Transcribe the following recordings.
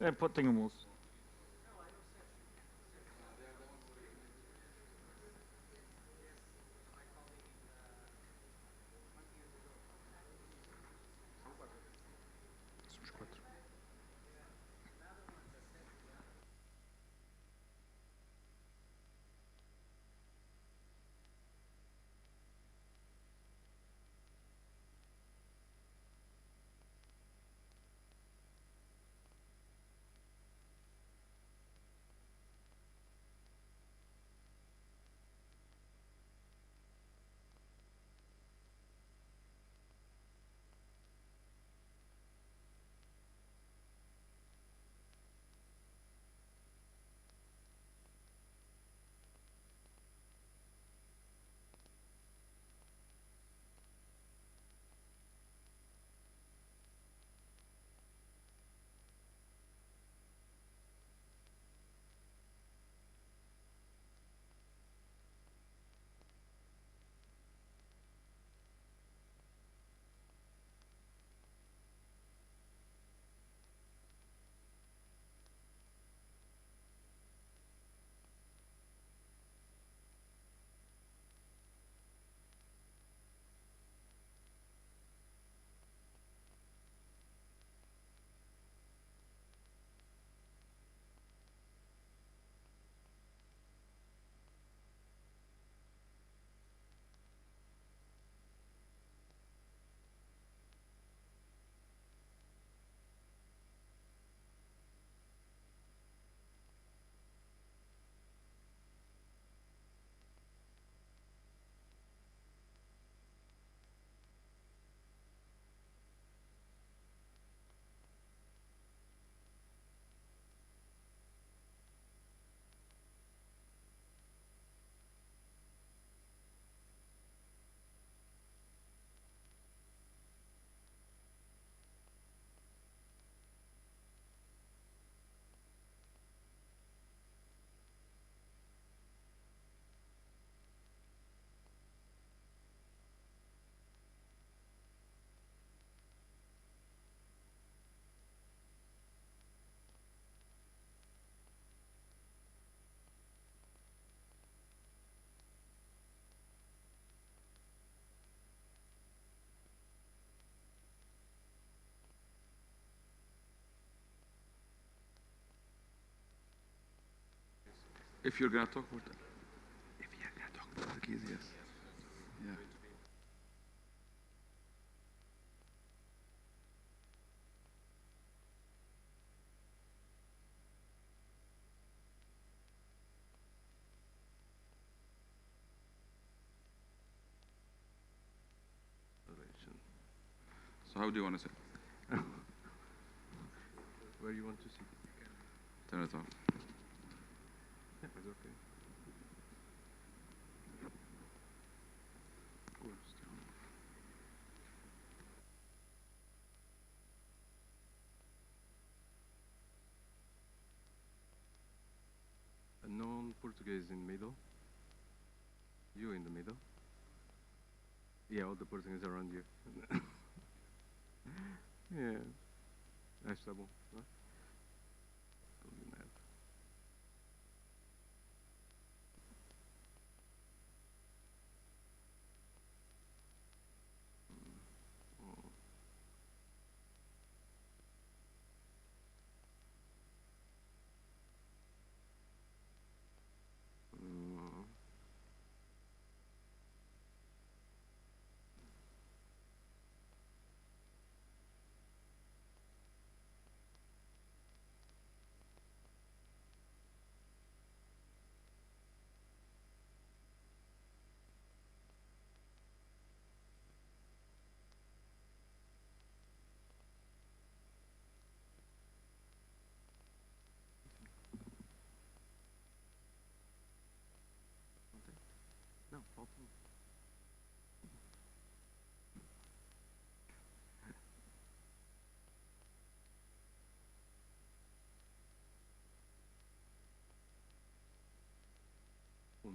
É, pô, tem almoço. Somos quatro. If you're gonna talk for if you're gonna talk Portuguese, yes. Yeah. So how do you want to say? Where you want to sit? Turn it off. Yeah, it's okay. A non-Portuguese in middle. You in the middle. Yeah, all the Portuguese around you. Yeah. Acho que tá bom, não é? Combinado. Hum. Não, falta um.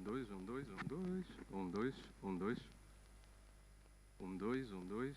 Dois, dois, dois. Dois. Dois. Dois, dois.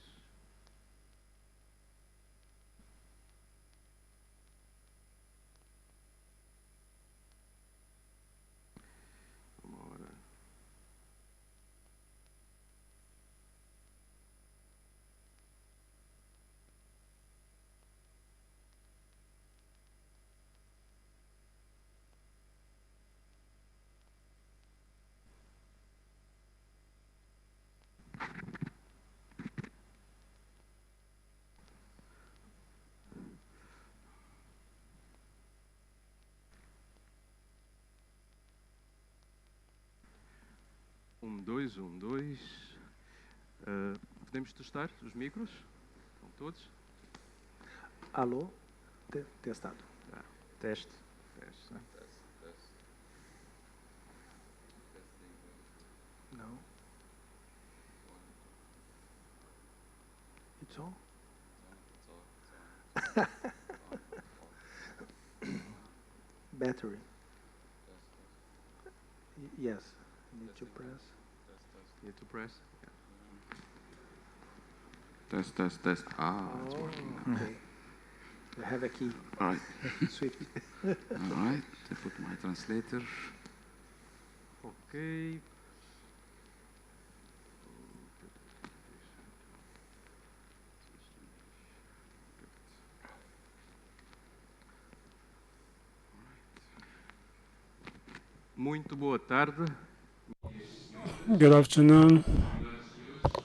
dois, um, dois. Podemos testar os micros? Estão todos? Alô? Testado. Teste. Não. It's on? Battery. Yes. Need to press. Need to press. Test. It's working. Okay. I have a key. All right. Sweet. All right. I put my translator. Ok. Muito boa tarde. Good afternoon,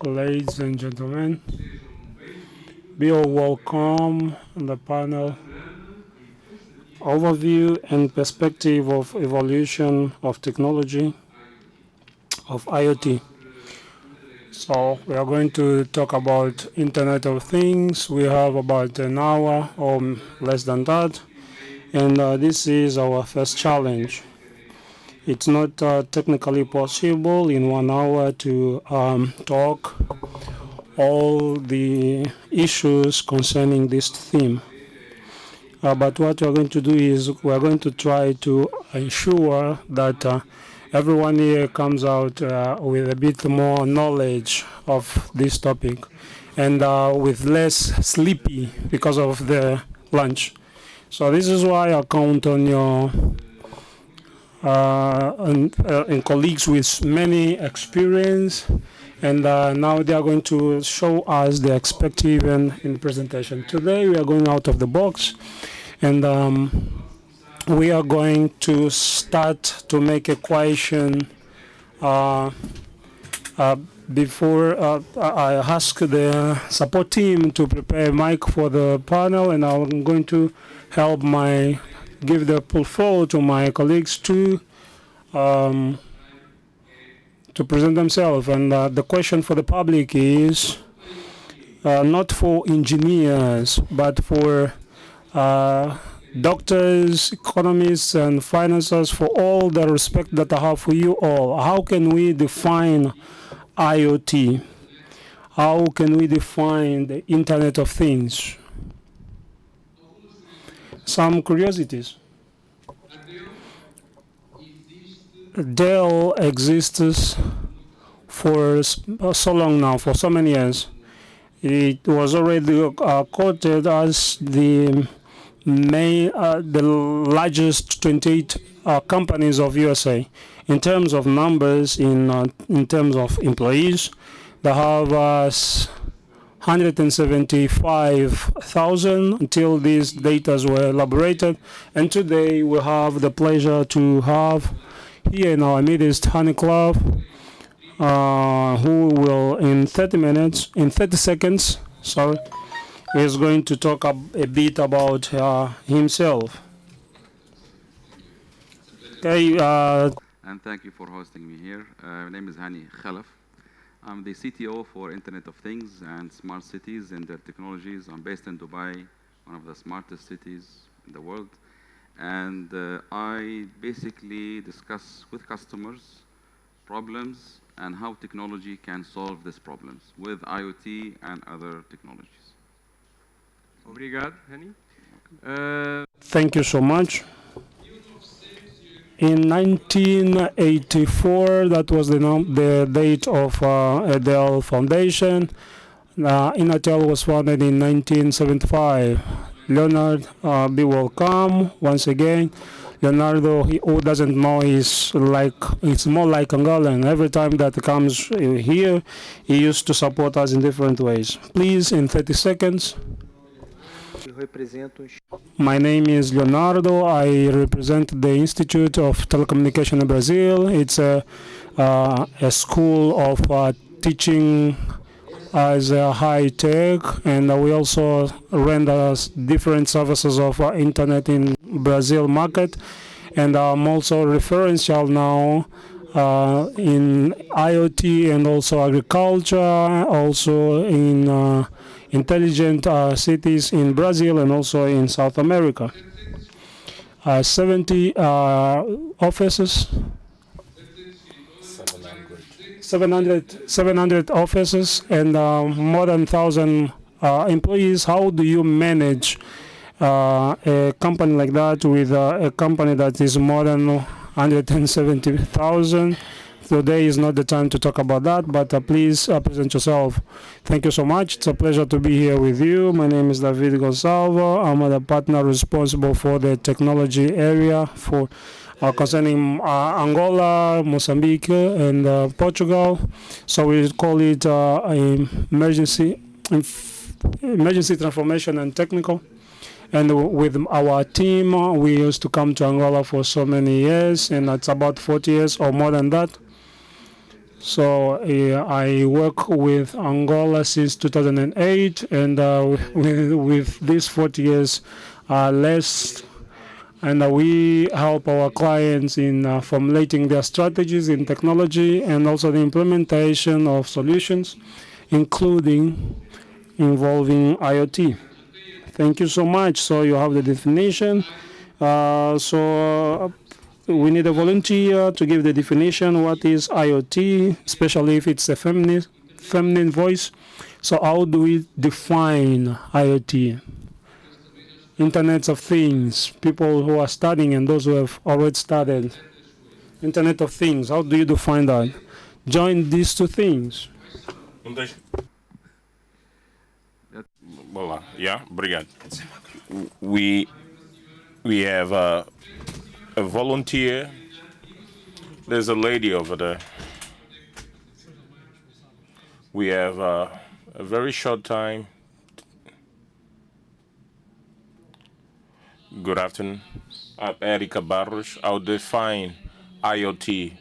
ladies and gentlemen. Be all welcome on the panel overview and perspective of evolution of technology of IoT. So we are going to talk about Internet of Things. We have about an hour or less than that, and this is our first challenge. It's not technically possible in 1 hour to talk all the issues concerning this theme. But what we're going to do is we're going to try to ensure that everyone here comes out with a bit more knowledge of this topic and with less sleepy because of the lunch. So this is why I count on your and colleagues with many experience, and now they are going to show us the perspective in presentation. Today we are going out of the box, and we are going to start to make a question before I ask the support team to prepare a mic for the panel, and I'm going to help give the floor to my colleagues to present themselves. And the question for the public is not for engineers, but for doctors, economists, and financiers, for all the respect that I have for you all. How can we define IoT? How can we define the Internet of Things? Some curiosities. Dell exists for so long now, for so many years. It was already quoted as the largest 28 companies of USA. In terms of numbers, in terms of employees, they have 175,000 until these data were elaborated. And today we have the pleasure to have here in our midst Honey Club, who will in 30 seconds, is going to talk a bit about himself. Okay. And thank you for hosting me here. My name is Hani Khalaf. I'm the CTO for Internet of Things and Smart Cities and their technologies. I'm based in Dubai, one of the smartest cities in the world. And I basically discuss with customers problems and how technology can solve these problems with IoT and other technologies. Obrigado, Hani. Thank you so much. In 1984, that was the date of Dell Foundation. Inatel was founded in 1975. Leonard, be welcome once again. Leonardo, who doesn't know, it's more like Angolan. Every time that comes here, he used to support us in different ways. Please, in 30 seconds. My name is Leonardo. I represent the Institute of Telecommunication in Brazil. It's a school of teaching as a high tech, and we also render different services of internet in Brazil market. And I'm also referential now in IoT and also agriculture, also in intelligent cities in Brazil and also in South America. 70 offices, 700 offices, and more than 1,000 employees. How do you manage a company like that with a company that is more than 170,000? Today is not the time to talk about that, but please present yourself. Thank you so much. It's a pleasure to be here with you. My name is David Gonsalvo. I'm the partner responsible for the technology area for concerning Angola, Mozambique, and Portugal. So we call it emergency transformation and technical. And with our team, we used to come to Angola for so many years, and it's about 40 years or more than that. So I work with Angola since 2008, and with these 40 years less, and we help our clients in formulating their strategies in technology and also the implementation of solutions, including involving IoT. Thank you so much. So you have the definition. We need a volunteer to give the definition. What is IoT, especially if it's a feminine voice? So how do we define IoT? Internet of Things. People who are studying and those who have already studied. Internet of Things. How do you define that? Join these two things. Olá, yeah, obrigado. We have a volunteer. There's a lady over there. We have a very short time. Good afternoon. I'm Erica Barros. I'll define IoT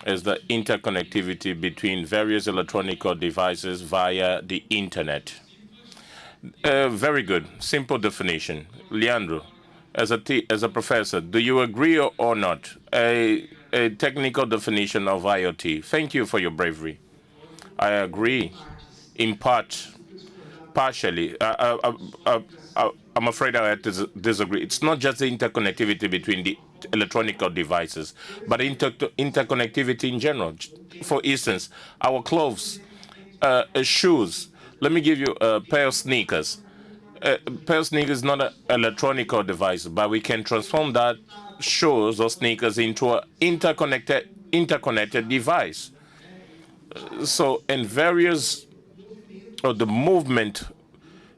as the interconnectivity between various electronic devices via the internet. Very good. Simple definition. Leandro, as a professor, do you agree or not? A technical definition of IoT. Thank you for your bravery. I agree, in part, partially. I'm afraid I have to disagree. It's not just the interconnectivity between the electronic devices, but interconnectivity in general. For instance, our clothes, shoes. Let me give you a pair of sneakers. A pair of sneakers is not an electronic device, but we can transform that shoes or sneakers into an interconnected device. So, in various the movement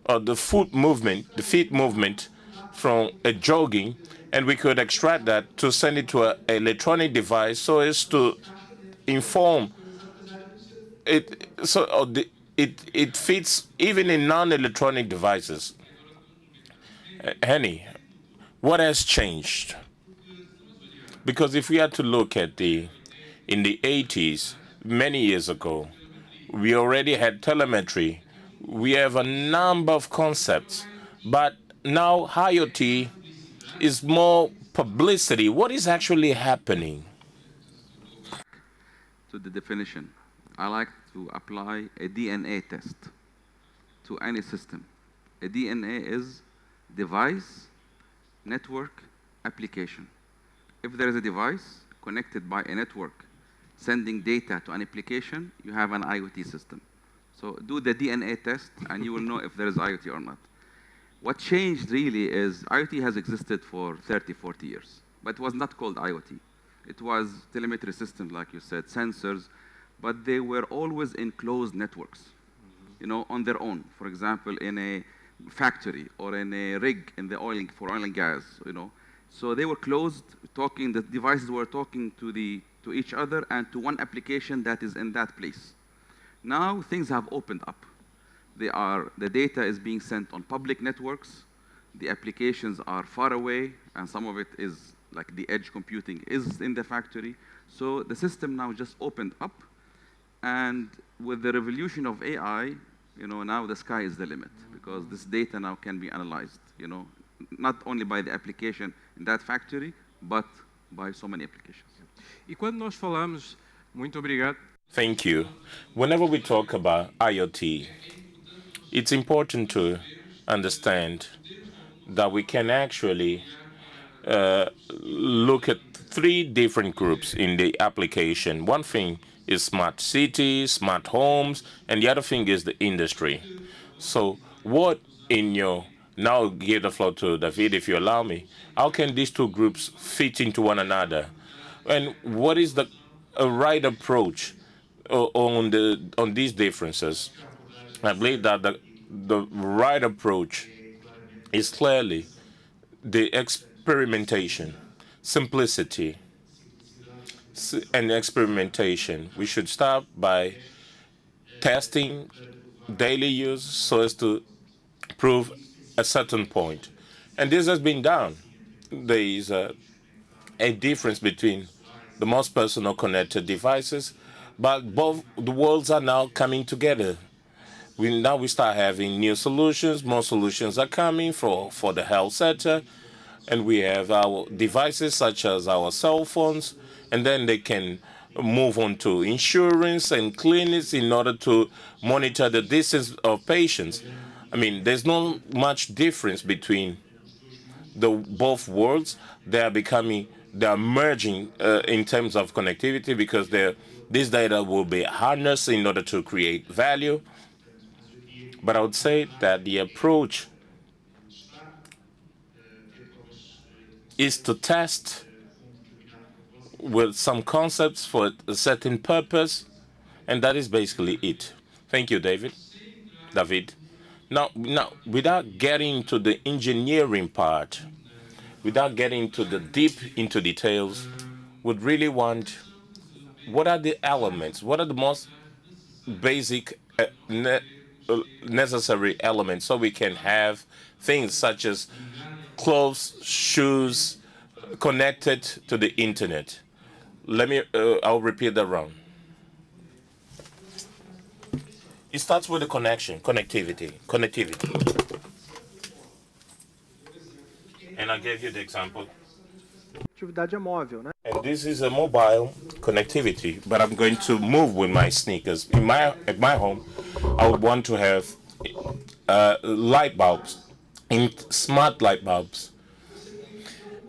the foot movement, the feet movement from a jogging, and we could extract that to send it to an electronic device so as to inform it. So it fits even in non-electronic devices. Henny, what has changed? Because if we had to look at in the 80s, many years ago, we already had telemetry. We have a number of concepts, but now IoT is more publicity. What is actually happening? To the definition, I like to apply a DNA test to any system. A DNA is device, network, application. If there is a device connected by a network sending data to an application, you have an IoT system. So do the DNA test, and you will know if there is IoT or not. What changed really is IoT has existed for 30, 40 years, but it was not called IoT. It was telemetry systems, like you said, sensors, but they were always in closed networks, on their own. For example, in a factory or in a rig in the for oil and gas, So they were closed, the devices were talking to each other and to one application that is in that place. Now things have opened up. The data is being sent on public networks. The applications are far away, and some of it is like the edge computing is in the factory. So the system now just opened up, and with the revolution of AI, now the sky is the limit, because this data now can be analyzed, not only by the application in that factory, but by so many applications. E quando nós falamos, muito obrigado. Thank you. Whenever we talk about IoT, it's important to understand that we can actually look at three different groups in the application. One thing is smart cities, smart homes, and the other thing is the industry. So, what in your now I'll give the floor to David, if you allow me. How can these two groups fit into one another? And what is the right approach on these differences? I believe that the right approach is clearly the experimentation, simplicity, and experimentation. We should start by testing daily use so as to prove a certain point. And this has been done. There is a difference between the most personal connected devices, but both the worlds are now coming together. We start having new solutions. More solutions are coming for the health sector, and we have our devices such as our cell phones, and then they can move on to insurance and clinics in order to monitor the distance of patients. I mean, there's not much difference between the both worlds. They are merging in terms of connectivity because this data will be harnessed in order to create value. But I would say that the approach is to test with some concepts for a certain purpose, and that is basically it. Thank you, David. Now, without getting to the engineering part, without getting to the deep into details, would really want what are the elements? What are the most basic necessary elements so we can have things such as clothes, shoes connected to the internet? I'll repeat that round. It starts with the connectivity. And I gave you the example. Atividade é móvel, né? And this is a mobile connectivity, but I'm going to move with my sneakers. At my home, I would want to have light bulbs, smart light bulbs.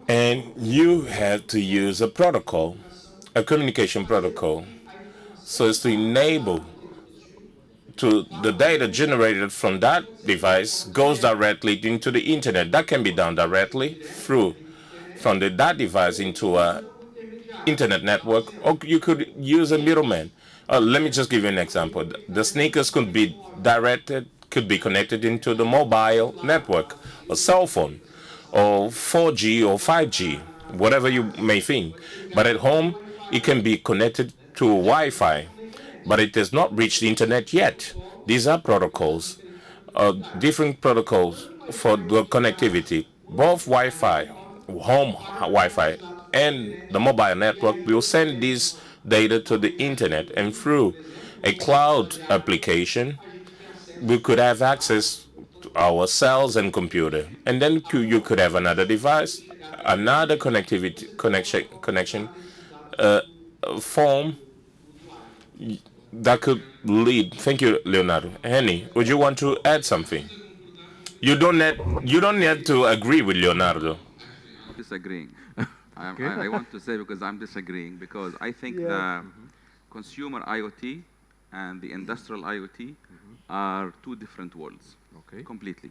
And you have to use a protocol, a communication protocol, so as to enable to the data generated from that device goes directly into the internet. That can be done directly from that device into a internet network, or you could use a middleman. Let me just give you an example. The sneakers could be connected into the mobile network, a cell phone, or 4G or 5G, whatever you may think. But at home, it can be connected to Wi-Fi, but it has not reached the internet yet. These are protocols, different protocols for the connectivity. Both Wi-Fi, home Wi-Fi, and the mobile network will send this data to the internet, and through a cloud application, we could have access to our cells and computer. And then you could have another device, another connection form that could lead. Thank you, Leonardo. Henny, would you want to add something? You don't need to agree with Leonardo. Disagreeing. I want to say because I'm disagreeing because I think the consumer IoT and the industrial IoT are two different worlds. Okay. Completely.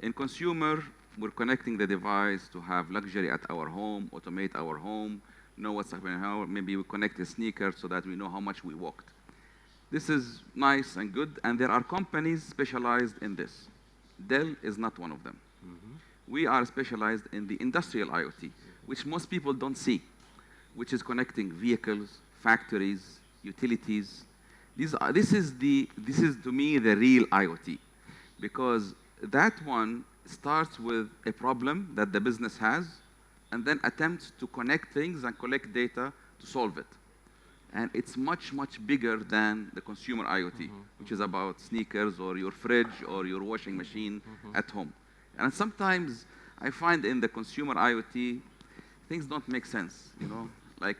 In consumer, we're connecting the device to have luxury at our home, automate our home, know what's happening how. Maybe we connect a sneaker so that we know how much we walked. This is nice and good, and there are companies specialized in this. Dell is not one of them. We are specialized in the industrial IoT, which most people don't see, which is connecting vehicles, factories, utilities. This is to me the real IoT, because that one starts with a problem that the business has, and then attempts to connect things and collect data to solve it. And it's much, much bigger than the consumer IoT, which is about sneakers or your fridge or your washing machine at home. And sometimes I find in the consumer IoT, things don't make sense. like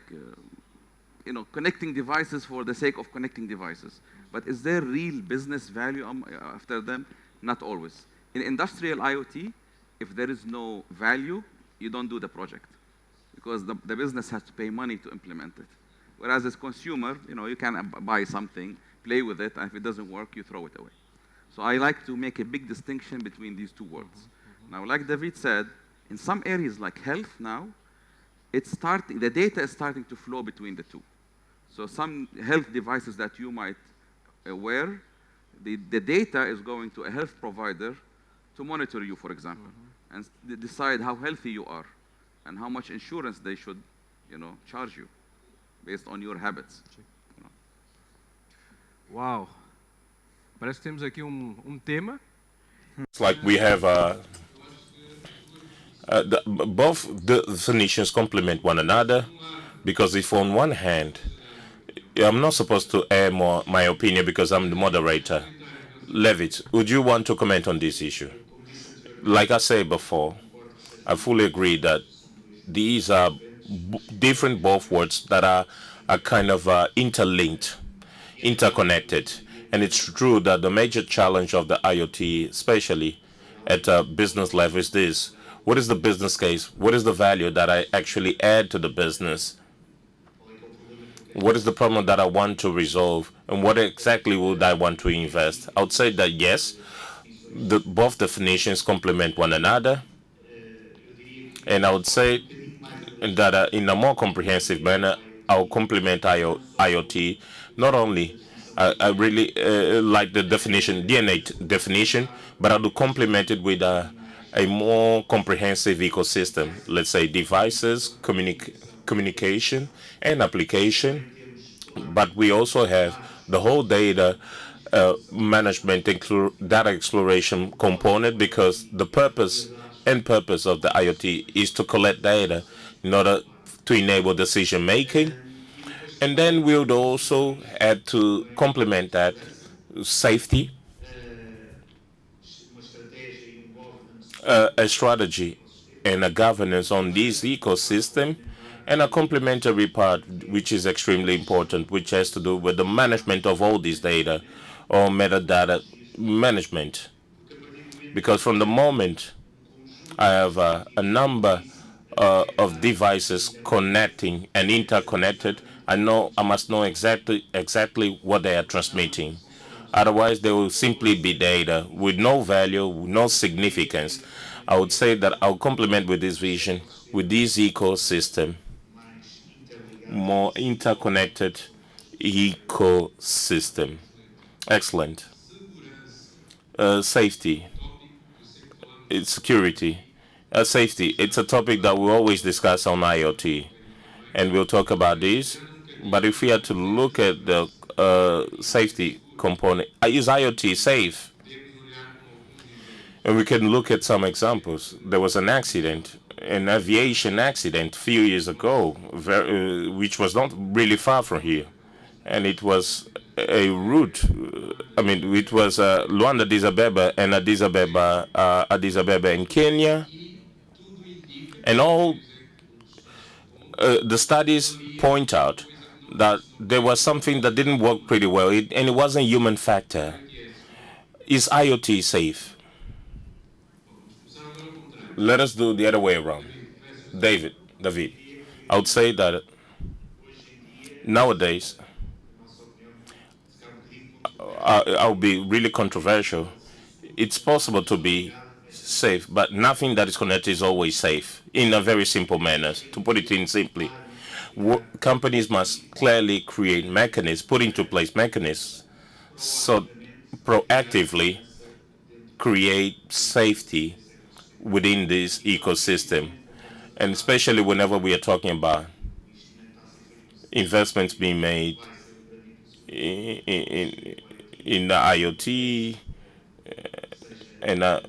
connecting devices for the sake of connecting devices. But is there real business value after them? Not always. In industrial IoT, if there is no value, you don't do the project because the business has to pay money to implement it. Whereas as consumer, you can buy something, play with it, and if it doesn't work, you throw it away. So I like to make a big distinction between these two worlds. Now, like David said, in some areas like health now, the data is starting to flow between the two. So some health devices that you might wear, the data is going to a health provider to monitor you, for example, and decide how healthy you are and how much insurance they should, charge you based on your habits. Uau! Parece que temos aqui tema. It's like we have both definitions complement one another, because if on one hand, I'm not supposed to air my opinion because I'm the moderator. Levitt, would you want to comment on this issue? Like I said before, I fully agree that these are different both words that are kind of interlinked, interconnected. And it's true that the major challenge of the IoT, especially at a business level, is this. What is the business case? What is the value that I actually add to the business? What is the problem that I want to resolve? And what exactly would I want to invest? I would say that yes, both definitions complement one another. And I would say that in a more comprehensive manner, I'll complement IoT. Not only I really like the definition, DNA definition, but I do complement it with a more comprehensive ecosystem. Let's say devices, communication, and application. But we also have the whole data management, data exploration component, because the purpose of the IoT is to collect data in order to enable decision making. And then we would also add to complement that safety, a strategy and a governance on this ecosystem, and a complementary part which is extremely important, which has to do with the management of all this data or metadata management. Because from the moment I have a number of devices connecting and interconnected, I must know exactly what they are transmitting. Otherwise, they will simply be data with no value, no significance. I would say that I'll complement with this vision, with this ecosystem, more interconnected ecosystem. Excellent. Safety, it's security. Safety, it's a topic that we always discuss on IoT, and we'll talk about this. But if we had to look at the safety component, is IoT safe? And we can look at some examples. There was an accident, an aviation accident a few years ago, which was not really far from here. And it was a route, it was Luanda, Addis Abeba, and Addis Abeba in Kenya. And all the studies point out that there was something that didn't work pretty well, and it wasn't human factor. Is IoT safe? Let us do the other way around. David, I would say that nowadays, I'll be really controversial. It's possible to be safe, but nothing that is connected is always safe, in a very simple manner. To put it in simply, companies must clearly create mechanisms, put into place mechanisms, so proactively create safety within this ecosystem. And especially whenever we are talking about investments being made in the IoT, and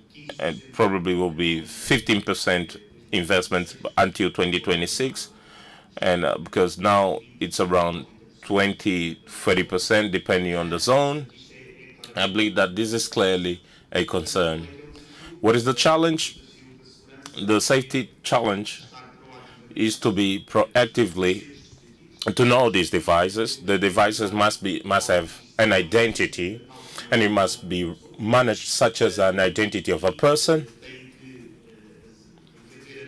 probably will be 15% investments until 2026, and because now it's around 20-30% depending on the zone. I believe that this is clearly a concern. What is the challenge? The safety challenge is to be proactively to know these devices. The devices must have an identity, and it must be managed such as an identity of a person,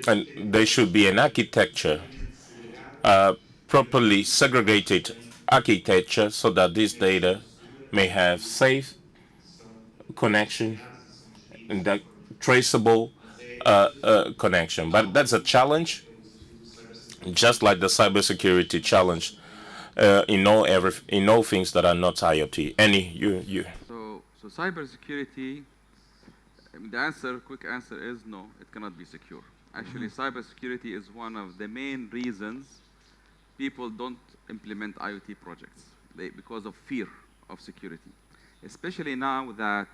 and there should be an architecture, properly segregated architecture, so that this data may have safe connection and that traceable connection. But that's a challenge, just like the cybersecurity challenge in all things that are not IoT. You. So cybersecurity, the quick answer is no, it cannot be secure. Actually, cybersecurity is one of the main reasons people don't implement IoT projects, because of fear of security. Especially now that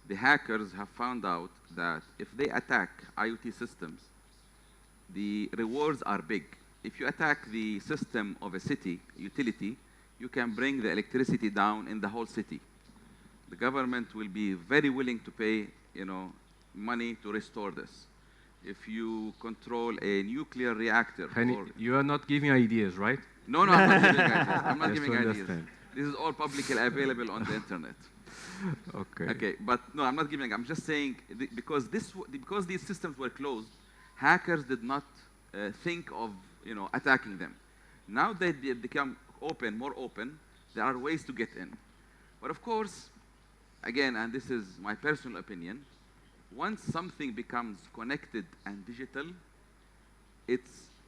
the hackers have found out that if they attack IoT systems, the rewards are big. If you attack the system of a city, utility, you can bring the electricity down in the whole city. The government will be very willing to pay, money to restore this. If you control a nuclear reactor, you are not giving ideas, right? No, I'm not giving ideas. I'm not Just giving to ideas. understand. This is all publicly available on the internet. Okay. Okay, but no, I'm not giving. I'm just saying because these systems were closed, hackers did not think of attacking them. Now that they become more open, there are ways to get in. But of course, again, and this is my personal opinion, once something becomes connected and digital,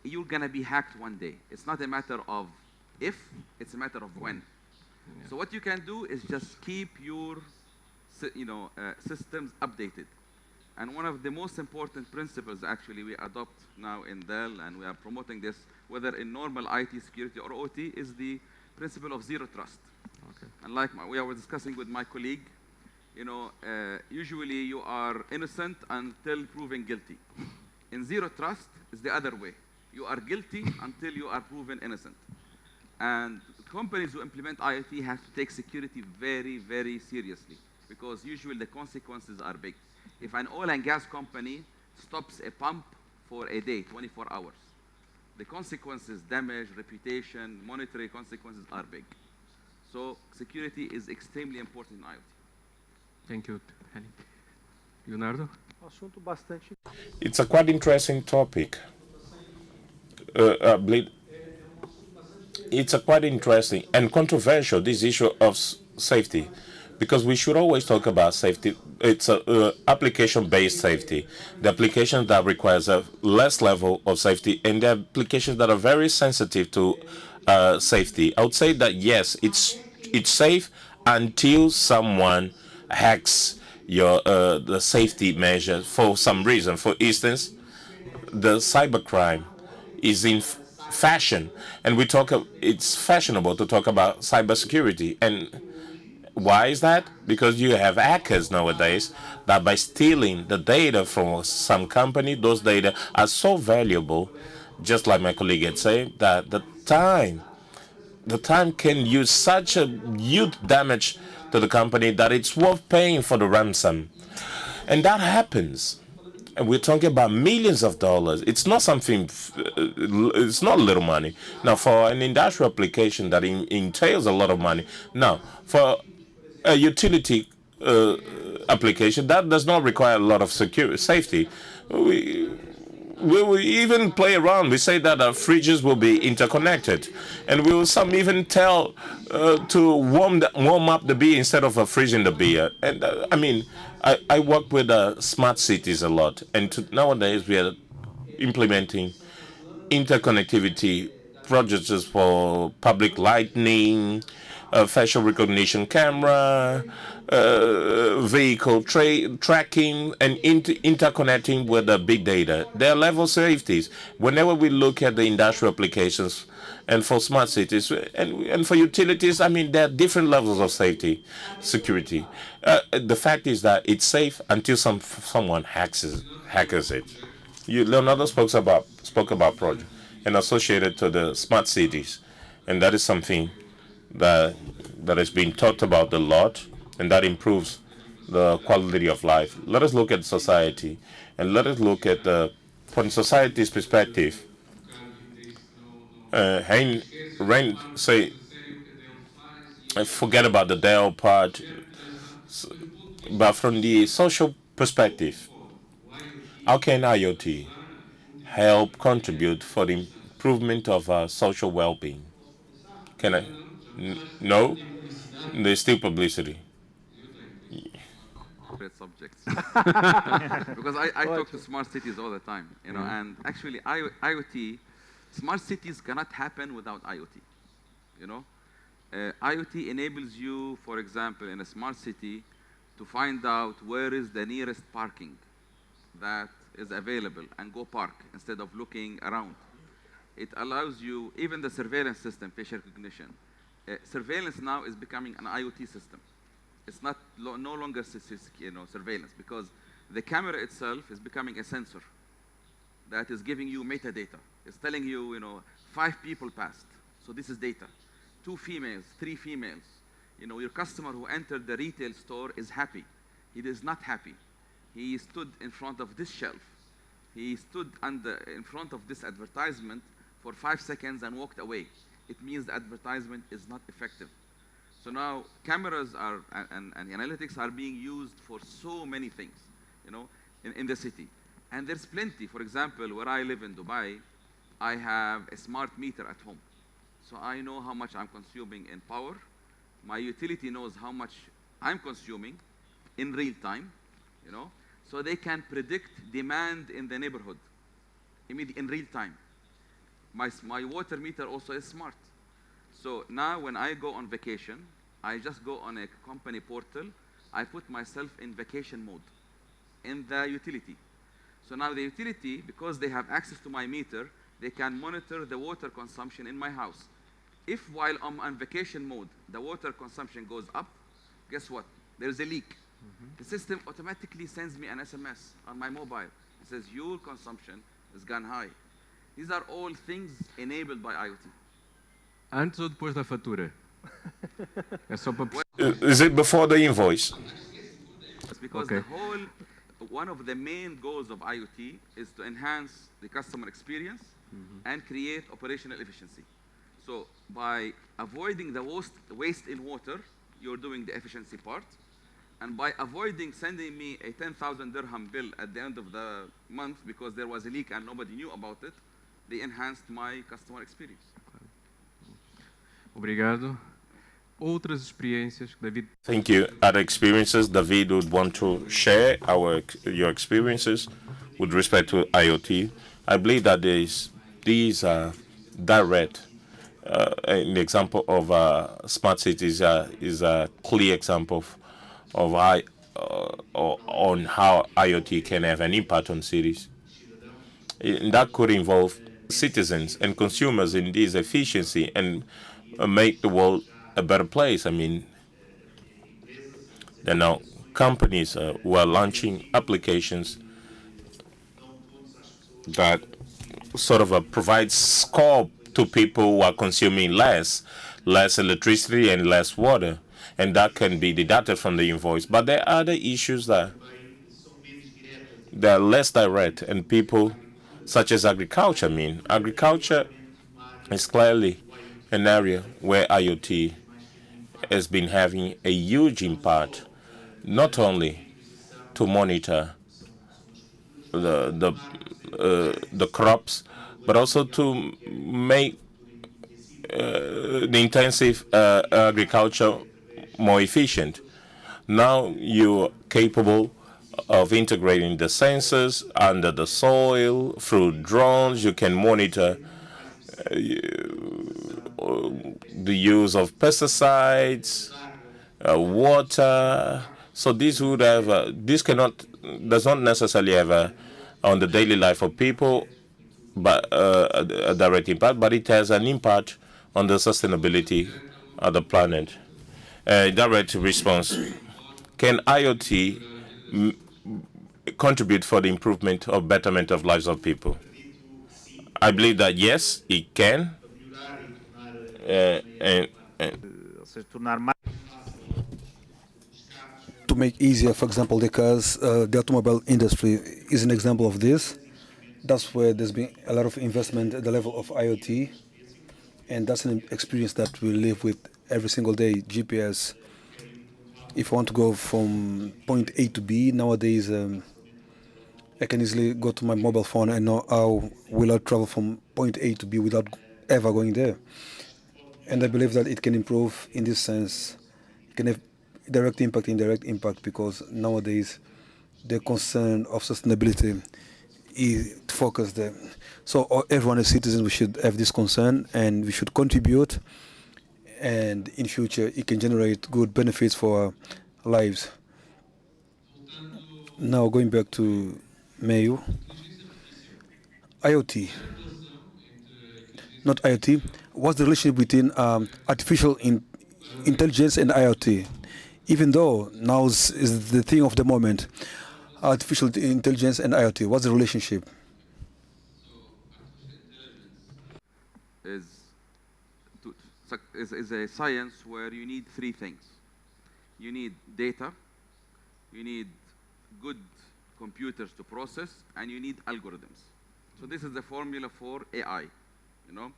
you're gonna be hacked one day. It's not a matter of if, it's a matter of when. Yeah. So what you can do is just keep your systems updated. And one of the most important principles actually we adopt now in Dell, and we are promoting this whether in normal IT security or OT, is the principle of zero trust. Okay. And like we were discussing with my colleague, usually you are innocent until proven guilty. In zero trust is the other way. You are guilty until you are proven innocent. And companies who implement IoT have to take security very, very seriously, because usually the consequences are big. If an oil and gas company stops a pump for a day, 24 hours, the consequences, damage, reputation, monetary consequences are big. So security is extremely important in IoT. Thank you, Hani. Leonardo? Assunto bastante. It's a quite interesting topic. It's a quite interesting and controversial, this issue of safety, because we should always talk about safety. It's a application-based safety, the application that requires a less level of safety, and the applications that are very sensitive to safety. I would say that yes, it's safe until someone hacks your the safety measures for some reason. For instance, the cybercrime is in fashion, and it's fashionable to talk about cybersecurity. And why is that? Because you have hackers nowadays that by stealing the data from some company, those data are so valuable, just like my colleague had said, that the time can use such a huge damage to the company that it's worth paying for the ransom. And that happens. And we're talking about millions of dollars. It's not something, it's not little money. Now, for an industrial application that entails a lot of money. Now, for a utility application, that does not require a lot of safety. We will even play around. We say that our fridges will be interconnected, and we will some even tell to warm up the beer instead of freezing the beer. And I work with smart cities a lot, and nowadays we are implementing interconnectivity projects for public lighting, facial recognition camera, vehicle tracking, and interconnecting with the big data. There are level safeties. Whenever we look at the industrial applications and for smart cities and for utilities, there are different levels of security. The fact is that it's safe until someone hackers it. Leonardo spoke about project and associated to the smart cities, and that is something that has been talked about a lot, and that improves the quality of life. Let us look at society, and let us look at from society's perspective. Rain say, forget about the Dell part, but from the social perspective, how can IoT help contribute for the improvement of social well-being? Can I? No, there's still publicity. Great subjects. Because I talk to smart cities all the time, and actually IoT, smart cities cannot happen without IoT, you know. IoT enables you, for example, in a smart city, to find out where is the nearest parking that is available and go park instead of looking around. It allows you, even the surveillance system, facial recognition. Surveillance now is becoming an IoT system. It's not no longer surveillance, because the camera itself is becoming a sensor that is giving you metadata. It's telling you, 5 people passed. So this is data. 2 females, 3 females. Your customer who entered the retail store is happy. He is not happy. He stood in front of this shelf. He stood in front of this advertisement for 5 seconds and walked away. It means the advertisement is not effective. So now cameras and analytics are being used for so many things, in the city. And there's plenty. For example, where I live in Dubai, I have a smart meter at home. So I know how much I'm consuming in power. My utility knows how much I'm consuming in real time, So they can predict demand in the neighborhood in real time. My water meter also is smart. So now when I go on vacation, I just go on a company portal. I put myself in vacation mode in the utility. So now the utility, because they have access to my meter, they can monitor the water consumption in my house. If while I'm on vacation mode, the water consumption goes up, guess what? There's a leak. The system automatically sends me an SMS on my mobile. It says, your consumption has gone high. These are all things enabled by IoT. Antes ou depois da fatura? É só para Is it before the invoice? Because one of the main goals of IoT is to enhance the customer experience and create operational efficiency. So by avoiding the waste in water, you're doing the efficiency part. And by avoiding sending me a 10,000 dirham bill at the end of the month because there was a leak and nobody knew about it, they enhanced my customer experience. Obrigado. Outras experiências que David... Thank you. Other experiences David would want to share your experiences with respect to IoT. I believe that these are direct. An example of smart cities is a clear example of on how IoT can have an impact on cities. And that could involve citizens and consumers in this efficiency and make the world a better place. I mean, there are now companies who are launching applications that sort of provide scope to people who are consuming less electricity and less water, and that can be deducted from the invoice. But there are other issues that are less direct, and people, such as agriculture. I mean, agriculture is clearly an area where IoT has been having a huge impact, not only to monitor the crops, but also to make the intensive agriculture more efficient. Now you're capable of integrating the sensors under the soil through drones. You can monitor the use of pesticides, water. So this would have does not necessarily have on the daily life of people, but a direct impact, but it has an impact on the sustainability of the planet. Direct response: can IoT contribute for the improvement or betterment of lives of people? I believe that yes, it can. To make easier, for example, because the automobile industry is an example of this. That's where there's been a lot of investment at the level of IoT. and that's an experience that we live with every single day. GPS. If I want to go from point A to B nowadays, I can easily go to my mobile phone and know how will I travel from point A to B without ever going there. And I believe that it can improve in this sense. It can have direct impact, indirect impact, because nowadays the concern of sustainability is focused there. So everyone as citizens, we should have this concern and we should contribute. And in future, it can generate good benefits for our lives. Now going back to Mayu, IoT, not IoT. What's the relationship between artificial intelligence and IoT? Even though now is the thing of the moment, artificial intelligence and IoT. What's the relationship? Is, is a science where you need three things. You need data, you need good computers to process, and you need algorithms. So this is the formula for AI. You know,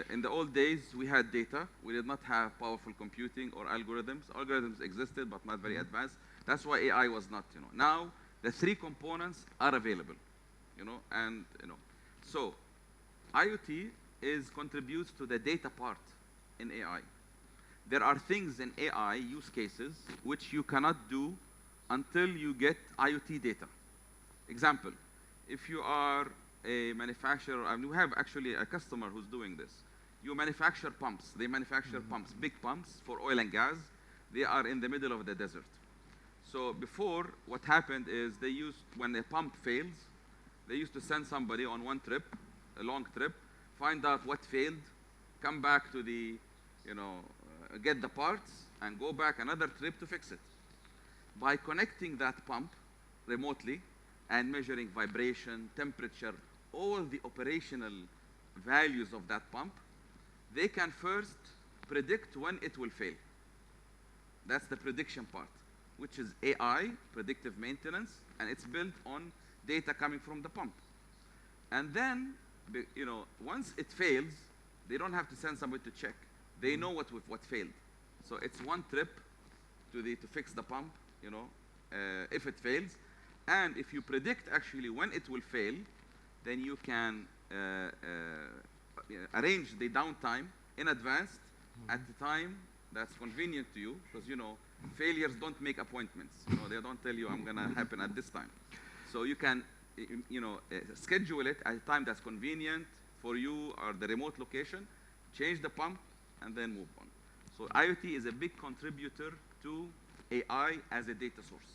in the old days we had data. We did not have powerful computing or algorithms. Algorithms existed, but not very advanced. That's why AI was not. You know, now the three components are available. You know, and you know, so IoT contributes to the data part in AI. There are things in AI use cases which you cannot do until you get IoT data. Example, if you are a manufacturer, and we have actually a customer who's doing this. You manufacture pumps. They manufacture pumps, big pumps for oil and gas. They are in the middle of the desert. So before, what happened is they used, when a pump fails, they used to send somebody on one trip, a long trip, find out what failed, come back to the, you know, get the parts, and go back another trip to fix it. By connecting that pump remotely and measuring vibration, temperature, all the operational values of that pump, they can first predict when it will fail. That's the prediction part, which is AI, predictive maintenance, and it's built on data coming from the pump. And then, you know, once it fails, they don't have to send somebody to check. They know what failed. So it's one trip to fix the pump, you know, if it fails. And if you predict actually when it will fail, then you can arrange the downtime in advance at the time that's convenient to you, because, you know, failures don't make appointments. You know, they don't tell you I'm gonna happen at this time. So you can, you know, schedule it at a time that's convenient for you or the remote location, change the pump, and then move on. So IoT is a big contributor to AI as a data source.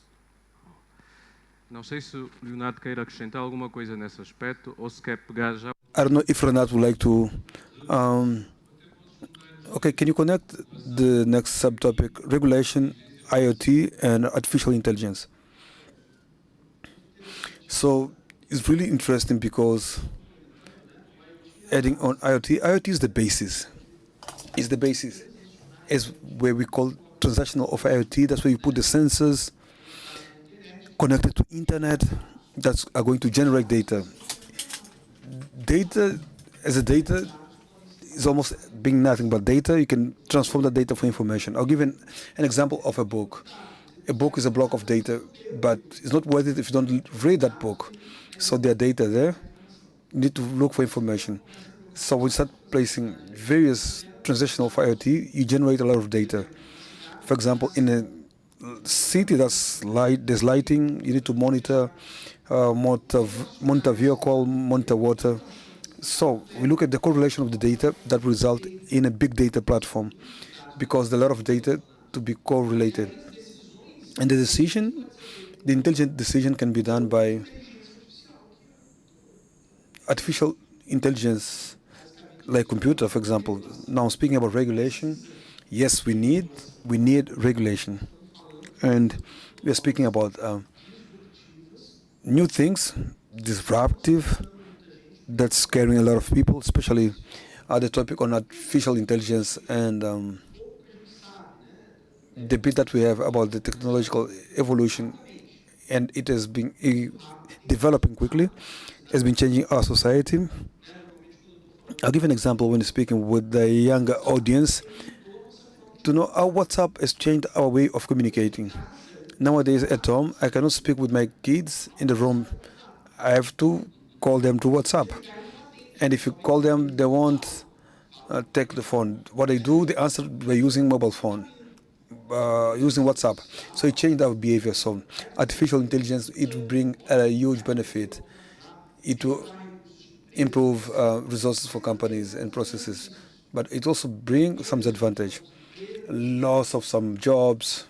Não sei se o Leonardo queira acrescentar alguma coisa nesse aspecto ou se quer pegar já. I don't know if Renato would like to. Okay, can you connect the next subtopic, regulation, IoT, and artificial intelligence? So it's really interesting because adding on IoT is the basis. It's the basis. It's where we call transactional of IoT. That's where you put the sensors connected to internet that are going to generate data. Data as a data is almost being nothing but data. You can transform that data for information. I'll give an example of a book. A book is a block of data, but it's not worth it if you don't read that book. So there are data there. You need to look for information. So when you start placing various transactional for IoT, you generate a lot of data. For example, in a city there's lighting, you need to monitor vehicle, monitor water. So we look at the correlation of the data that result in a big data platform, because there are a lot of data to be correlated. And the intelligent decision can be done by artificial intelligence, like computer, for example. Now speaking about regulation, yes, we need regulation. And we are speaking about new things, disruptive, that's scaring a lot of people, especially the topic on artificial intelligence and the bit that we have about the technological evolution, and it has been developing quickly, has been changing our society. I'll give an example when speaking with the younger audience to know how WhatsApp has changed our way of communicating. Nowadays at home, I cannot speak with my kids in the room. I have to call them through WhatsApp. And if you call them, they won't take the phone. What they do, they answer by using mobile phone, using WhatsApp. So it changed our behavior. So artificial intelligence, it will bring a huge benefit. It will improve resources for companies and processes, but it also brings some disadvantage, loss of some jobs,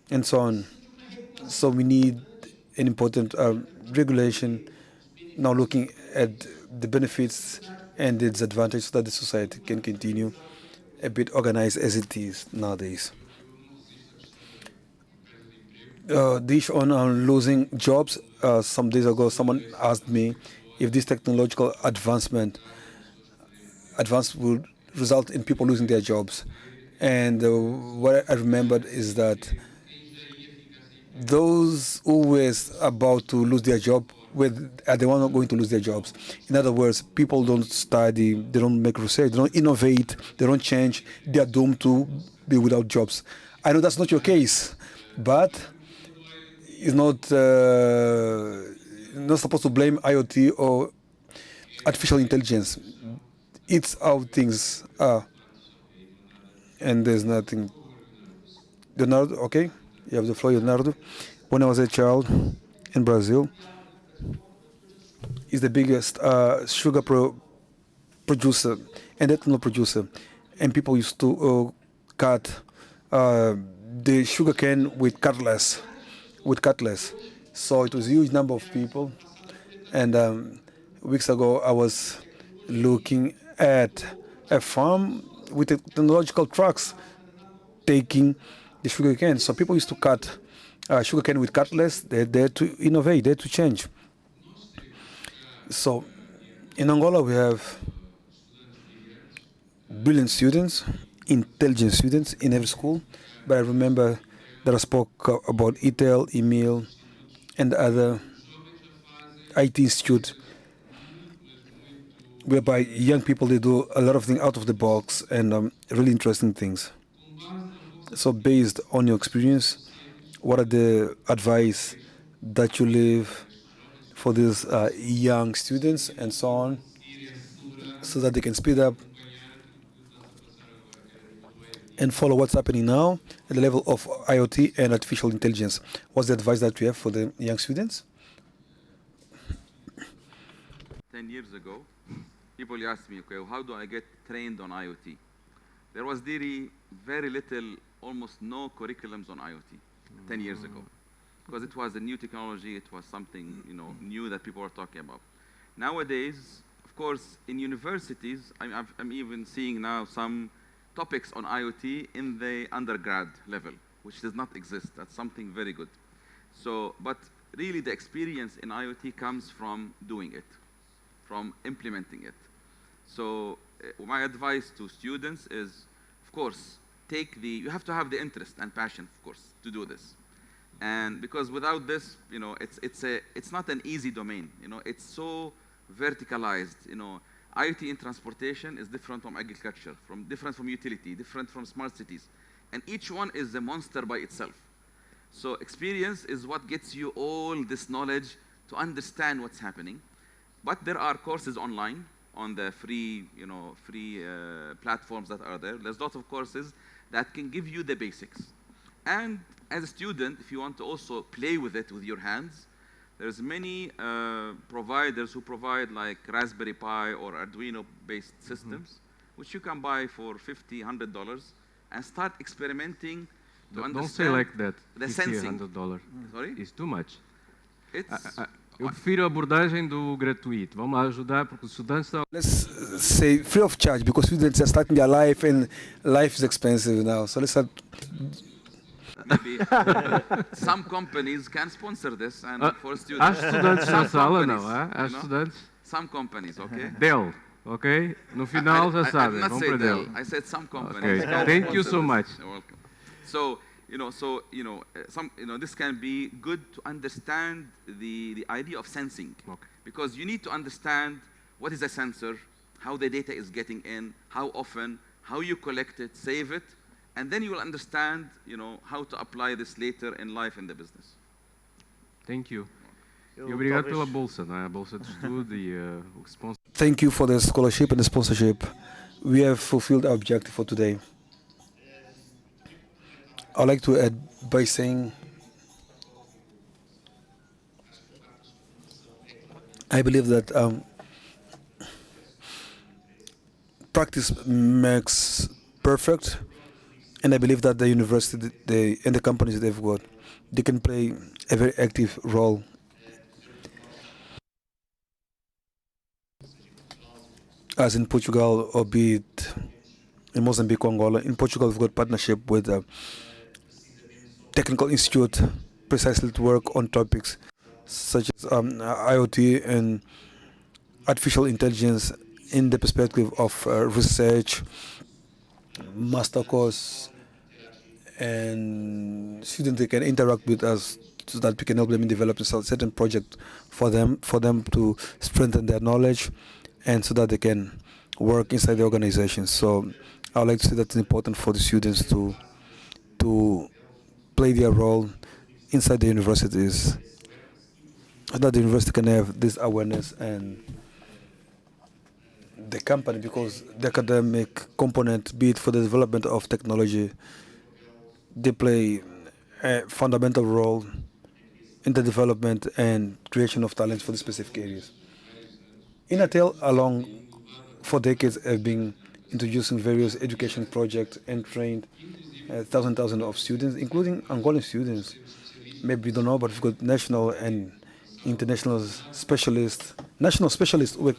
and so on. So we need an important regulation now looking at the benefits and the disadvantages so that the society can continue a bit organized as it is nowadays. The issue on losing jobs, some days ago someone asked me if this technological advance will result in people losing their jobs. And what I remembered is that those who were about to lose their job are the ones not going to lose their jobs. In other words, people don't study, they don't make research, they don't innovate, they don't change, they are doomed to be without jobs. I know that's not your case, but it's not supposed to blame IoT or artificial intelligence. It's how things are, and there's nothing. Leonardo, okay, you have the floor, Leonardo. When I was a child in Brazil, is the biggest sugar producer and ethanol producer, and people used to cut the sugar cane with cutlass. So it was a huge number of people. And weeks ago, I was looking at a farm with technological trucks taking the sugar cane. So people used to cut sugar cane with cutlass. They're there to innovate, they're to change. So in Angola, we have brilliant students, intelligent students in every school. But I remember that I spoke about ITEL, Emil, and other IT institute, whereby young people they do a lot of things out of the box and really interesting things. So based on your experience, what are the advice that you leave for these young students and so on, so that they can speed up and follow what's happening now at the level of IoT and artificial intelligence? What's the advice that you have for the young students? 10 years ago, people asked me, okay, how do I get trained on IoT? There was really very little, almost no curriculums on IoT 10 years ago, because it was a new technology. It was something new that people were talking about. Nowadays, of course, in universities, I'm even seeing now some topics on IoT in the undergrad level, which does not exist. That's something very good. So, but really the experience in IoT comes from doing it, from implementing it. So my advice to students is, of course, you have to have the interest and passion, of course, to do this. And because without this, it's not an easy domain. It's so verticalized. IoT in transportation is different from agriculture, different from utility, different from smart cities. And each one is a monster by itself. So experience is what gets you all this knowledge to understand what's happening. But there are courses online on the free platforms that are there. There's lots of courses that can give you the basics. And as a student, if you want to also play with it with your hands, there's many providers who provide like Raspberry Pi or Arduino-based systems, which you can buy for $50, $100 and start experimenting to understand. Don't say like that. The $50, sensing. $100. Sorry? It's too much. It's Eu prefiro a abordagem do gratuito. Vamos lá ajudar porque os estudantes estão. Let's say free of charge, because students are starting their life and life is expensive now. So let's start. maybe some companies can sponsor this and for students. Há estudantes na Some sala, companies, não há? Há estudantes. Some companies, okay? Dell, ok? No final já I did sabem, not vão say para Dell. Dell. I said some companies. Okay, thank you so much. You're welcome. So, this can be good to understand the idea of sensing, Okay. because you need to understand what is a sensor, how the data is getting in, how often, how you collect it, save it, and then you will understand, how to apply this later in life in the business. Thank you. E Eu obrigado talvez- pela bolsa, não é? A bolsa de estudo e o sponsor. Thank you for the scholarship and the sponsorship. We have fulfilled our objective for today. I'd like to add by saying I believe that practice makes perfect, and I believe that the university and the companies they've got, they can play a very active role. As in Portugal, or be it in Mozambique or Angola. In Portugal, we've got partnership with a technical institute precisely to work on topics such as IoT and artificial intelligence in the perspective of research, master course, and students they can interact with us so that we can help them in developing certain project for them to strengthen their knowledge and so that they can work inside the organization. So I would like to say that it's important for the students to play their role inside the universities so that the university can have this awareness and the company, because the academic component, be it for the development of technology, they play a fundamental role in the development and creation of talents for the specific areas. Inatel, along for decades, have been introducing various education projects and trained thousands of students, including Angolan students. Maybe you don't know, but we've got national and international specialists, national specialists who were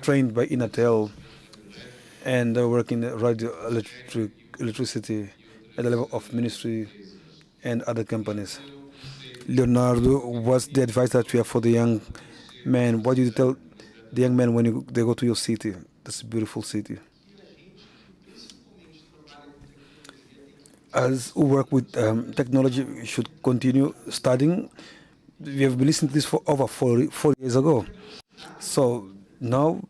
trained by Inatel and work in radio electricity at the level of ministry and other companies. Leonardo, what's the advice that you have for the young man? What do you tell the young men when they go to your city? This beautiful city. As who work with technology, we should continue studying. We have been listening to this for over 4 years ago. So now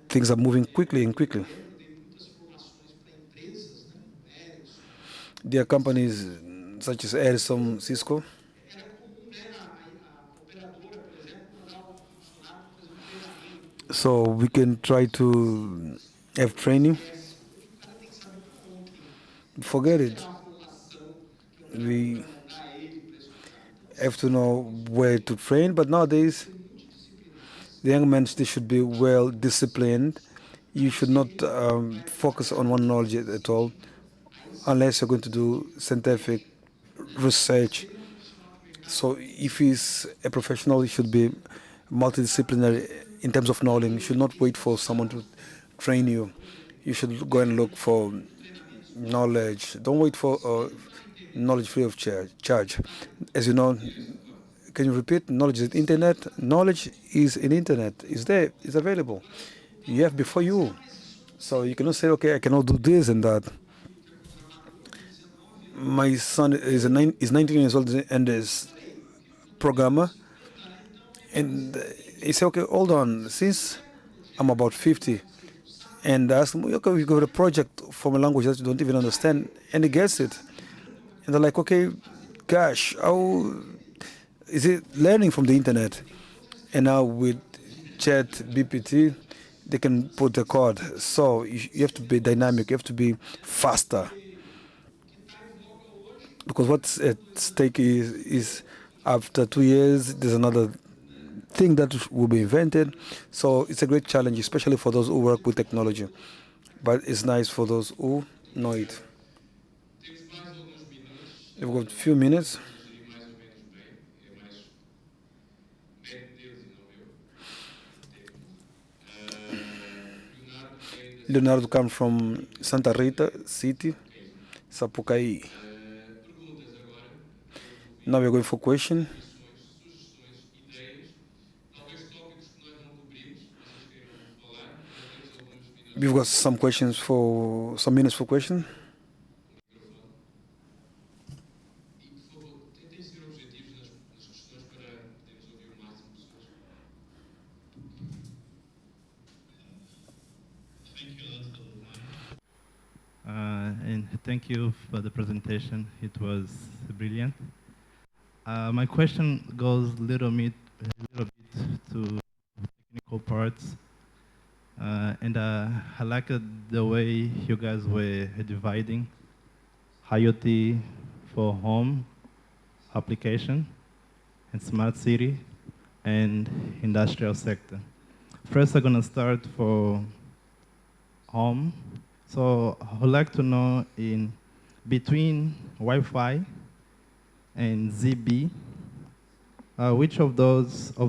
things are moving quickly and quickly. There are companies such as Ericsson, Cisco. So we can try to have training. Forget it. We have to know where to train, but nowadays the young men they should be well disciplined. You should not focus on one knowledge at all, unless you're going to do scientific research. So if he's a professional, he should be multidisciplinary in terms of knowledge. You should not wait for someone to train you. You should go and look for knowledge. Don't wait for knowledge free of charge. As you know, can you repeat? Knowledge is internet. Knowledge is in internet. It's there. It's available. You have before you. So you cannot say, okay, I cannot do this and that. My son is 19 years old and is programmer. And he said, okay, hold on. Since I'm about 50, and I asked him, okay, we got a project from a language that you don't even understand, and he gets it. And they're like, okay, gosh, how is it learning from the internet? And now with Chat BPT, they can put the code. So you have to be dynamic. You have to be faster. Because what's at stake is after 2 years, there's another thing that will be invented. So it's a great challenge, especially for those who work with technology. But it's nice for those who know it. We've got a few minutes. Leonardo comes from Santa Rita City, Sapucaí. Now we're going for question. We've got some questions for some minutes for question. And thank you for the presentation. It was brilliant. My question goes a little bit to technical parts. And I like the way you guys were dividing IoT for home application and smart city and industrial sector. First, I'm going to start for home. So I would like to know in between Wi-Fi and ZB, which of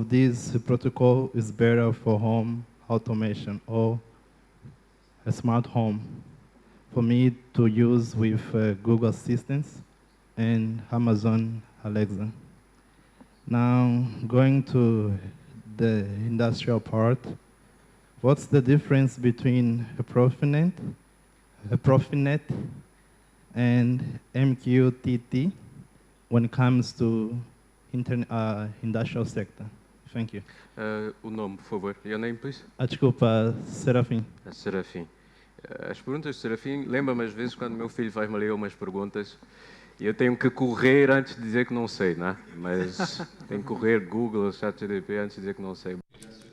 these protocol is better for home automation or a smart home for me to use with Google Assistants and Amazon Alexa. Now, going to the industrial part, what's the difference between a Profinet and MQTT when it comes to industrial sector? Thank you. O nome, por favor. Your name, please? Desculpa, Serafim. Serafim. As perguntas de Serafim, lembra-me às vezes quando meu filho faz-me ali umas perguntas e eu tenho que correr antes de dizer que não sei, não é? Mas tenho que correr Google, ChatGPT antes de dizer que não sei.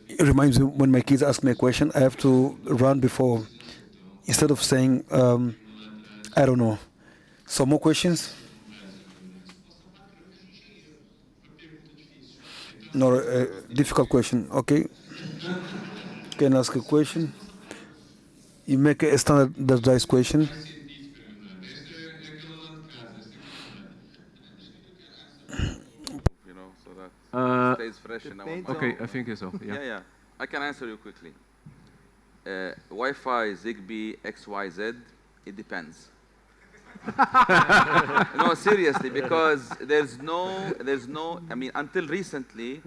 It reminds me when my kids ask me a question, I have to run before, instead of saying, I don't know. So more questions? No, a difficult question. Okay. Can I ask a question? You make a standardized question. You know, so that stays fresh in our mind. Okay, I think so. Yeah. I can answer you quickly. Wi-Fi, Zigbee, XYZ, it depends. No, seriously, because there's no, I mean, until recently,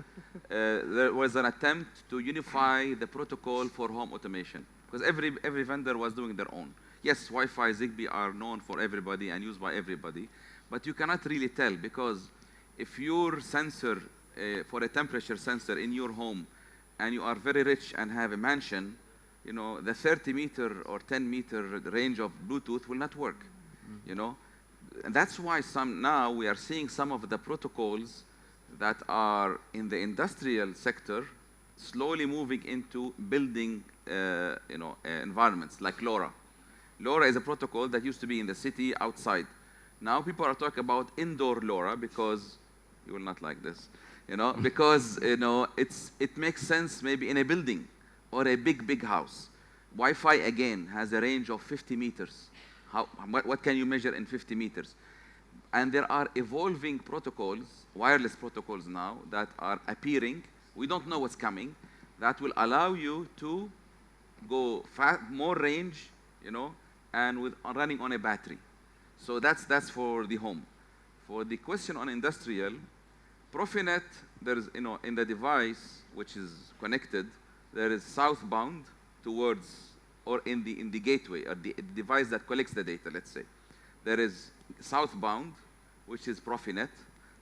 there was an attempt to unify the protocol for home automation, because every vendor was doing their own. Yes, Wi-Fi, Zigbee are known for everybody and used by everybody, but you cannot really tell, because if your sensor, for a temperature sensor in your home, and you are very rich and have a mansion, you know, the 30-meter or 10-meter range of Bluetooth will not work. You know, and that's why now we are seeing some of the protocols that are in the industrial sector slowly moving into building, environments like LoRa. LoRa is a protocol that used to be in the city outside. Now people are talking about indoor LoRa because you will not like this, because it makes sense maybe in a building or a big house. Wi-Fi again has a range of 50 meters. What can you measure in 50 meters? And there are evolving protocols, wireless protocols now, that are appearing. We don't know what's coming. That will allow you to go more range, and running on a battery. So that's for the home. For the question on industrial, Profinet, there's, in the device which is connected, there is southbound towards, or in the gateway, or the device that collects the data, let's say. There is southbound, which is Profinet.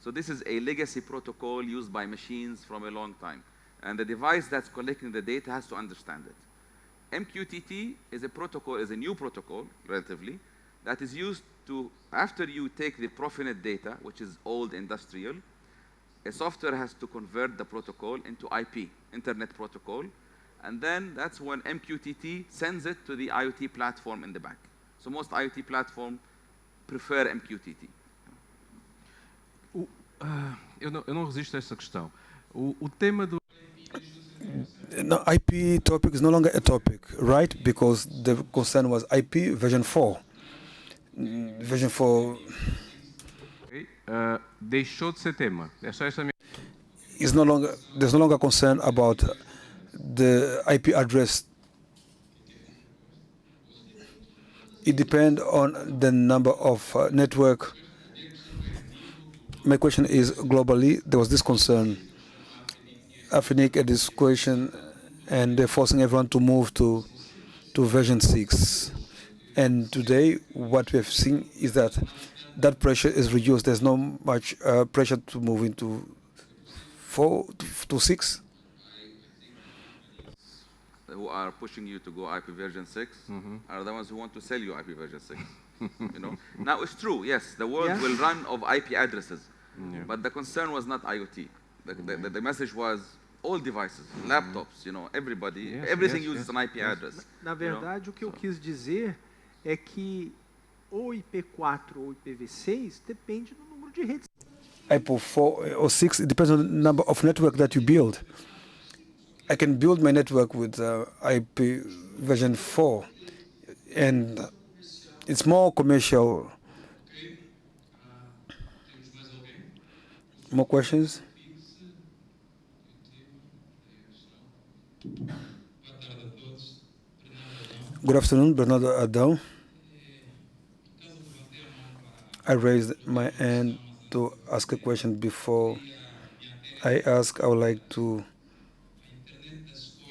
So this is a legacy protocol used by machines from a long time. And the device that's collecting the data has to understand it. MQTT is a new protocol, relatively, that is used to, after you take the Profinet data, which is old industrial, a software has to convert the protocol into IP, Internet Protocol, and then that's when MQTT sends it to the IoT platform in the back. So most IoT platforms prefer MQTT. Eu não resisto a essa questão. O tema do... No, IP topic is no longer a topic, right? Because the concern was IP version 4. Version 4... deixou de ser tema. É só essa minha... There's no longer concern about the IP address. It depends on the number of network. My question is, globally, there was this concern. Afinik had this question, and they're forcing everyone to move to version 6. And today, what we have seen is that pressure is reduced. There's not much pressure to move into 4 to 6. who are pushing you to go IP version 6 are the ones who want to sell you IP version 6. Now it's true, yes, the world will run of IP addresses, but the concern was not IoT. The message was all devices, laptops, everybody, everything uses an IP address. Na verdade, o que eu quis dizer é que ou IP4 ou IPv6 depende do número de redes. IP4 or 6, it depends on the number of network that you build. I can build my network with IP version 4, and it's more commercial. More questions? Good afternoon, Bernardo Adão. I raised my hand to ask a question. Before I ask, I would like to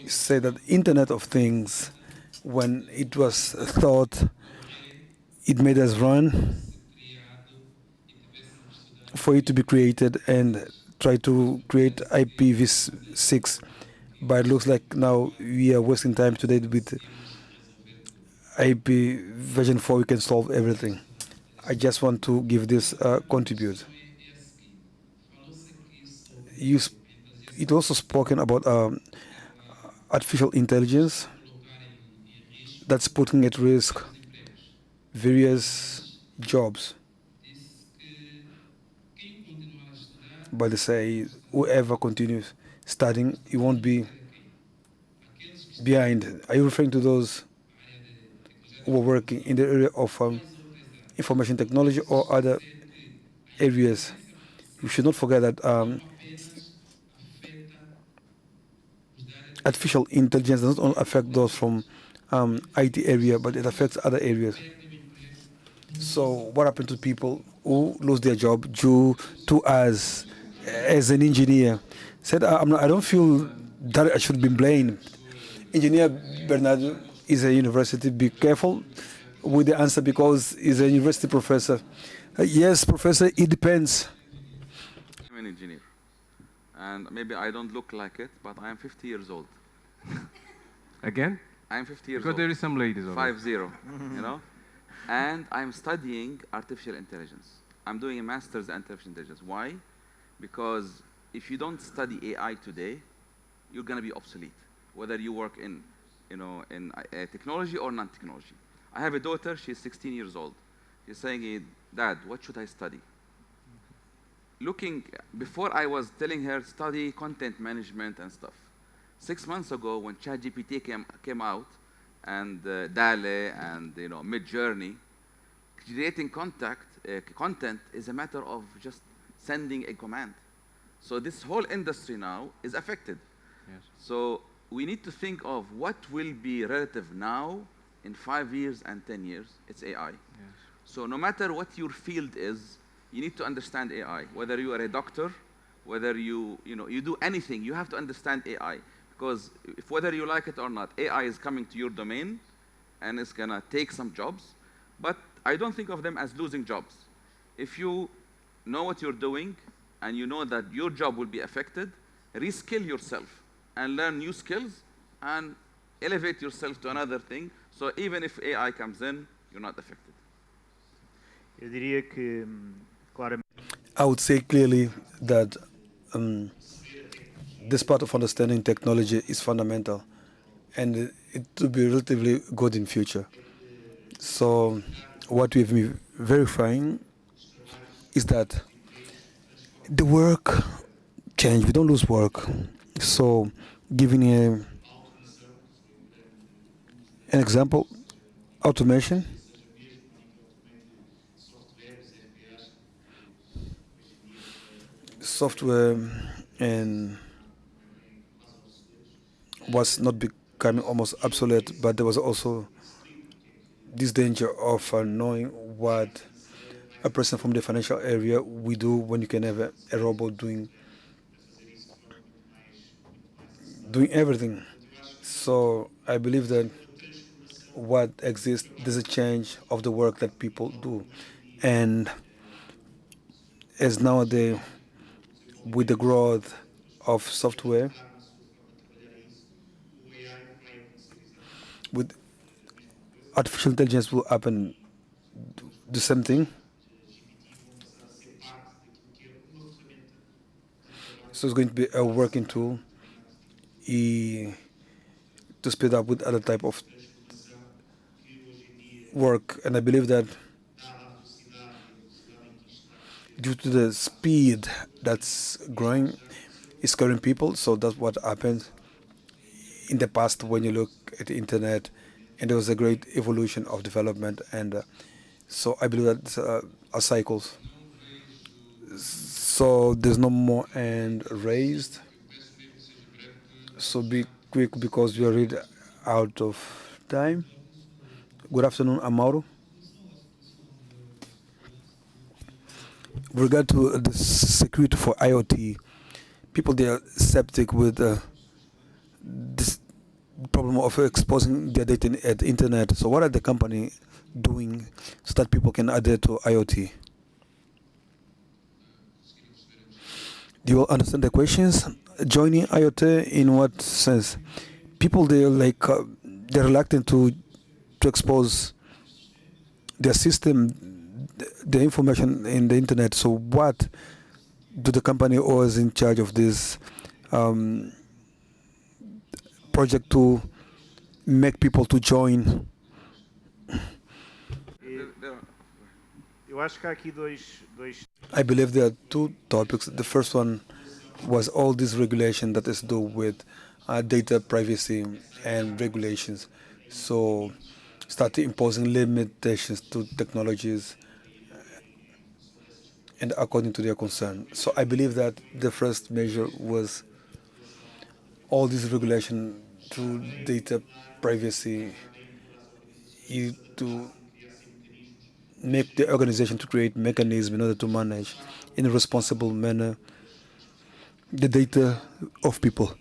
say that Internet of Things, when it was thought, it made us run for it to be created and try to create IPv6. But it looks like now we are wasting time today with IP version 4. We can solve everything. I just want to give this contribute. It also spoken about artificial intelligence that's putting at risk various jobs. But they say whoever continues studying, you won't be behind. Are you referring to those who are working in the area of information technology or other areas? We should not forget that artificial intelligence does not only affect those from IT area, but it affects other areas. So what happened to people who lose their job due to us as an engineer? Said, I don't feel that I should be blamed. Engineer Bernardo is a university. Be careful with the answer because he's a university professor. Yes, professor, it depends. I'm an engineer, and maybe I don't look like it, but I am 50 years old. Again? I'm 50 years Because old. there is some ladies over 50, and I'm studying artificial intelligence. I'm doing a master's in artificial intelligence. Why? Because if you don't study AI today, you're going to be obsolete, whether you work in, technology or non-technology. I have a daughter, she's 16 years old. She's saying, Dad, what should I study? Before I was telling her, study content management and stuff. 6 months ago, when ChatGPT came out, and DALE and Mid-Journey, creating content is a matter of just sending a command. So this whole industry now is affected. Yes. So we need to think of what will be relative now in 5 years and 10 years. It's AI. Yes. So no matter what your field is, you need to understand AI. Whether you are a doctor, whether you do anything, you have to understand AI. Because whether you like it or not, AI is coming to your domain and it's going to take some jobs. But I don't think of them as losing jobs. If you know what you're doing and you know that your job will be affected, reskill yourself and learn new skills and elevate yourself to another thing. So even if AI comes in, you're not affected. Eu diria que, claramente, I would say clearly that this part of understanding technology is fundamental, and it will be relatively good in future. So what we've been verifying is that the work change. We don't lose work. So giving an example, automation. Software and was not becoming almost obsolete, but there was also this danger of knowing what a person from the financial area we do when you can have a robot doing everything. So I believe that what exists, there's a change of the work that people do, and as nowadays with the growth of software, with artificial intelligence will happen the same thing. So it's going to be a working tool to speed up with other type of work. And I believe that due to the speed that's growing, it's scaring people. So that's what happened in the past when you look at the internet, and there was a great evolution of development. And so I believe that are cycles. So there's no more hand raised. So be quick because we are really out of time. Good afternoon, I'm Mauro. With regard to the security for IoT, people they are skeptic with this problem of exposing their data at the internet. So what are the company doing so that people can adhere to IoT? Do you understand the questions? Joining IoT in what sense? People they're like they're reluctant to expose their system, the information in the internet. So what do the company who is in charge of this project to make people to join? Eu acho que há aqui dois. I believe there are two topics. The first one was all this regulation that is to do with data privacy and regulations. So start imposing limitations to technologies and according to their concern. So I believe that the first measure was all this regulation to data privacy to make the organization to create mechanisms in order to manage in a responsible manner the data of people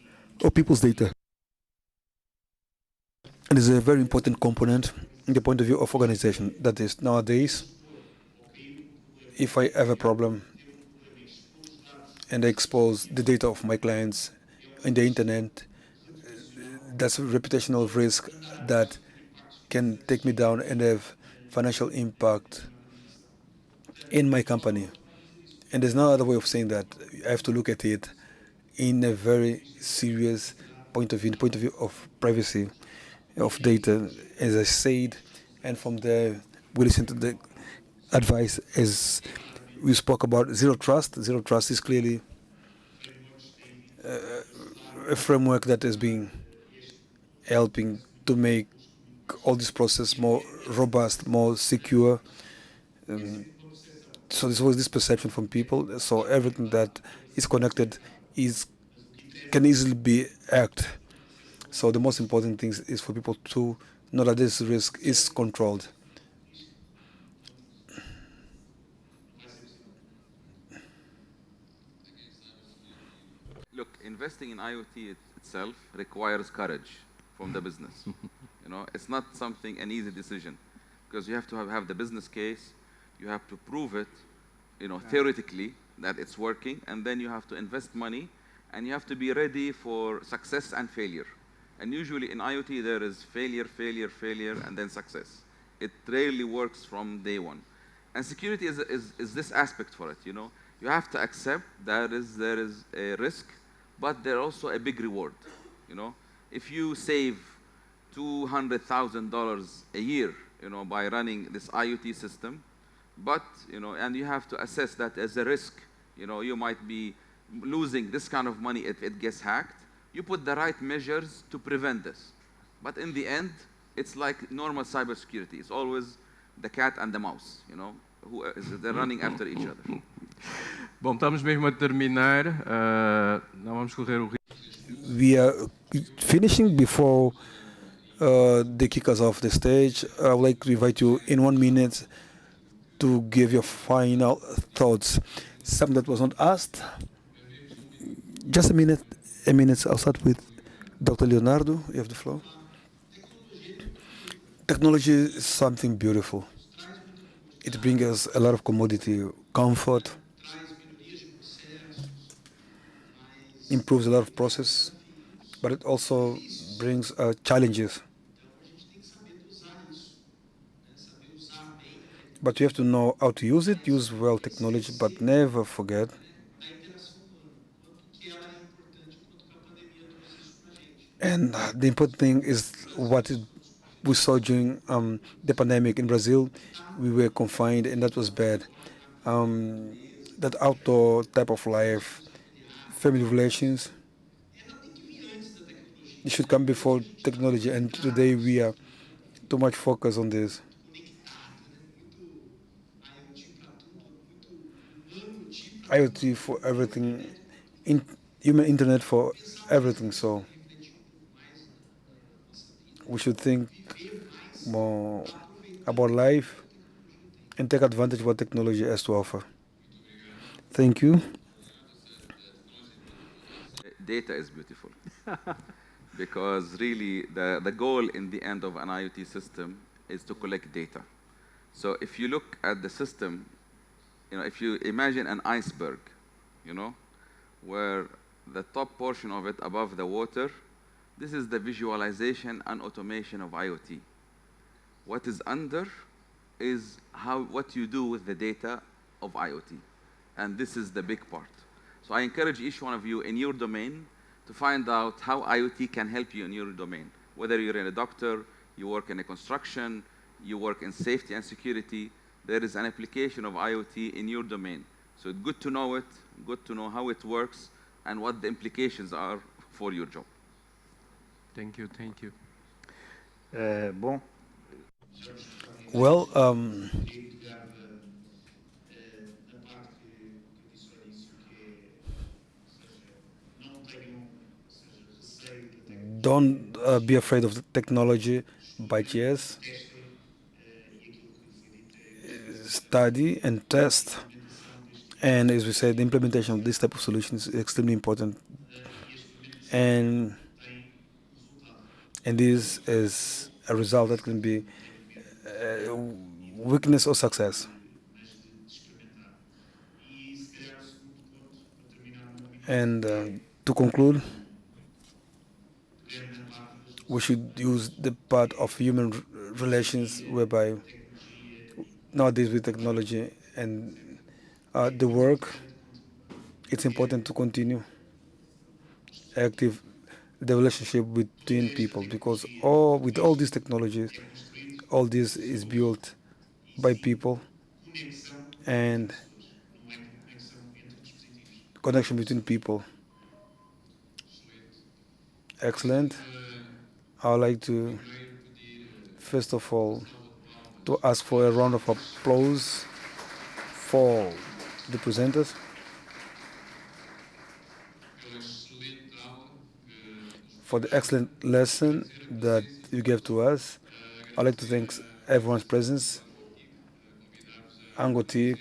or people's data. And it's a very important component in the point of view of organization. That is, nowadays, if I have a problem and I expose the data of my clients in the internet, that's a reputational risk that can take me down and have financial impact in my company. And there's no other way of saying that. I have to look at it in a very serious point of view of privacy of data, as I said, and from there we listen to the advice as we spoke about zero trust. Zero trust is clearly a framework that has been helping to make all this process more robust, more secure. So this was this perception from people. So everything that is connected can easily be hacked. So the most important thing is for people to know that this risk is controlled. Look, investing in IoT itself requires courage from the business. It's not an easy decision, because you have to have the business case, you have to prove it, theoretically that it's working, and then you have to invest money, and you have to be ready for success and failure. And usually in IoT there is failure, failure, failure, and then success. It rarely works from day one. And security is this aspect for it. You have to accept there is a risk, but there's also a big reward. If you save $200,000 a year, by running this IoT system, but and you have to assess that as a risk. You might be losing this kind of money if it gets hacked. You put the right measures to prevent this. But in the end, it's like normal cybersecurity. It's always the cat and the mouse. They're running after each other. Bom, estamos mesmo a terminar. Não vamos correr o risco. We are finishing before they kick us off the stage. I would like to invite you in 1 minute to give your final thoughts. Something that was not asked. Just a minute. I'll start with Dr. Leonardo. You have the floor. Technology is something beautiful. It brings us a lot of commodity, comfort, improves a lot of process, but it also brings challenges. But you have to know how to use it, use well technology, but never forget. And the important thing is we saw during the pandemic in Brazil. We were confined, and that was bad. Um, that outdoor type of life, family relations, it should come before technology. And today we are too much focused on this. IoT for everything, in, human internet for everything. So we should think more about life and take advantage of what technology has to offer. Thank you. Data is beautiful. Because really the goal in the end of an IoT system is to collect data. So if you look at the system, if you imagine an iceberg, you know, where the top portion of it above the water, this is the visualization and automation of IoT. What is under is what you do with the data of IoT. And this is the big part. So I encourage each one of you in your domain to find out how IoT can help you in your domain. Whether you're a doctor, you work in a construction, you work in safety and security, there is an application of IoT in your domain. So it's good to know it, good to know how it works, and what the implications are for your job. Thank you, thank you. Bom, Well, don't be afraid of the technology. By yes, study and test. And as we said, the implementation of this type of solution is extremely important. And this is a result that can be weakness or success. And to conclude, we should use the part of human relations whereby nowadays with technology and the work, it's important to continue active the relationship between people because with all these technologies, all this is built by people and connection between people. Excellent. I would like to, first of all, to ask for a round of applause for the presenters, for the excellent lesson that you gave to us. I'd like to thank everyone's presence, Angotic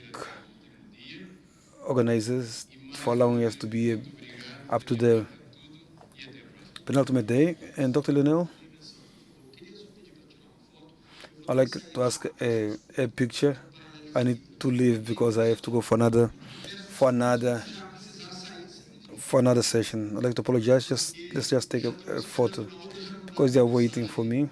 organizers, for allowing us to be up to the penultimate day. And Dr. Lionel, I'd like to ask a picture. I need to leave because I have to go for another for another session. I'd like to apologize. Let's just take a photo because they are waiting for me.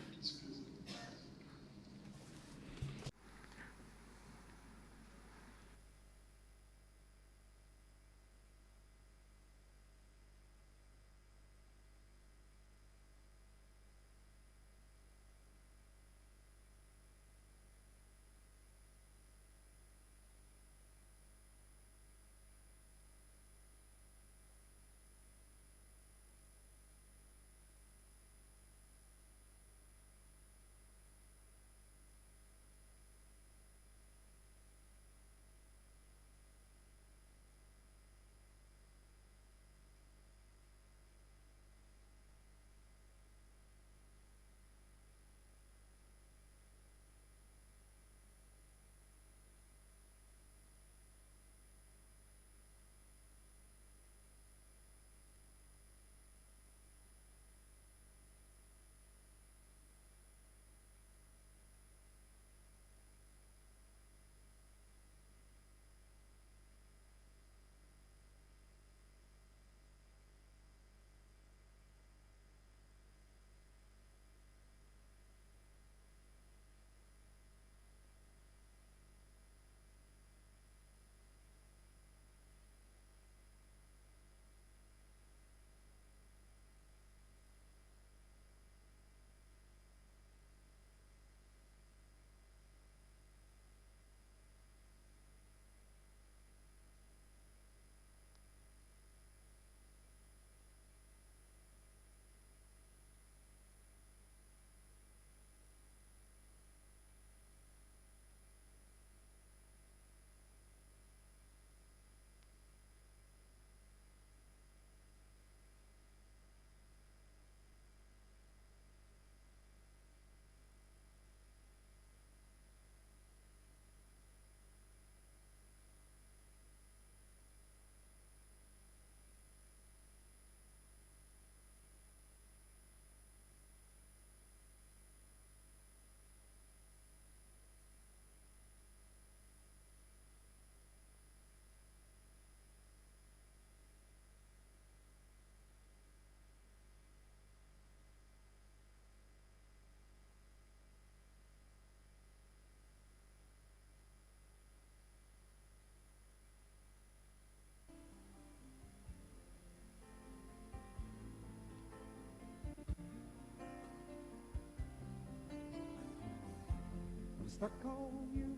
stuck on you.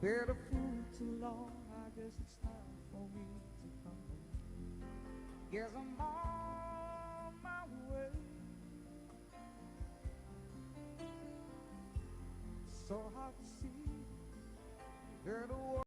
Been a fool too long, I guess it's time for me to come home. Guess I'm on my way. So hard to see, hear the world.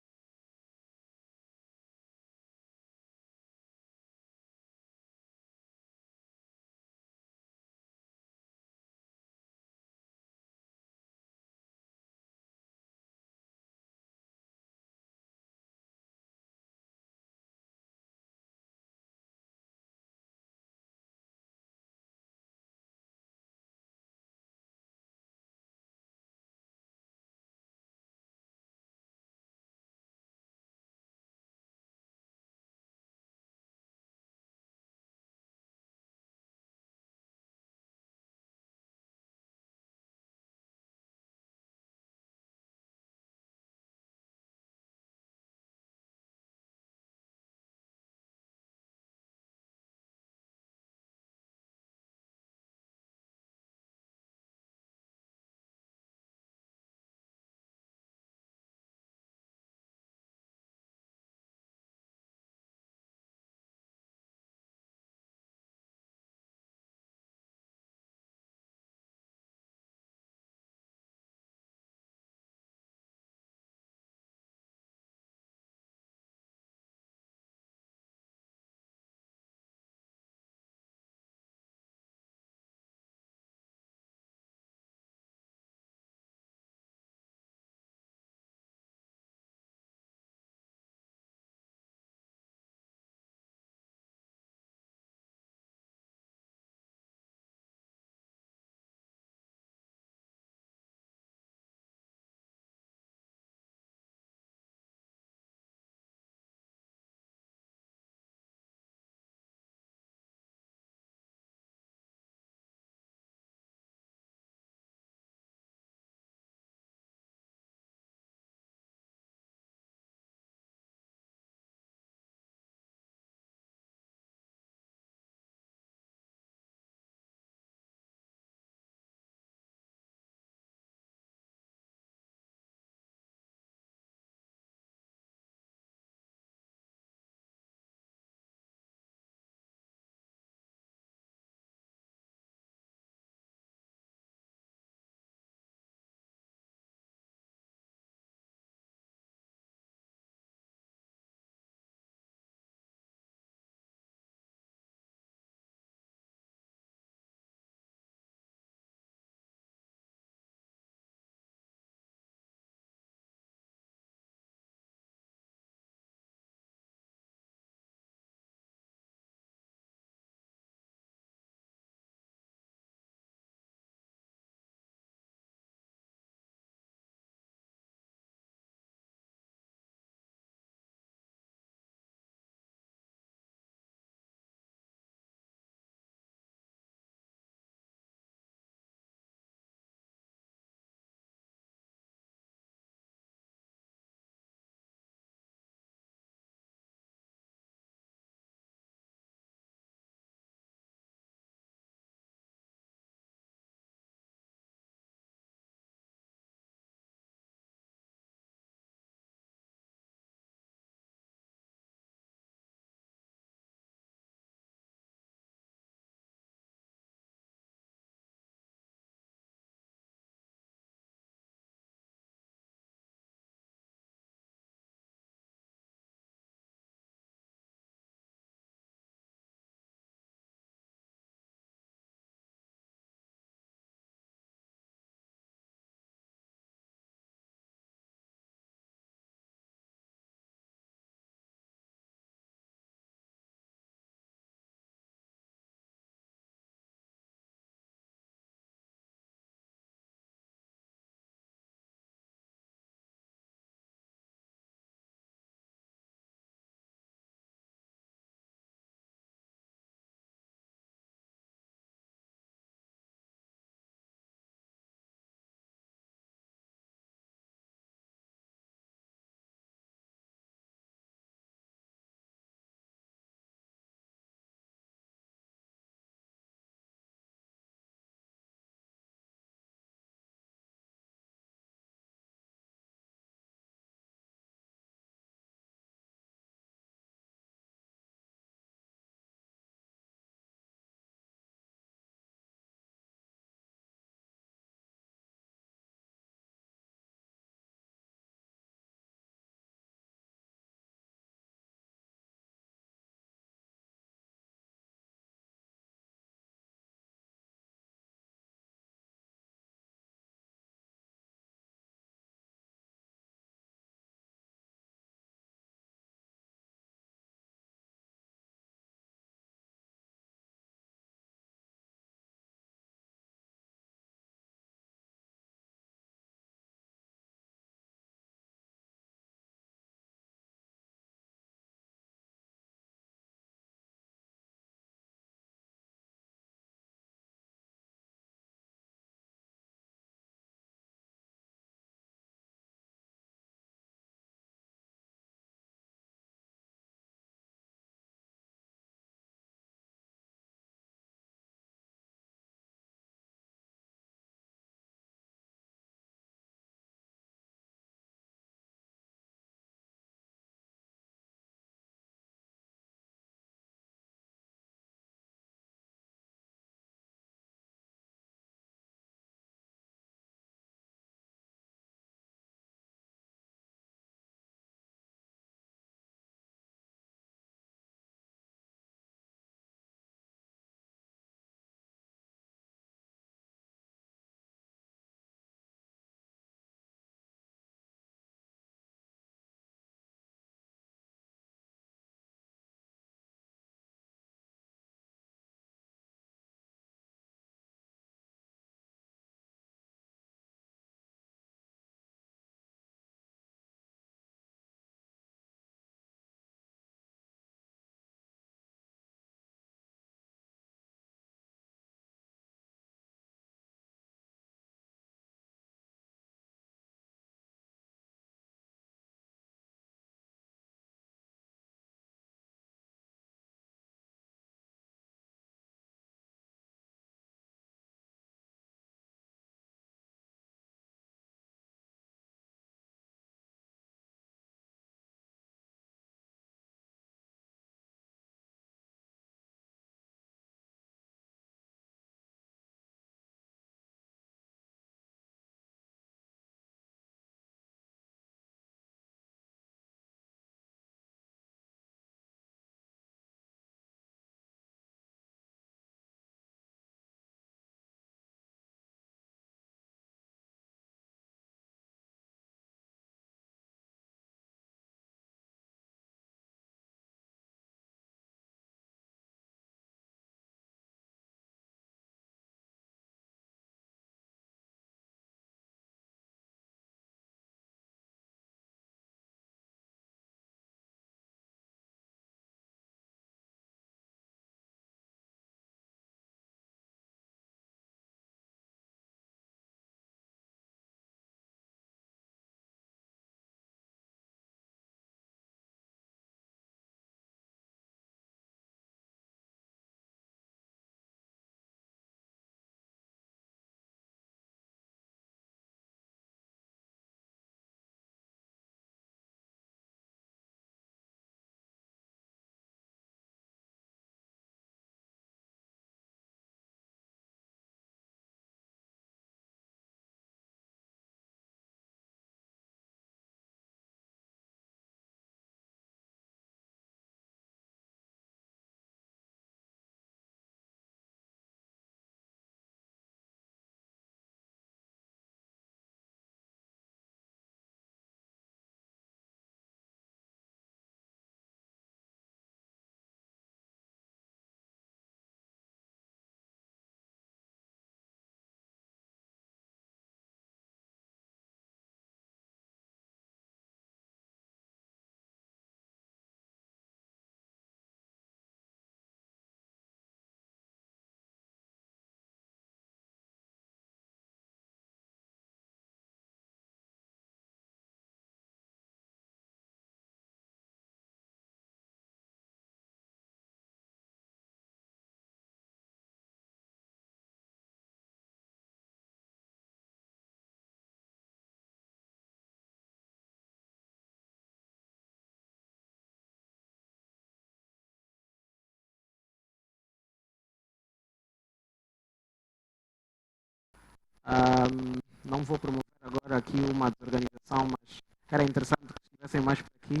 Não vou promover agora aqui uma desorganização, mas era interessante que estivessem mais por aqui,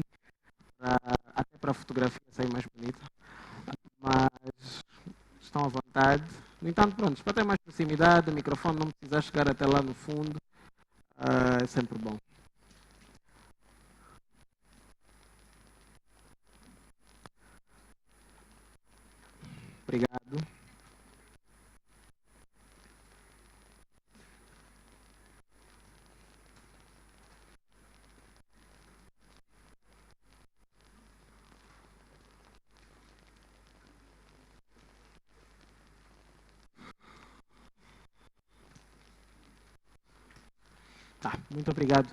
até para a fotografia sair mais bonita. Mas estão à vontade. No entanto, pronto, para ter mais proximidade, o microfone não precisa chegar até lá no fundo, é sempre bom. Obrigado. Tá, muito obrigado.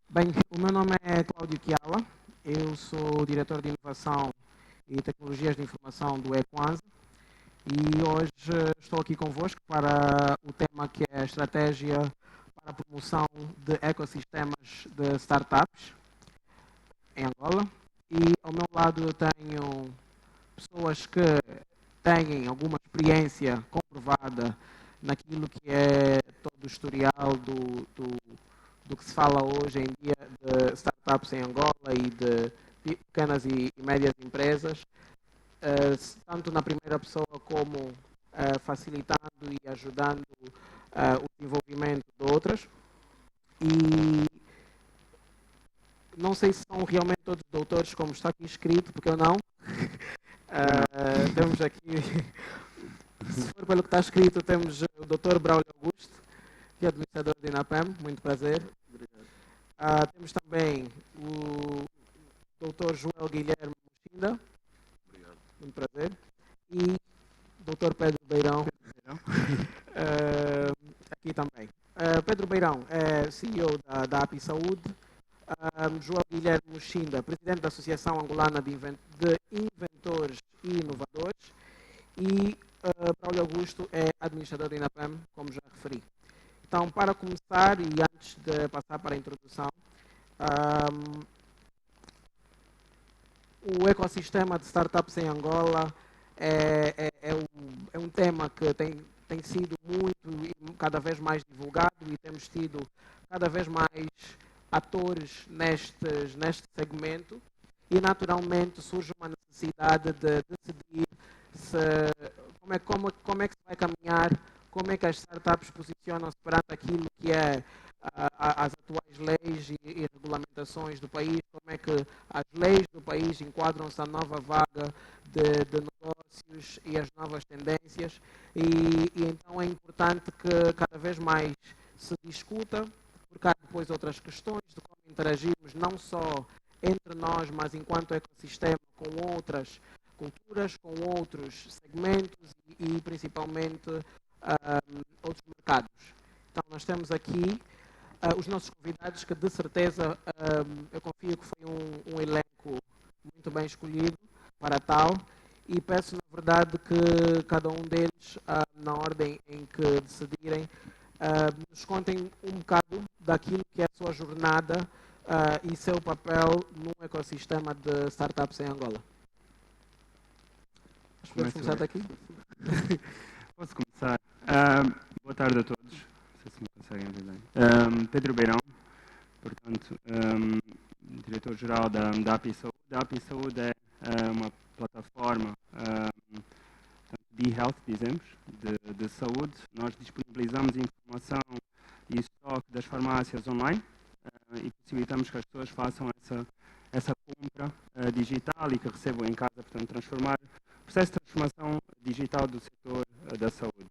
Bem, o meu nome é Cláudio Chiala, eu sou diretor de inovação e tecnologias de informação do Equanza e hoje estou aqui convosco para o tema que é a estratégia para a promoção de ecossistemas de startups em Angola. E ao meu lado eu tenho pessoas que têm alguma experiência comprovada naquilo que é todo o historial do que se fala hoje em dia de startups em Angola e de pequenas e médias empresas, tanto na primeira pessoa como facilitando e ajudando o desenvolvimento de outras. E não sei se são realmente todos doutores, como está aqui escrito, porque eu não. Temos aqui, se for pelo que está escrito, temos o Dr. Braulio Augusto, que é administrador do INAPEM, muito prazer. Temos também o Dr. João Guilherme Muxinda, muito prazer, e Dr. Pedro Beirão, aqui também. Pedro Beirão é CEO da API Saúde, João Guilherme Muxinda, presidente da Associação Angolana de Inventores e Inovadores, e Braulio Augusto é administrador do INAPEM, como já referi. Então, para começar, e antes de passar para a introdução, o ecossistema de startups em Angola é um tema que tem sido muito e cada vez mais divulgado e temos tido cada vez mais atores neste segmento e naturalmente surge uma necessidade de decidir como é que se vai caminhar, como é que as startups posicionam-se perante aquilo que é as atuais leis e regulamentações do país, como é que as leis do país enquadram-se à nova vaga de negócios e as novas tendências e então é importante que cada vez mais se discuta, porque há depois outras questões de como interagirmos não só entre nós, mas enquanto ecossistema com outras culturas, com outros segmentos e principalmente outros mercados. Então nós temos aqui os nossos convidados que de certeza eu confio que foi um elenco muito bem escolhido para tal e peço na verdade que cada um deles, na ordem em que decidirem, nos contem um bocado daquilo que é a sua jornada e seu papel no ecossistema de startups em Angola. Podemos começar daqui? Posso começar? Boa tarde a todos. Não sei se me conseguem ver bem. Pedro Beirão, portanto, diretor-geral da API Saúde. A API Saúde é uma plataforma de health, dizemos, de saúde. Nós disponibilizamos informação e estoque das farmácias online e possibilitamos que as pessoas façam essa compra digital e que recebam em casa, portanto, transformar o processo de transformação digital do setor da saúde.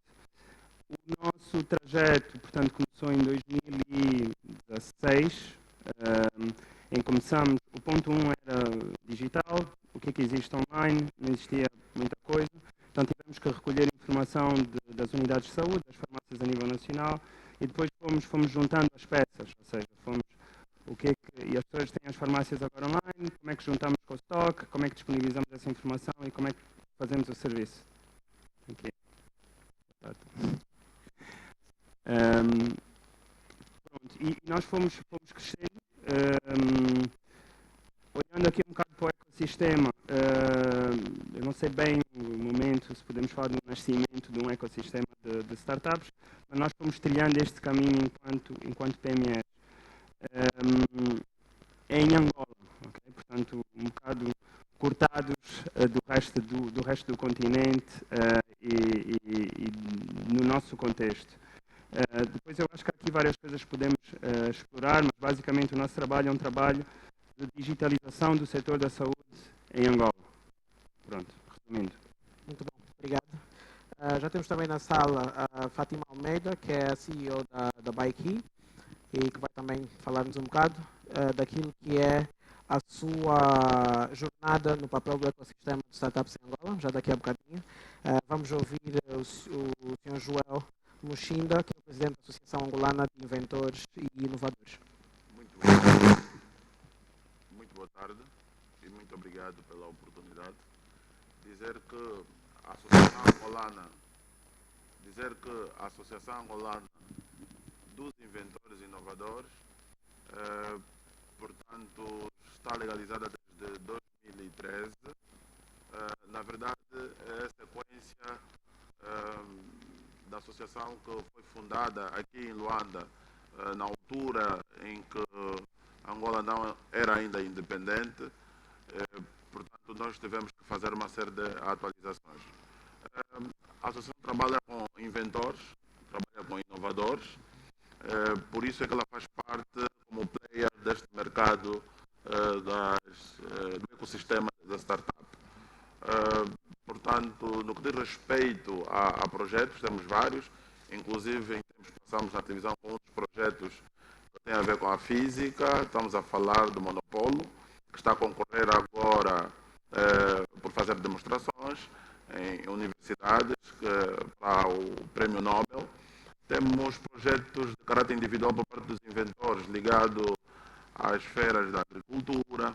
O nosso trajeto, portanto, começou em 2016, em que começamos, o ponto 1 era digital, o que é que existe online, não existia muita coisa, então tivemos que recolher informação das unidades de saúde, das farmácias a nível nacional, e depois fomos juntando as peças, ou seja, e as pessoas têm as farmácias agora online, como é que juntamos com o stock, como é que disponibilizamos essa informação e como é que fazemos o serviço. Okay. Pronto, e nós fomos crescendo, olhando aqui um bocado para o ecossistema, eu não sei bem o momento, se podemos falar do nascimento de um ecossistema de de startups, mas nós fomos trilhando este caminho enquanto PMEs. É em Angola, okay? Portanto, um bocado cortados do resto do continente e no nosso contexto. Depois eu acho que há aqui várias coisas que podemos explorar, mas basicamente o nosso trabalho é um trabalho de digitalização do setor da saúde em Angola. Pronto, resumindo. Muito bom, obrigado. Já temos também na sala a Fátima Almeida, que é a CEO da Bike e que vai também falar-nos um bocado daquilo que é a sua jornada no papel do ecossistema de startups em Angola, já daqui a bocadinho. Vamos ouvir o Sr. Joel Muxinda, que é o presidente da Associação Angolana de Inventores e Inovadores. Muito boa tarde e muito obrigado pela oportunidade. Dizer que a Associação Angolana dos Inventores e Inovadores, portanto, está legalizada desde 2013. Na verdade, é sequência da associação que foi fundada aqui em Luanda, na altura em que Angola não era ainda independente. Portanto, nós tivemos que fazer uma série de atualizações. A associação trabalha com inventores, trabalha com inovadores, por isso é que ela faz parte como player deste mercado do ecossistema da startup. Portanto, no que diz respeito a projetos, temos vários, inclusive em tempos passamos na televisão com outros projetos que têm a ver com a física. Estamos a falar do monopólio, que está a concorrer agora por fazer demonstrações em universidades para o Prêmio Nobel. Temos projetos de caráter individual por parte dos inventores ligados às esferas da agricultura.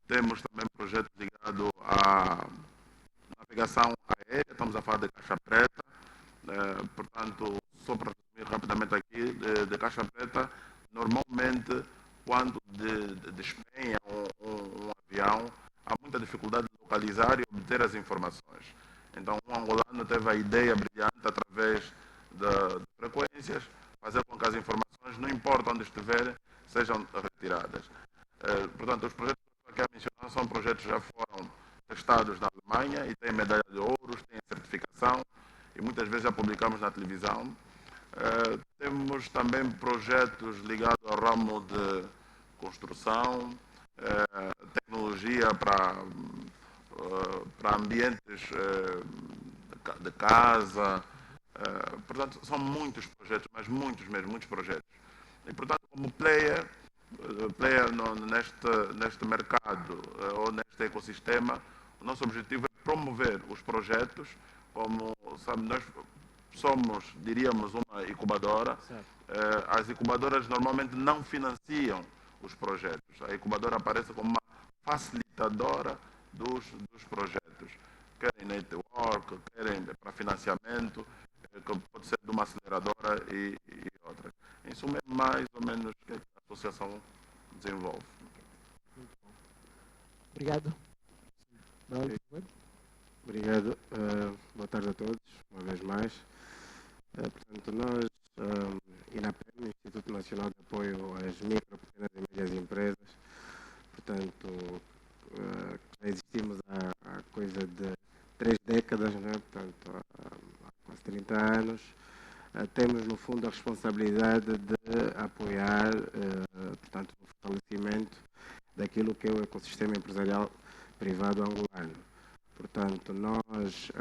Temos também projetos ligados à navegação aérea, estamos a falar de caixa preta. Portanto, só para resumir rapidamente aqui, de caixa preta, normalmente quando despenha um avião, há muita dificuldade de localizar e obter as informações. Então, um angolano teve a ideia brilhante, através de frequências, fazer com que as informações, não importa onde estiverem, sejam retiradas. Portanto, os projetos que eu quero mencionar são projetos que já foram testados na Alemanha e têm medalha de ouro, têm certificação e muitas vezes já publicamos na televisão. Temos também projetos ligados ao ramo de construção, tecnologia para ambientes de casa. Portanto, são muitos projetos, mas muitos mesmo, muitos projetos. E, portanto, como player neste mercado ou neste ecossistema, o nosso objetivo é promover os projetos. Como sabe, nós somos, diríamos, uma incubadora. As incubadoras normalmente não financiam os projetos. A incubadora aparece como uma facilitadora dos projetos. Querem network, querem para financiamento, que pode ser de uma aceleradora e outras. Em suma, é mais ou menos o que a associação desenvolve. Muito bom. Obrigado. Obrigado. Boa tarde a todos, uma vez mais. Portanto, nós, INAPEM, Instituto Nacional de Apoio às Micro, Pequenas e Médias Empresas, portanto, já existimos há coisa de 3 décadas, né? Portanto, há quase 30 anos. Temos, no fundo, a responsabilidade de apoiar, portanto, o fortalecimento daquilo que é o ecossistema empresarial privado angolano. Portanto, nós...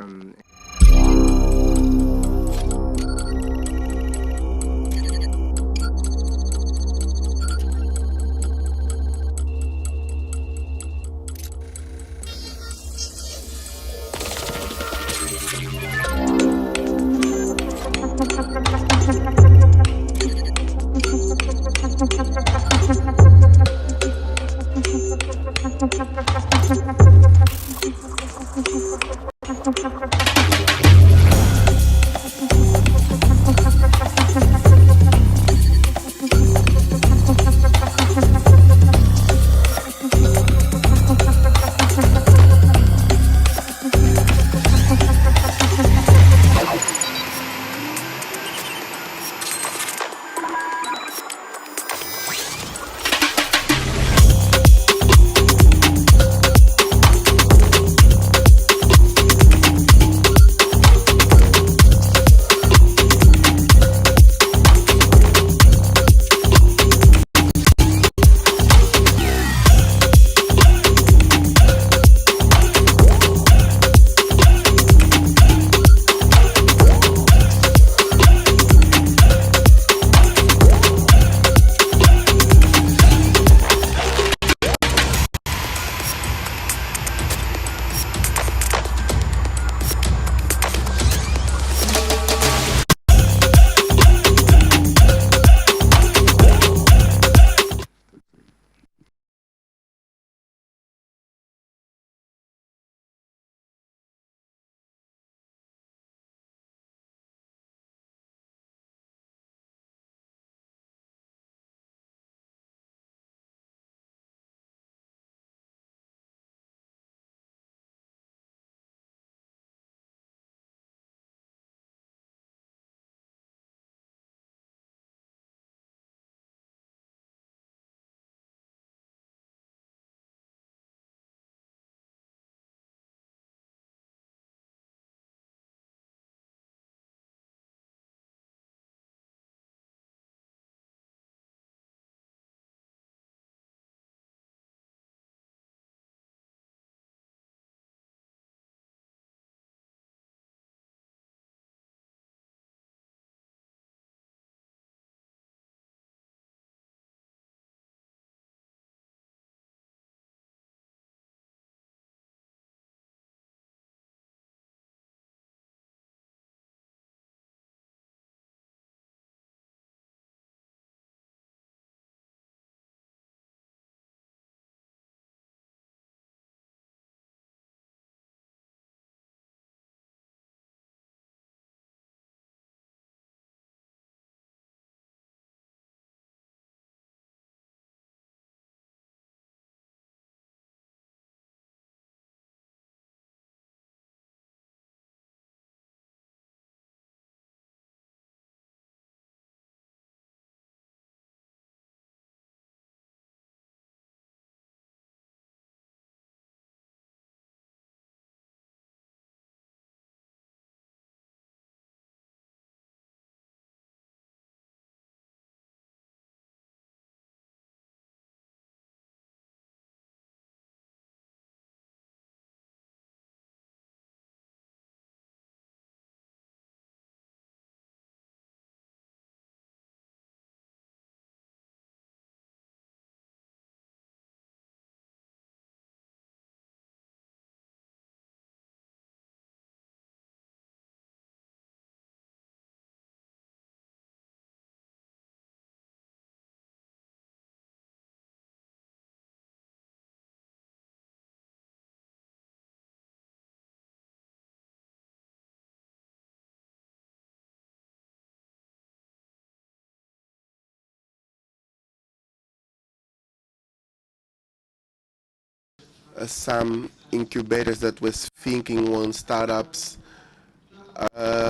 some incubators that was thinking on startups.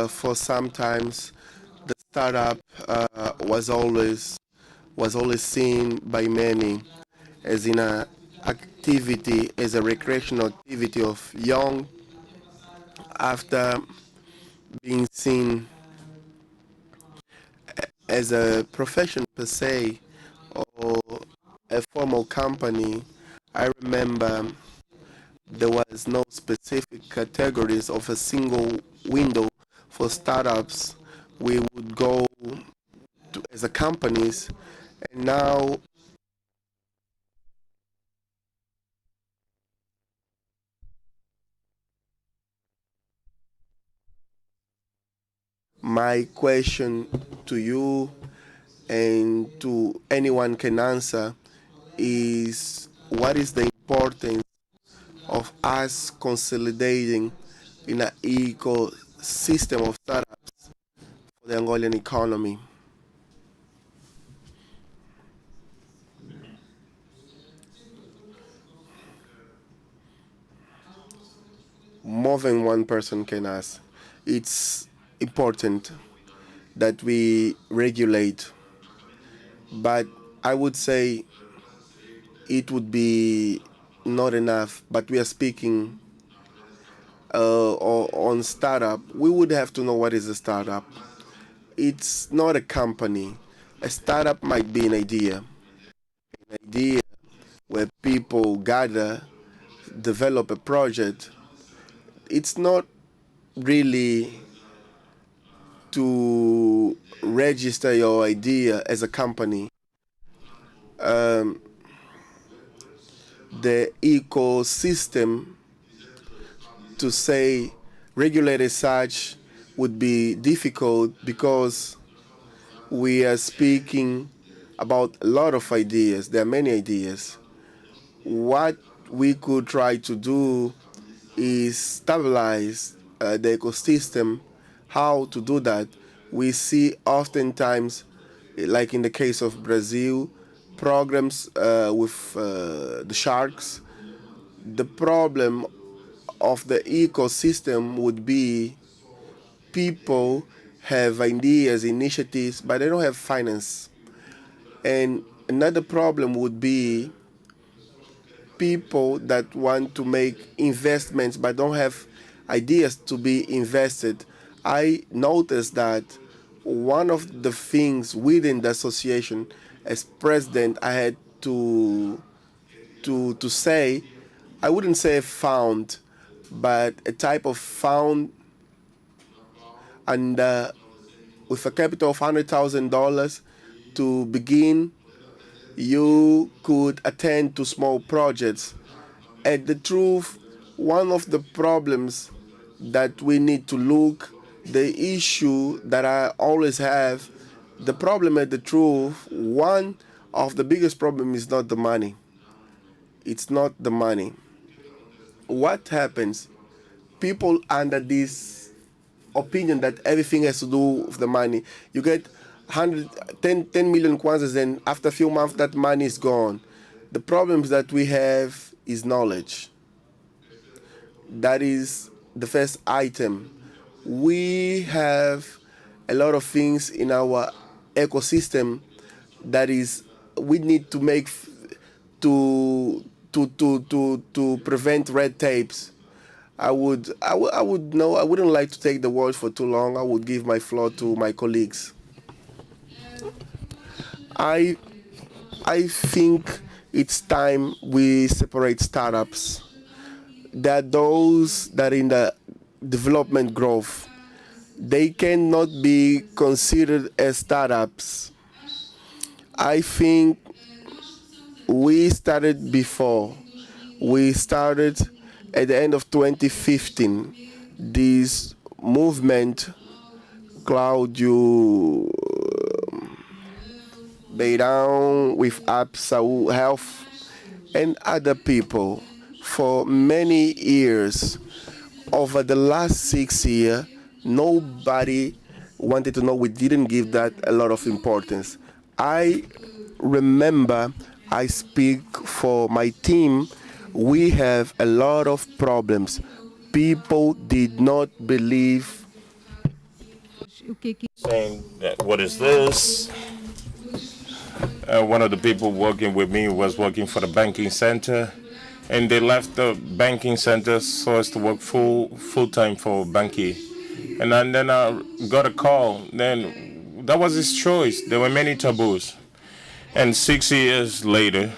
For sometimes the startup was always seen by many as in a activity, as a recreational activity of young, after being seen as a profession per se or a formal company. I remember there was no specific categories of a single window for startups. We would go to, as a companies, and now my question to you and to anyone can answer is, what is the importance of us consolidating in an ecosystem of startups for the Angolan economy? More than one person can ask. It's important that we regulate, but I would say it would be not enough. But we are speaking on startup. We would have to know what is a startup. It's not a company. A startup might be an idea where people gather, develop a project. It's not really to register your idea as a company. Um, the ecosystem to say regulate as such would be difficult because we are speaking about a lot of ideas. There are many ideas. What we could try to do is stabilize the ecosystem. How to do that? We see oftentimes, like in the case of Brazil, programs with the sharks. The problem of the ecosystem would be people have ideas, initiatives, but they don't have finance. And another problem would be people that want to make investments but don't have ideas to be invested. I noticed that one of the things within the association, as president, I had to say, I wouldn't say found, but a type of found, and with a capital of $100,000 to begin, you could attend to small projects. And the truth, one of the problems that we need to look, the issue that I always have, the problem at the truth, one of the biggest problem is not the money. It's not the money. What happens? People under this opinion that everything has to do with the money. You get 10 million kwanzas, and after a few months, that money is gone. The problems that we have is knowledge. That is the first item. We have a lot of things in our ecosystem that is we need to make to prevent red tapes. I wouldn't like to take the word for too long. I would give my floor to my colleagues. I I think it's time we separate startups. There are those that are in the development growth. They cannot be considered as startups. I think we started before. We started at the end of 2015. This movement, Claudio Beirão with Absa Health and other people for many years. Over the last 6 years, nobody wanted to know. We didn't give that a lot of importance. I remember I speak for my team. we have a lot of problems. People did not believe. Saying that, what is this? One of the people working with me was working for the banking center, and they left the banking center so as to work full time for Banki. And then I got a call. Then that was his choice. There were many taboos. And 6 years later,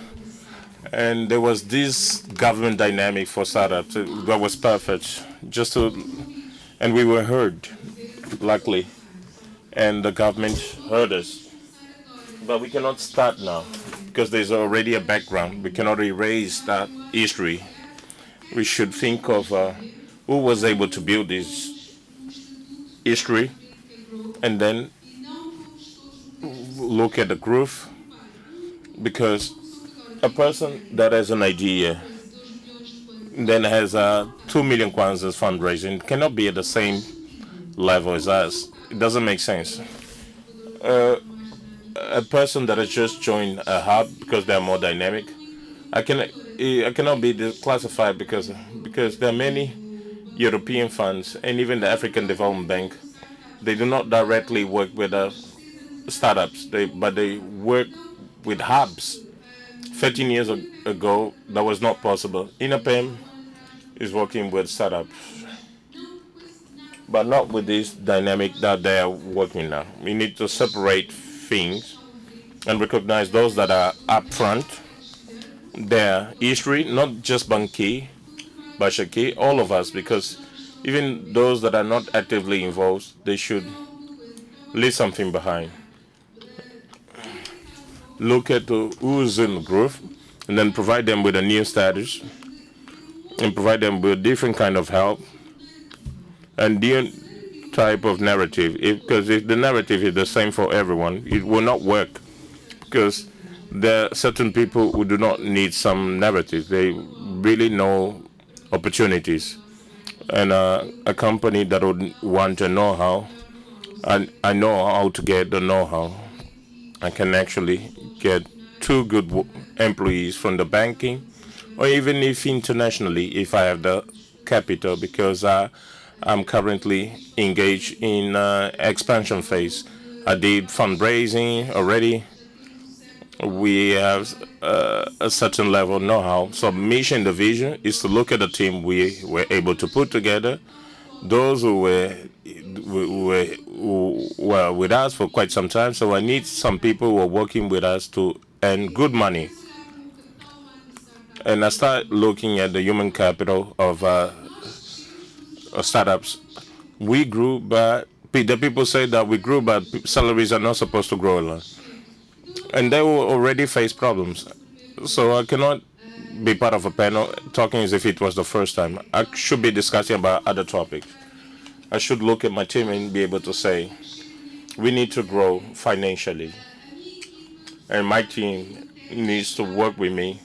and there was this government dynamic for startups that was perfect. And we were heard, luckily, and the government heard us. But we cannot start now because there's already a background. We cannot erase that history. We should think of who was able to build this history, and then look at the growth, because a person that has an idea then has 2 million kwanzas fundraising cannot be at the same level as us. It doesn't make sense. A person that has just joined a hub because they are more dynamic, I cannot be classified because there are many European funds and even the African Development Bank. They do not directly work with startups, but they work with hubs. 13 years ago, that was not possible. INAPEM is working with startups, but not with this dynamic that they are working now. We need to separate things and recognize those that are upfront, their history, not just Banki, Bashaki, all of us, because even those that are not actively involved, they should leave something behind. Look at who's in the group and then provide them with a new status and provide them with different kind of help and different type of narrative. Because if the narrative is the same for everyone, it will not work, because there are certain people who do not need some narrative. They really know opportunities. And a company that would want a know-how, and I know how to get the know-how. I can actually get two good employees from the banking, or even if internationally, if I have the capital, because I'm currently engaged in expansion phase. I did fundraising already. We have a certain level of know-how. So mission, the vision is to look at the team we were able to put together, those who were with us for quite some time. So I need some people who are working with us to earn good money. And I start looking at the human capital of startups. We grew, but the people say that we grew, but salaries are not supposed to grow a lot. And they will already face problems. So I cannot be part of a panel talking as if it was the first time. I should be discussing about other topics. I should look at my team and be able to say, we need to grow financially. And my team needs to work with me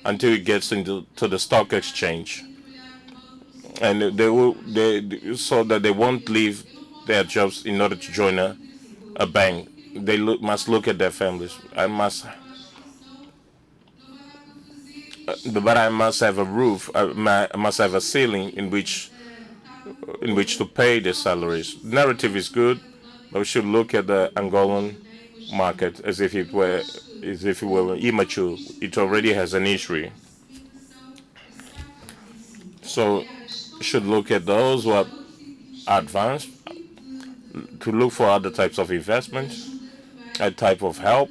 until it gets into the stock exchange. And so that they won't leave their jobs in order to join a bank. They must look at their families. But I must have a roof. I must have a ceiling in which to pay the salaries. Narrative is good, but we should look at the Angolan market as if it were immature. It already has an history. So should look at those who are advanced, to look for other types of investments, a type of help,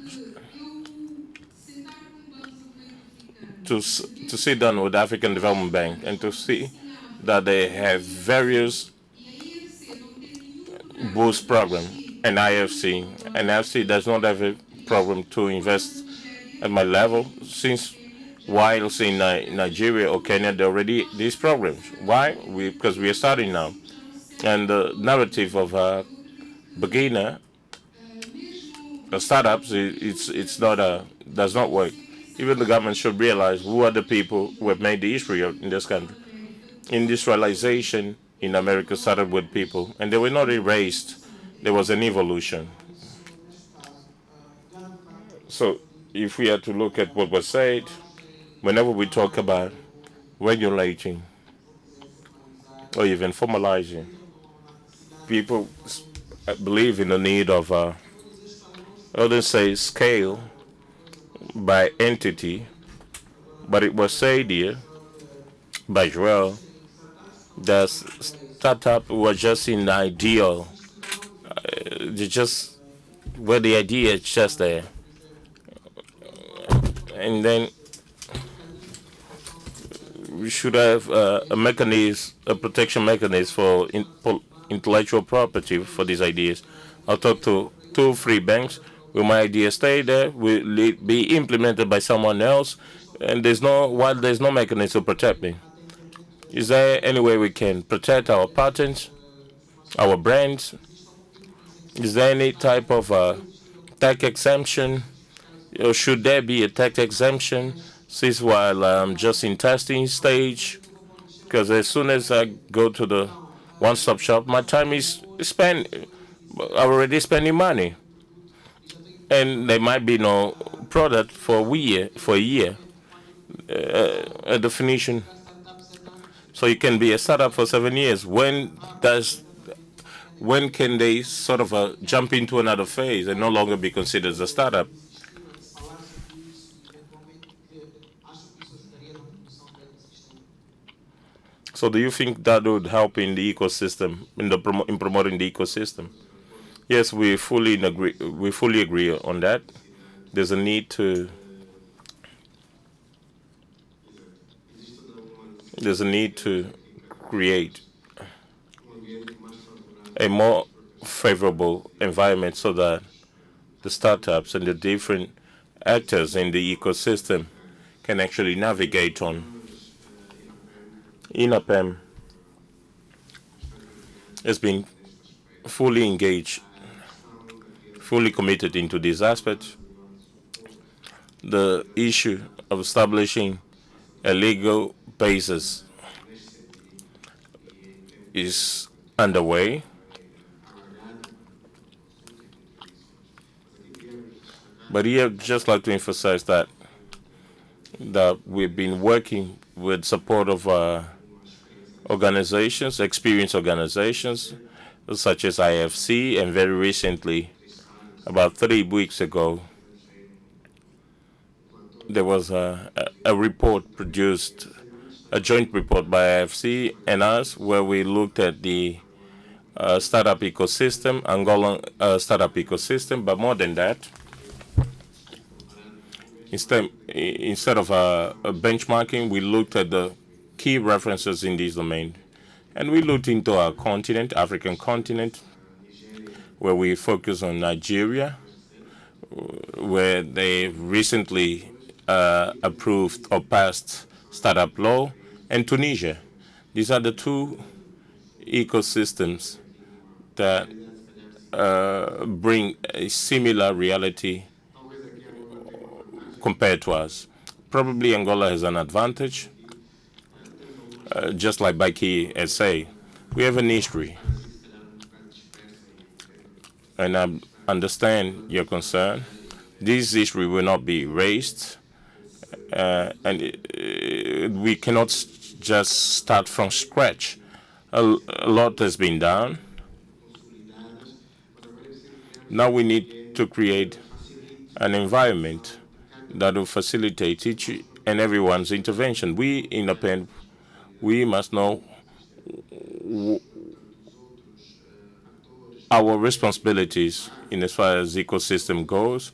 to sit down with the African Development Bank and to see that they have various boost program and IFC. And IFC does not have a program to invest at my level, since whilst in Nigeria or Kenya, there already these programs. Why? Because we are starting now. And the narrative of beginner startups, it's not does not work. Even the government should realize who are the people who have made the history in this country. Industrialization in America started with people, and they were not erased. There was an evolution. So if we had to look at what was said, whenever we talk about regulating or even formalizing. People believe in the need of, others say, scale by entity, but it was said here by Joel that startup was just in ideal, just where the idea is just there, and then we should have a mechanism, a protection mechanism for intellectual property for these ideas. I'll talk to 2 or 3 banks. Will my idea stay there? Will it be implemented by someone else? And while there's no mechanism to protect me, is there any way we can protect our patents, our brands? Is there any type of tech exemption? Or should there be a tech exemption since while I'm just in testing stage? Because as soon as I go to the one-stop shop, my time is spent. I'm already spending money, and there might be no product for a year. A definition. So you can be a startup for 7 years. When can they sort of jump into another phase and no longer be considered as a startup? So do you think that would help in the ecosystem, in promoting the ecosystem? Yes, we fully agree. We fully agree on that. There's a need to. There's a need to create a more favorable environment so that the startups and the different actors in the ecosystem can actually navigate on. INAPEM has been fully engaged, fully committed into this aspect. The issue of establishing a legal basis is underway. But here, I'd just like to emphasize that we've been working with support of organizations, experienced organizations, such as IFC, and very recently, about 3 weeks ago, there was a report produced, a joint report by IFC and us, where we looked at the startup ecosystem, Angolan startup ecosystem, but more than that, instead of a benchmarking, we looked at the key references in this domain. And we looked into our continent, African continent, where we focus on Nigeria, where they recently approved or passed startup law, and Tunisia. These are the 2 ecosystems that bring a similar reality compared to us. Probably Angola has an advantage, just like Baiki SA. We have an history, and I understand your concern. This history will not be erased, and we cannot just start from scratch. A lot has been done. Now we need to create an environment that will facilitate each and everyone's intervention. We in APEN, we must know our responsibilities in as far as ecosystem goes,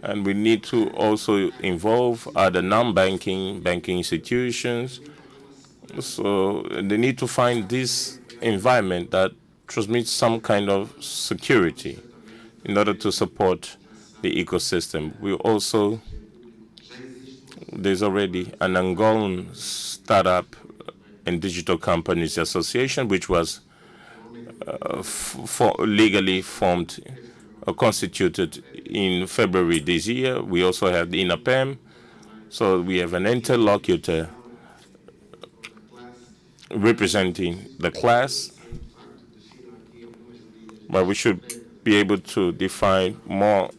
and we need to also involve other non-banking banking institutions. So they need to find this environment that transmits some kind of security in order to support the ecosystem. There's already an Angolan startup and digital companies association, which was legally formed or constituted in February this year. We also have the INAPEM, so we have an interlocutor representing the class, but we should be able to define more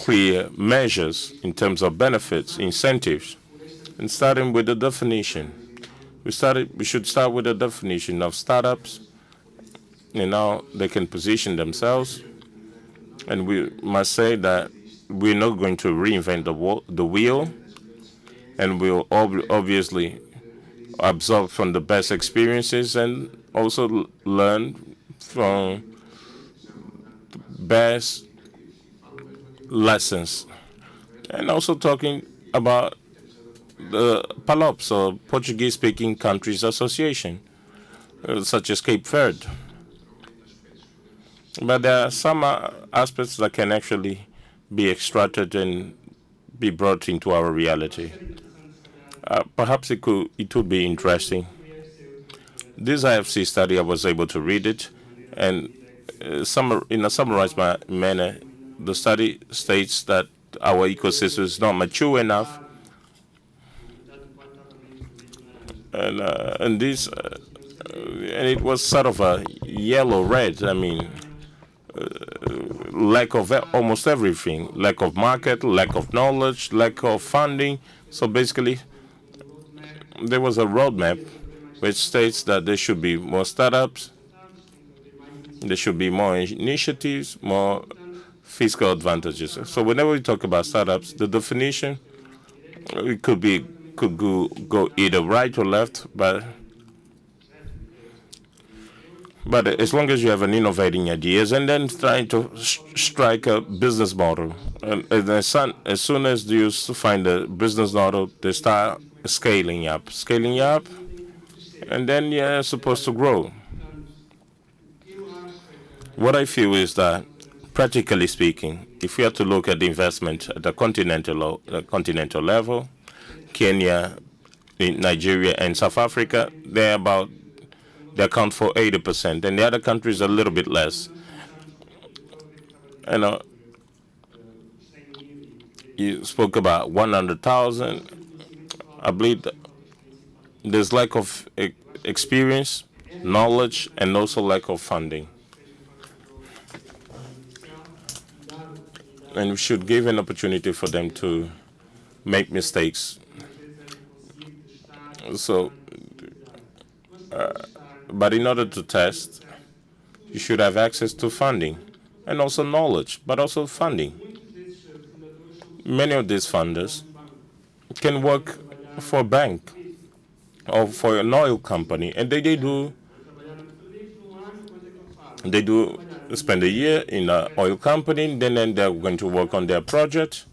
clear measures in terms of benefits, incentives, and starting with the definition. We should start with the definition of startups and how they can position themselves. And we must say that we're not going to reinvent the wheel, and we'll obviously absorb from the best experiences and also learn from best lessons. And also talking about the PALOPS, or Portuguese-Speaking Countries Association, such as Cape Verde. But there are some aspects that can actually be extracted and be brought into our reality. Perhaps it would be interesting. This IFC study, I was able to read it, and in a summarized manner, the study states that our ecosystem is not mature enough, and it was sort of a yellow-red. I mean, lack of almost everything, lack of market, lack of knowledge, lack of funding. So basically, there was a roadmap which states that there should be more startups, there should be more initiatives, more fiscal advantages. So whenever we talk about startups, the definition it could go either right or left, but as long as you have an innovating ideas and then trying to strike a business model, and as soon as you find a business model, they start scaling up, and then you're supposed to grow. What I feel is that, practically speaking, if we have to look at the investment at the continental level, Kenya, Nigeria, and South Africa, they account for 80%, and the other countries a little bit less. And you spoke about 100,000. I believe that there's lack of experience, knowledge, and also lack of funding. And we should give an opportunity for them to make mistakes. So, but in order to test, you should have access to funding and also knowledge, but also funding. Many of these funders can work for a bank or for an oil company, and they do spend a year in an oil company, then they're going to work on their project.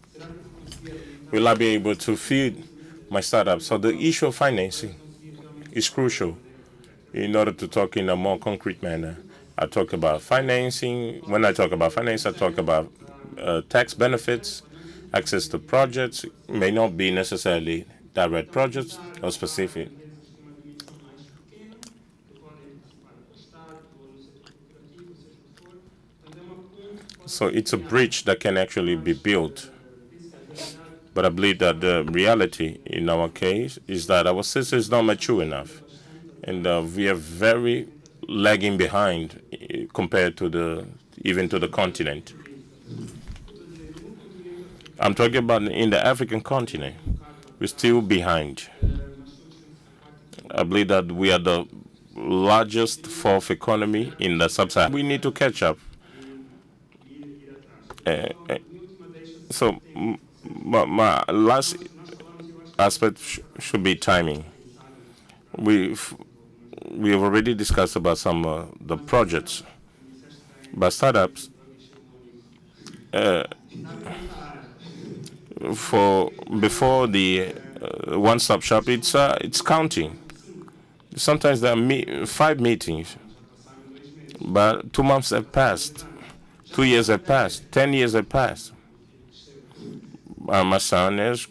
Will I be able to feed my startup? So the issue of financing is crucial in order to talk in a more concrete manner. I talk about financing. When I talk about finance, I talk about tax benefits, access to projects. It may not be necessarily direct projects or specific. So it's a bridge that can actually be built. But I believe that the reality in our case is that our system is not mature enough. And we are very lagging behind compared to even to the continent. I'm talking about in the African continent. We're still behind. I believe that we are the largest fourth economy in the sub-Saharan. We need to catch up. So my last aspect should be timing. We've already discussed about some the projects, but startups before the one-stop shop, it's counting. Sometimes there are 5 meetings, but 2 months have passed, 2 years have passed, 10 years have passed. My son has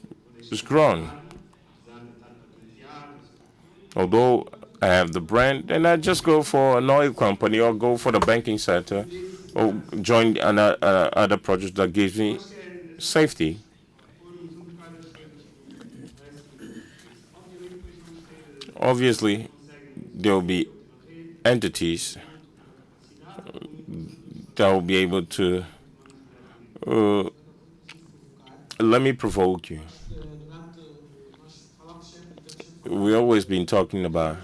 grown. Although I have the brand, and I just go for an oil company or go for the banking sector or join other project that gives me safety. Obviously, there will be entities that will be able to let me provoke you. We always been talking about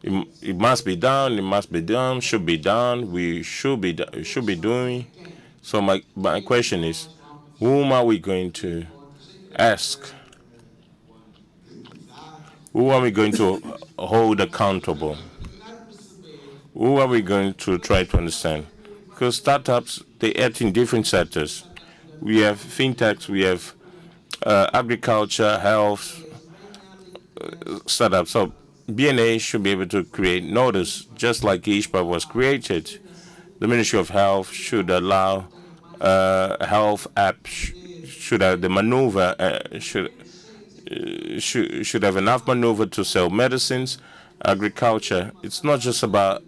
it must be done, it must be done, should be done, we should be doing. So my question is, whom are we going to ask? Who are we going to hold accountable? Who are we going to try to understand? Because startups, they act in different sectors. We have fintechs, we have agriculture, health, startups. So BNA should be able to create notice, just like ISPA was created. The Ministry of Health should allow health apps, should have the maneuver, should have enough maneuver to sell medicines. Agriculture, it's not just about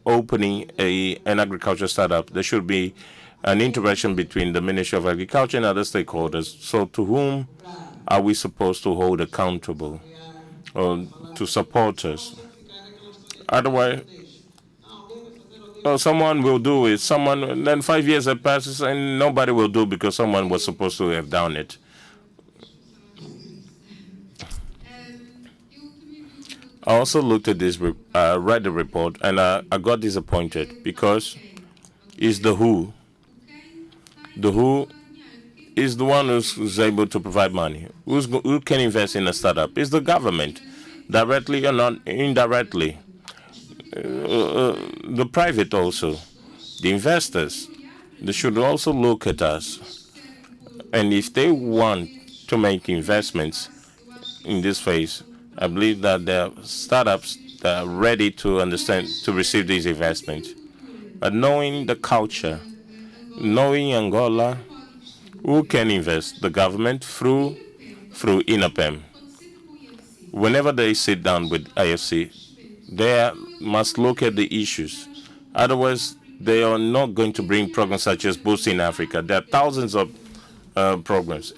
opening an agriculture startup. There should be an interaction between the Ministry of Agriculture and other stakeholders. So to whom are we supposed to hold accountable or to support us? Otherwise, someone will do it. Someone, then 5 years have passes and nobody will do because someone was supposed to have done it. I also looked at this, read the report, and I got disappointed because it's the who. The who is the one who's able to provide money. Who can invest in a startup? It's the government, directly or not indirectly. The private also, the investors. They should also look at us. And if they want to make investments in this phase, I believe that there are startups that are ready to understand, to receive these investments. But knowing the culture, knowing Angola, who can invest? The government through INAPEM. Whenever they sit down with IFC, they must look at the issues. Otherwise, they are not going to bring programs such as Boost in Africa. There are thousands of programs.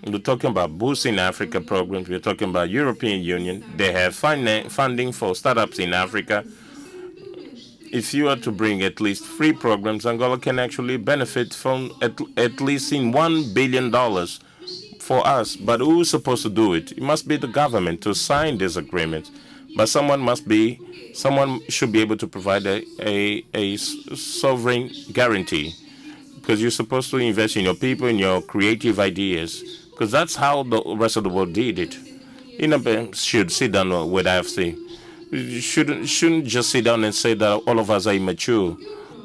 We're talking about Boost in Africa programs. We're talking about European Union. They have funding for startups in Africa. If you are to bring at least 3 programs, Angola can actually benefit from at least in $1 billion for us. But who's supposed to do it? It must be the government to sign this agreement. But someone should be able to provide a sovereign guarantee, because you're supposed to invest in your people, in your creative ideas, because that's how the rest of the world did it. INAPEM should sit down with IFC. You shouldn't just sit down and say that all of us are immature.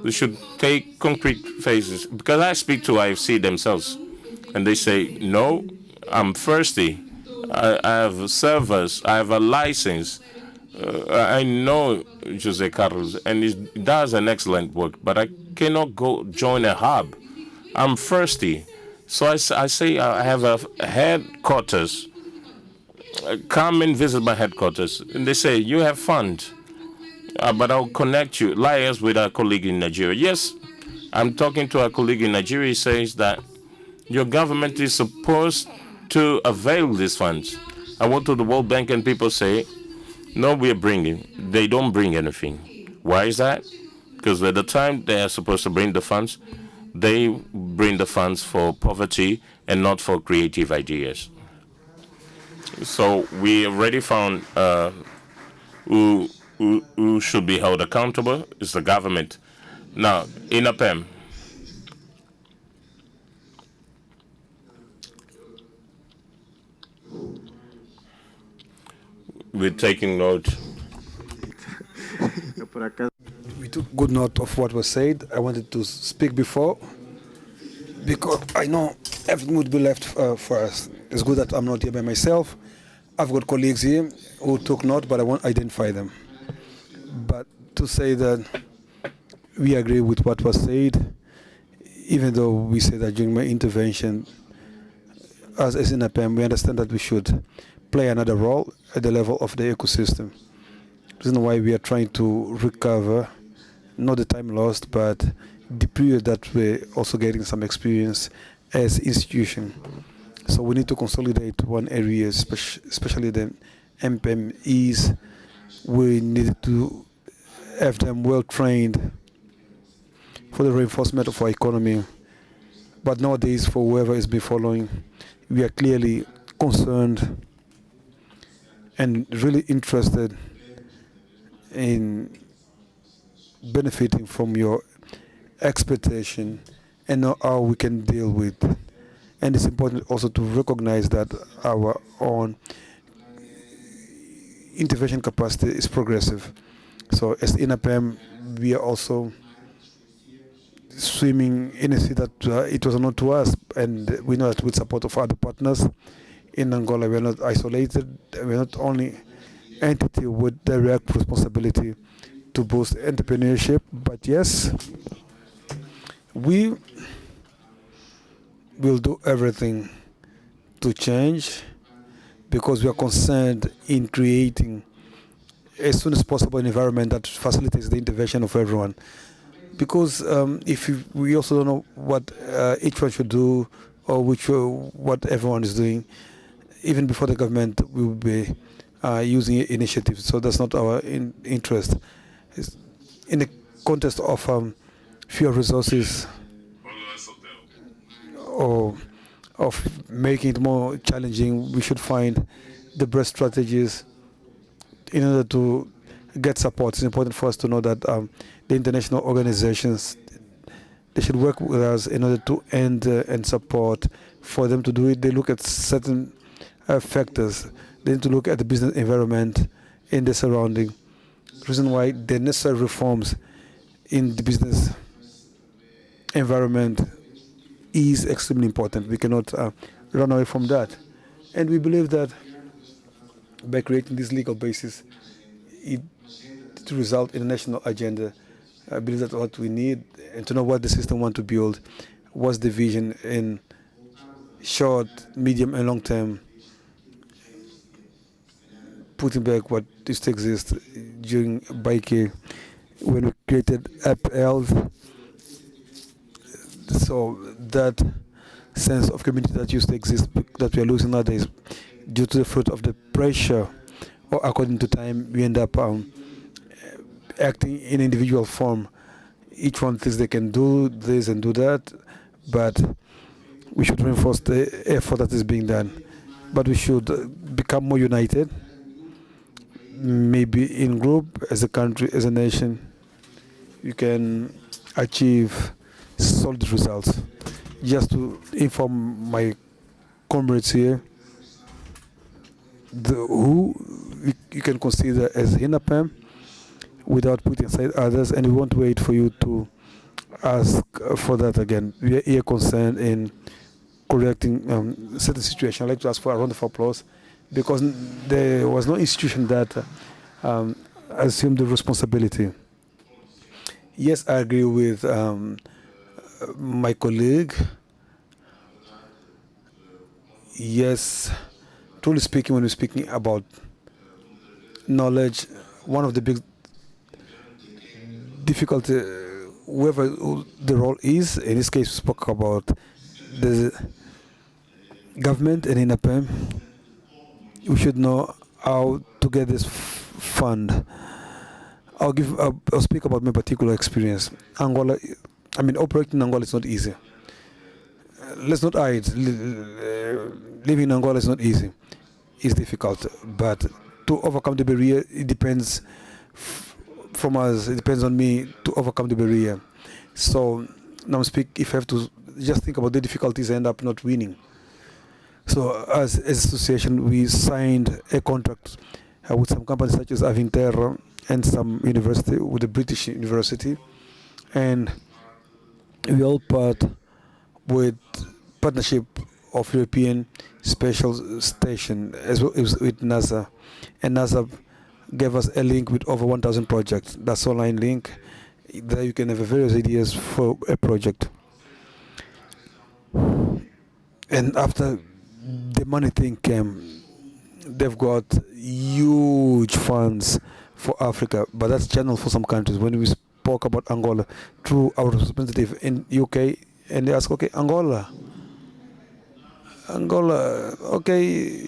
We should take concrete phases. Because I speak to IFC themselves, and they say, no, I'm thirsty. I have servers. I have a license. I know Jose Carlos, and he does an excellent work, but I cannot go join a hub. I'm thirsty. So I say I have a headquarters. Come and visit my headquarters. And they say, you have fund, but I'll connect you. Liars with our colleague in Nigeria. Yes, I'm talking to a colleague in Nigeria. He says that your government is supposed to avail these funds. I went to the World Bank and people say, no, we are bringing. They don't bring anything. Why is that? Because at the time they are supposed to bring the funds, they bring the funds for poverty and not for creative ideas. So we already found who should be held accountable is the government. Now, INAPEM. We're taking note. We took good note of what was said. I wanted to speak before because I know everything would be left for us. It's good that I'm not here by myself. I've got colleagues here who took note, but I won't identify them. But to say that we agree with what was said, even though we say that during my intervention, as INAPEM, we understand that we should play another role at the level of the ecosystem. The reason why we are trying to recover, not the time lost, but the period that we're also getting some experience as institution. So we need to consolidate one area, especially the MPMEs. We need to have them well trained for the reinforcement of our economy. But nowadays, for whoever has been following, we are clearly concerned and really interested in benefiting from your expectation and know how we can deal with. And it's important also to recognize that our own intervention capacity is progressive. So as INAPEM, we are also swimming in a sea that it was not to us, and we know that with support of other partners in Angola, we are not isolated. We are not only entity with direct responsibility to boost entrepreneurship, but yes, we will do everything to change because we are concerned in creating as soon as possible an environment that facilitates the intervention of everyone. Because if we also don't know what each one should do or what everyone is doing, even before the government will be using initiatives. So that's not our interest. It's in the context of fewer resources or of making it more challenging, we should find the best strategies in order to get support. It's important for us to know that the international organizations, they should work with us in order to end and support. For them to do it, they look at certain factors. They need to look at the business environment in the surrounding. Reason why the necessary reforms in the business environment is extremely important. We cannot run away from that. And we believe that by creating this legal basis, it to result in a national agenda. I believe that's what we need, and to know what the system wants to build, what's the vision in short, medium, and long term, putting back what used to exist during Baike when we created App Health. So that sense of community that used to exist that we are losing nowadays due to the fruit of the pressure, or according to time, we end up acting in individual form. Each one thinks they can do this and do that, but we should reinforce the effort that is being done. But we should become more united, maybe in group, as a country, as a nation. You can achieve solid results. Just to inform my comrades here, who you can consider as INAPEM without putting aside others, and we won't wait for you to ask for that again. We are here concerned in correcting certain situations. I'd like to ask for a round of applause because there was no institution that assumed the responsibility. Yes, I agree with my colleague. Yes, truly speaking, when we're speaking about knowledge, one of the big difficulty, whoever the role is, in this case we spoke about the government and INAPEM, we should know how to get this fund. I'll speak about my particular experience. Angola, I mean, operating in Angola is not easy. Let's not hide. Living in Angola is not easy. It's difficult, but to overcome the barrier, it depends from us. It depends on me to overcome the barrier. So now if I have to just think about the difficulties, I end up not winning. So as an association, we signed a contract with some companies such as Avinterra and some university, with the British University, and we all part with partnership of European Special Station as well as with NASA, and NASA gave us a link with over 1,000 projects. That's online link. There you can have various ideas for a project. And after the money thing came, they've got huge funds for Africa, but that's channeled for some countries. When we spoke about Angola through our representative in UK, and they asked, okay, Angola, okay,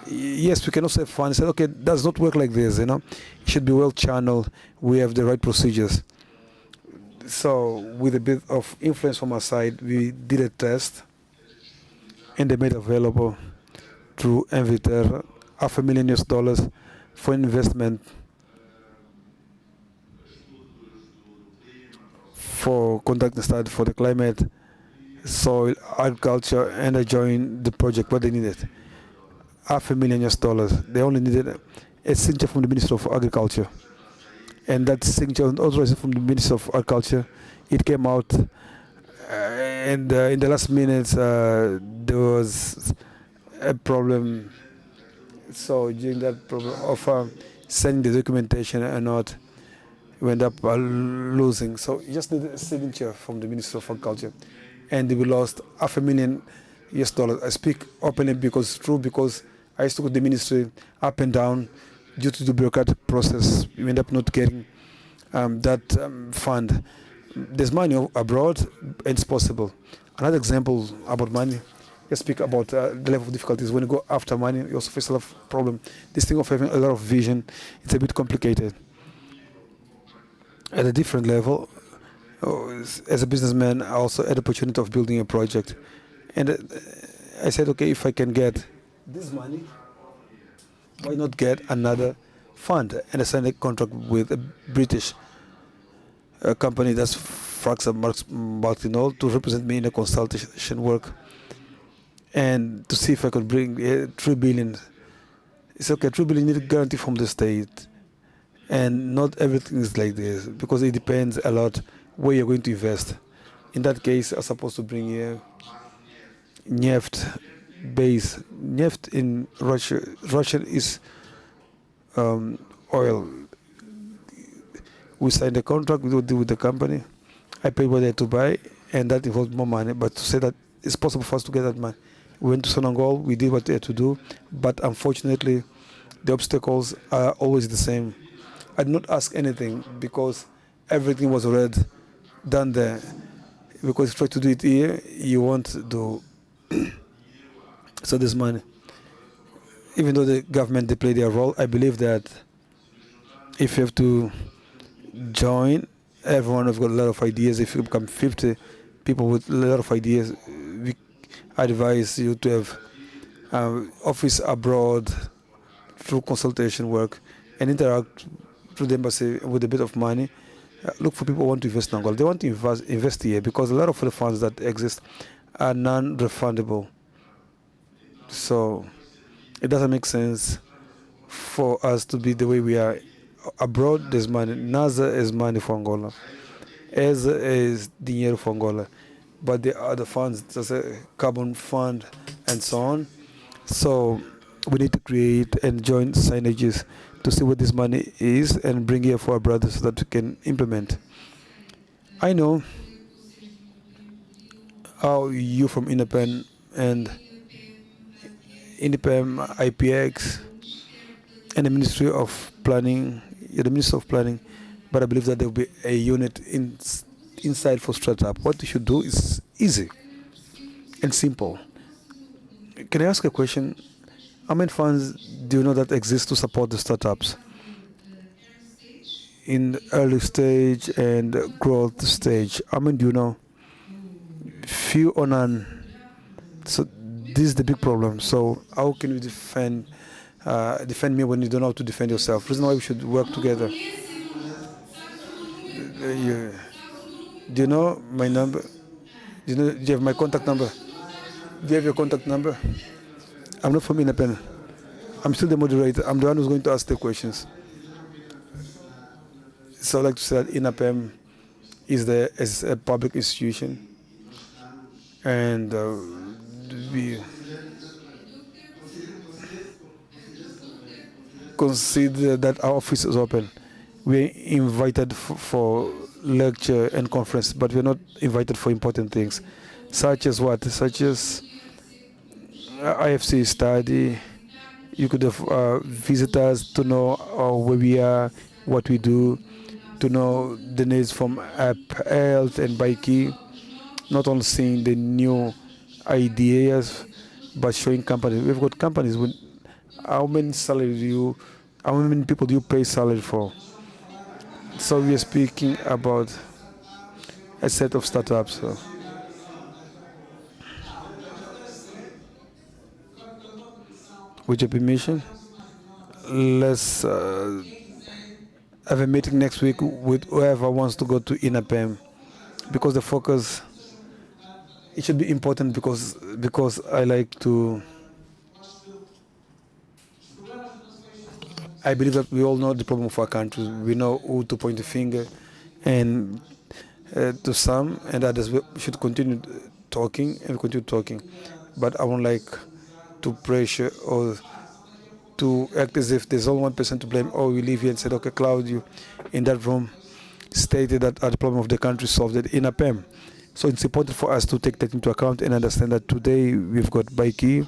yes, we can also have fun. I said, okay, it does not work like this, you know. It should be well channeled. We have the right procedures. So with a bit of influence from our side, we did a test and they made available through Enviter $500,000 for investment for conducting study for the climate, soil, agriculture, and I joined the project. What they needed, $500,000. They only needed a signature from the Minister of Agriculture, and that signature authorized from the Minister of Agriculture. It came out, and in the last minutes there was a problem. So during that problem of sending the documentation and not, we end up losing. So you just need a signature from the Minister of Agriculture, and we lost $500,000. I speak openly because it's true, because I used to go to the ministry up and down due to the bureaucratic process. We end up not getting that fund. There's money abroad, and it's possible. Another example about money, you speak about the level of difficulties. When you go after money, you also face a lot of problem. This thing of having a lot of vision, it's a bit complicated. At a different level, as a businessman, I also had the opportunity of building a project. And I said, okay, if I can get this money, why not get another fund? And I signed a contract with a British company, that's Fraxa Martinol, to represent me in a consultation work and to see if I could bring 3 billion. It's okay, 3 billion need a guarantee from the state. And not everything is like this, because it depends a lot where you're going to invest. In that case, I'm supposed to bring here neft base. Neft in Russia, Russia is oil. We signed a contract with the company. I paid what I had to buy, and that involved more money. But to say that it's possible for us to get that money, we went to Senegal, we did what we had to do, but unfortunately, the obstacles are always the same. I did not ask anything because everything was already done there. Because if you try to do it here, you won't do. So this money, even though the government they play their role, I believe that if you have to join, everyone has got a lot of ideas. If you become 50 people with a lot of ideas, we advise you to have office abroad through consultation work and interact through the embassy with a bit of money. Look for people who want to invest in Angola. They want to invest here because a lot of the funds that exist are non-refundable. So it doesn't make sense for us to be the way we are. Abroad, there's money. NASA is money for Angola. ESA is dinheiro for Angola. But the other funds, there's a carbon fund and so on. So we need to create and join synergies to see what this money is and bring here for our brothers so that we can implement. I know how you from INAPEN and INIPEM, IPX, and the Ministry of Planning, you're the Minister of Planning, but I believe that there will be a unit inside for startup. What you should do is easy and simple. Can I ask a question? How many funds do you know that exist to support the startups in early stage and growth stage? How many do you know? Few or none. So this is the big problem. So how can you defend me when you don't know how to defend yourself? Reason why we should work together. Do you know my number? Do you have my contact number? Do you have your contact number? I'm not from Independent. I'm still the moderator. I'm the one who's going to ask the questions. So I'd like to say that INAPEM is a public institution, and we consider that our office is open. We're invited for lecture and conference, but we're not invited for important things, such as what? Such as IFC study. You could have visitors to know where we are, what we do, to know the needs from app health and Baiki, not only seeing the new ideas, but showing companies. We've got companies with how many how many people do you pay salary for? So we are speaking about a set of startups. So. With your permission, let's have a meeting next week with whoever wants to go to INAPEM, because the focus, it should be important, because I like to, I believe that we all know the problem of our country. We know who to point the finger, and to some, and others we should continue talking and continue talking. But I won't like to pressure or to act as if there's only one person to blame. Oh, we live here and said, okay, Claudio, in that room, stated that the problem of the country solved it in a PEM. So it's important for us to take that into account and understand that today we've got Baiki,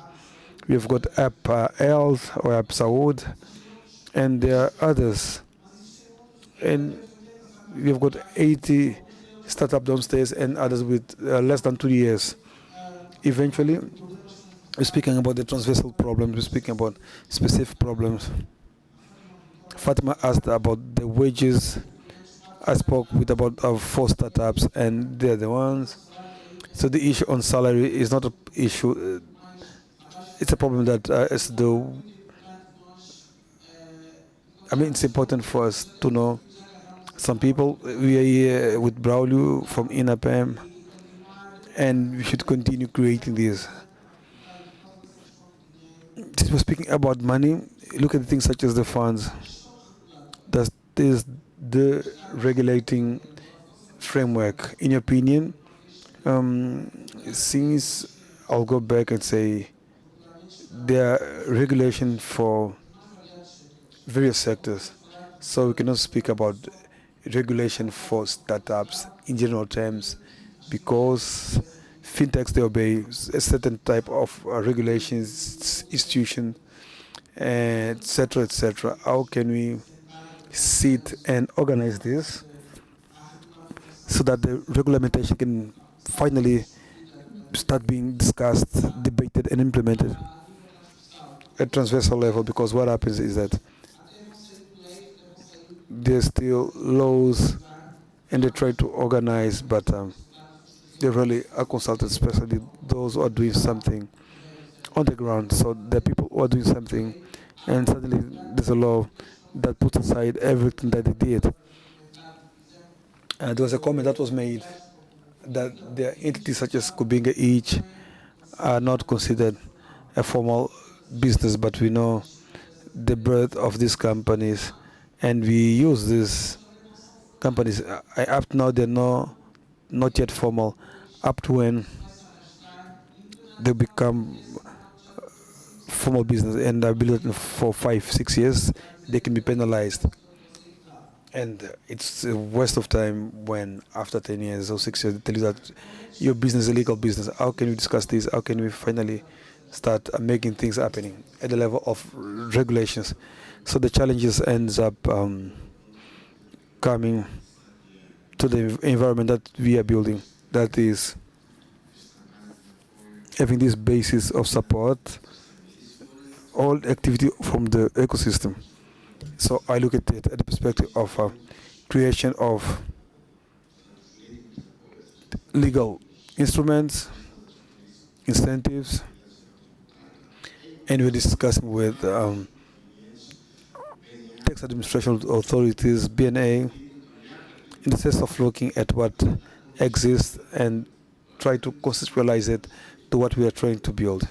we've got App Health or App Saud, and there are others. And we've got 80 startups downstairs and others with less than 2 years. Eventually, we're speaking about the transversal problems, we're speaking about specific problems. Fatima asked about the wages. I spoke with about 4 startups, and they're the ones. So the issue on salary is not an issue. It's a problem that is the. I mean, it's important for us to know. Some people, we are here with Braulio from INAPEM, and we should continue creating this. Since we're speaking about money, look at things such as the funds. That is the regulating framework. In your opinion, since I'll go back and say there are regulation for various sectors, so we cannot speak about regulation for startups in general terms, because fintechs, they obey a certain type of regulations, institution, etc., etc. How can we sit and organize this so that the regulation can finally start being discussed, debated, and implemented at transversal level? Because what happens is that there's still laws and they try to organize, but they really are consulted, especially those who are doing something on the ground. So there are people who are doing something, and suddenly there's a law that puts aside everything that they did. There was a comment that was made that the entities such as Kubinga each are not considered a formal business, but we know the birth of these companies, and we use these companies. Up to now, they're not yet formal. Up to when they become formal business, and I believe that for 5-6 years they can be penalized. And it's a waste of time when after 10 years or 6 years they tell you that your business is a legal business. How can we discuss this? How can we finally start making things happening at the level of regulations? So the challenges ends up coming to the environment that we are building, that is having this basis of support all activity from the ecosystem. So I look at it at the perspective of creation of legal instruments, incentives, and we're discussing with tax administration authorities, BNA, in the sense of looking at what exists and try to conceptualize it to what we are trying to build.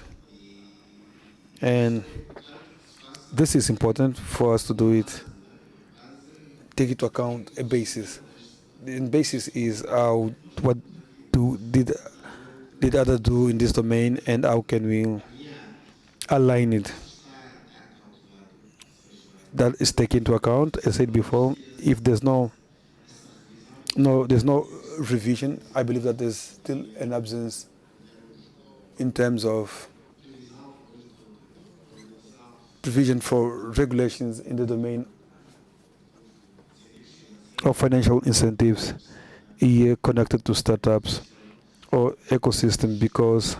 And this is important for us to do it, take into account a basis. The basis is how, what did others do in this domain, and how can we align it. That is taken into account. As I said before, if there's no revision, I believe that there's still an absence in terms of provision for regulations in the domain of financial incentives here connected to startups or ecosystem, because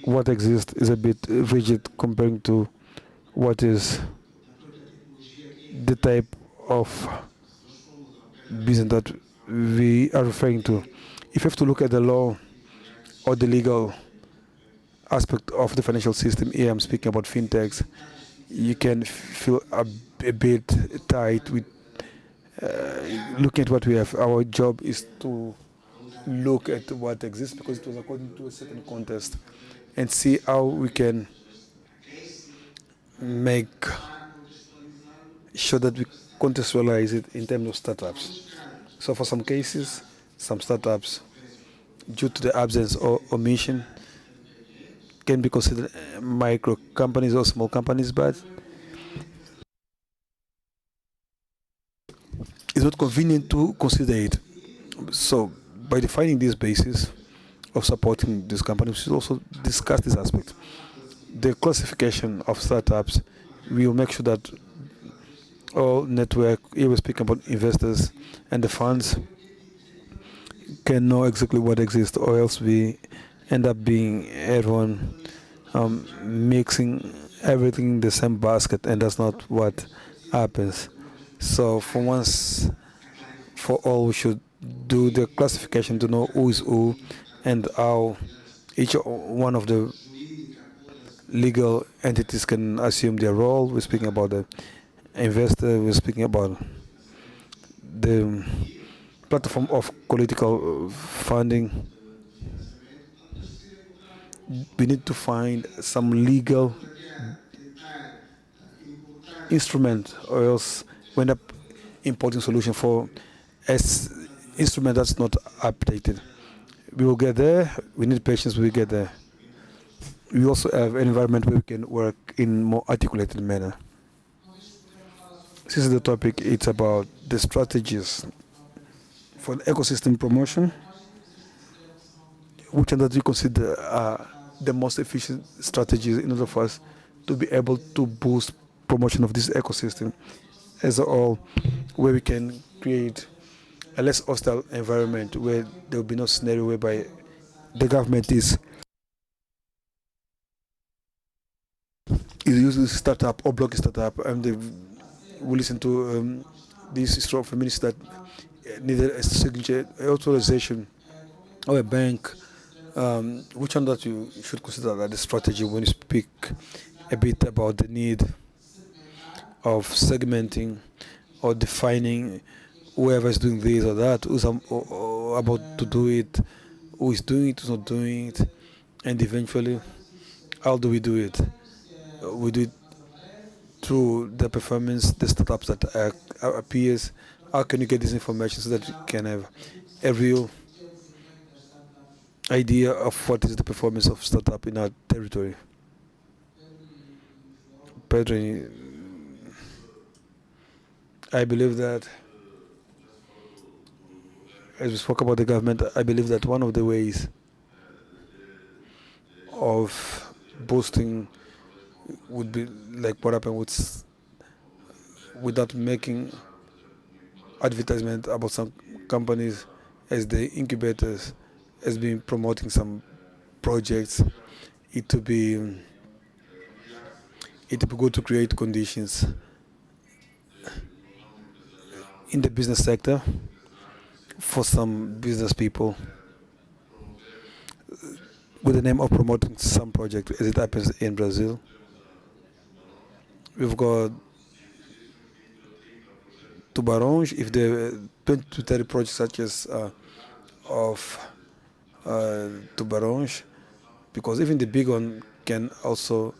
what exists is a bit rigid comparing to what is the type of business that we are referring to. If you have to look at the law or the legal aspect of the financial system, here I'm speaking about fintechs, you can feel a bit tight with looking at what we have. Our job is to look at what exists because it was according to a certain context and see how we can make sure that we contextualize it in terms of startups. So for some cases, some startups, due to the absence or omission, can be considered micro companies or small companies, but it's not convenient to consider it. So by defining this basis of supporting these companies, we should also discuss this aspect. The classification of startups will make sure that all network, here we're speaking about investors and the funds, can know exactly what exists, or else we end up being everyone mixing everything in the same basket, and that's not what happens. So for once for all, we should do the classification to know who is who and how each one of the legal entities can assume their role. We're speaking about the investor, we're speaking about the platform of political funding. We need to find some legal instrument, or else we end up importing solution for as instrument that's not updated. We will get there. We need patience. We will get there. We also have an environment where we can work in more articulated manner. This is the topic. It's about the strategies for the ecosystem promotion, which are that we consider the most efficient strategies in order for us to be able to boost promotion of this ecosystem as a whole, where we can create a less hostile environment where there will be no scenario whereby the government is using startup or blocking startup, and we listen to this strong feminists that needed a signature authorization or a bank. Which one that you should consider that the strategy when you speak a bit about the need of segmenting or defining whoever is doing this or that, who's about to do it, who is doing it, who's not doing it, and eventually, how do we do it? We do it through the performance, the startups that appears. How can you get this information so that you can have a real idea of what is the performance of startup in our territory? Pedro, I believe that, as we spoke about the government, I believe that one of the ways of boosting would be like what happened without making advertisement about some companies as the incubators, as being promoting some projects. It would be good to create conditions in the business sector for some business people with the name of promoting some project, as it happens in Brazil. We've got tubarões. If there are 20 to 30 projects such as of tubarões, because even the big one can also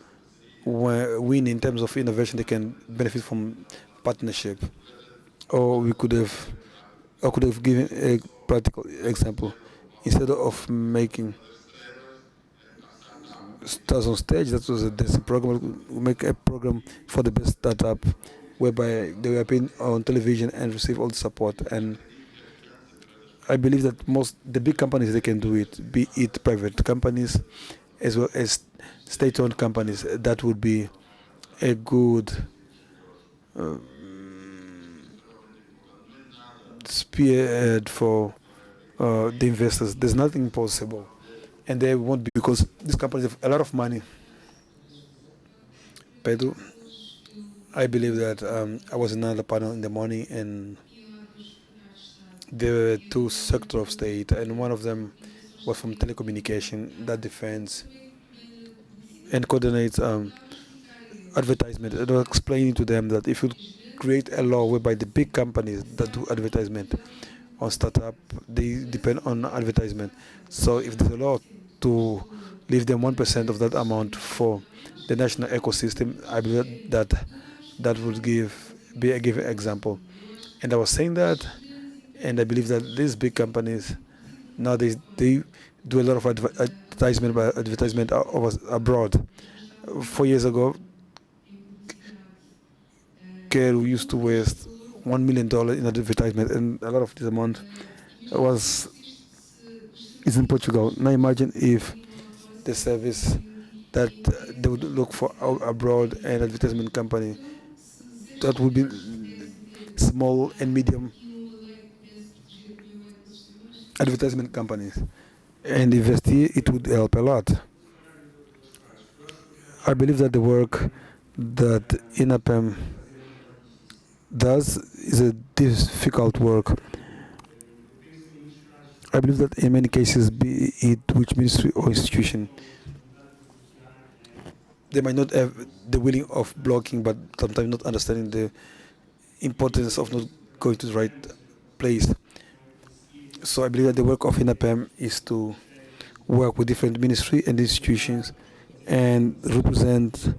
win in terms of innovation. They can benefit from partnership. Or I could have given a practical example. Instead of making stars on stage, that was a decent program. We make a program for the best startup, whereby they were appearing on television and receive all the support. And I believe that most the big companies, they can do it, be it private companies as well as state-owned companies. That would be a good spearhead for the investors. There's nothing impossible, and they won't be, because these companies have a lot of money. Pedro, I believe that I was in another panel in the morning, and there were two sectors of state, and one of them was from telecommunication that defends and coordinates advertisement. And I was explaining to them that if you create a law whereby the big companies that do advertisement on startup, they depend on advertisement. So if there's a law to leave them 1% of that amount for the national ecosystem, I believe that that would be a given example. And I was saying that, and I believe that these big companies now they do a lot of advertisement abroad. 4 years ago, Care used to waste $1 million in advertisement, and a lot of this amount was is in Portugal. Now imagine if the service that they would look for abroad and advertisement company that would be small and medium advertisement companies and invest here, it would help a lot. I believe that the work that INAPEM does is a difficult work. I believe that in many cases, be it which ministry or institution, they might not have the willing of blocking, but sometimes not understanding the importance of not going to the right place. So I believe that the work of INAPEM is to work with different ministry and institutions and represent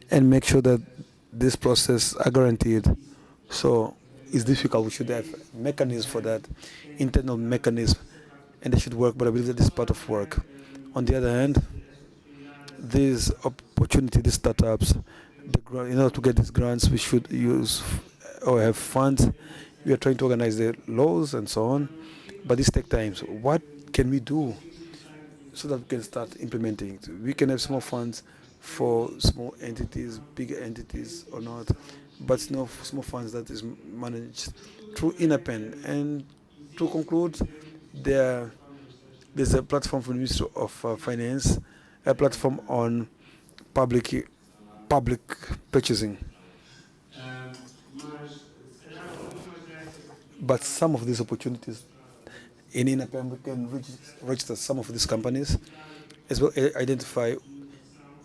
and make sure that this process are guaranteed. So it's difficult. We should have mechanisms for that, internal mechanism, and they should work. But I believe that this is part of work. On the other hand, these opportunity, these startups, in order to get these grants, we should use or have funds. We are trying to organize the laws and so on, but this takes time. So what can we do so that we can start implementing it? We can have small funds for small entities, bigger entities or not, but small funds that is managed through INAPEN. And to conclude, there's a platform for the Ministry of Finance, a platform on public purchasing. But some of these opportunities in INAPEM, we can register some of these companies, as well identify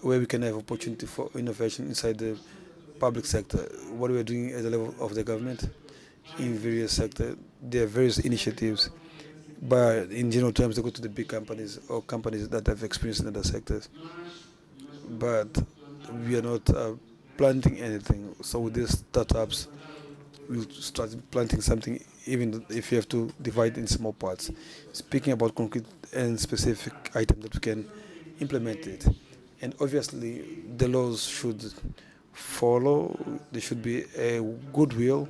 where we can have opportunity for innovation inside the public sector. What we are doing at the level of the government in various sectors, there are various initiatives, but in general terms, they go to the big companies or companies that have experience in other sectors. But we are not planting anything. So with these startups, we'll start planting something, even if you have to divide in small parts. Speaking about concrete and specific items that we can implement it. And obviously, the laws should follow. There should be a goodwill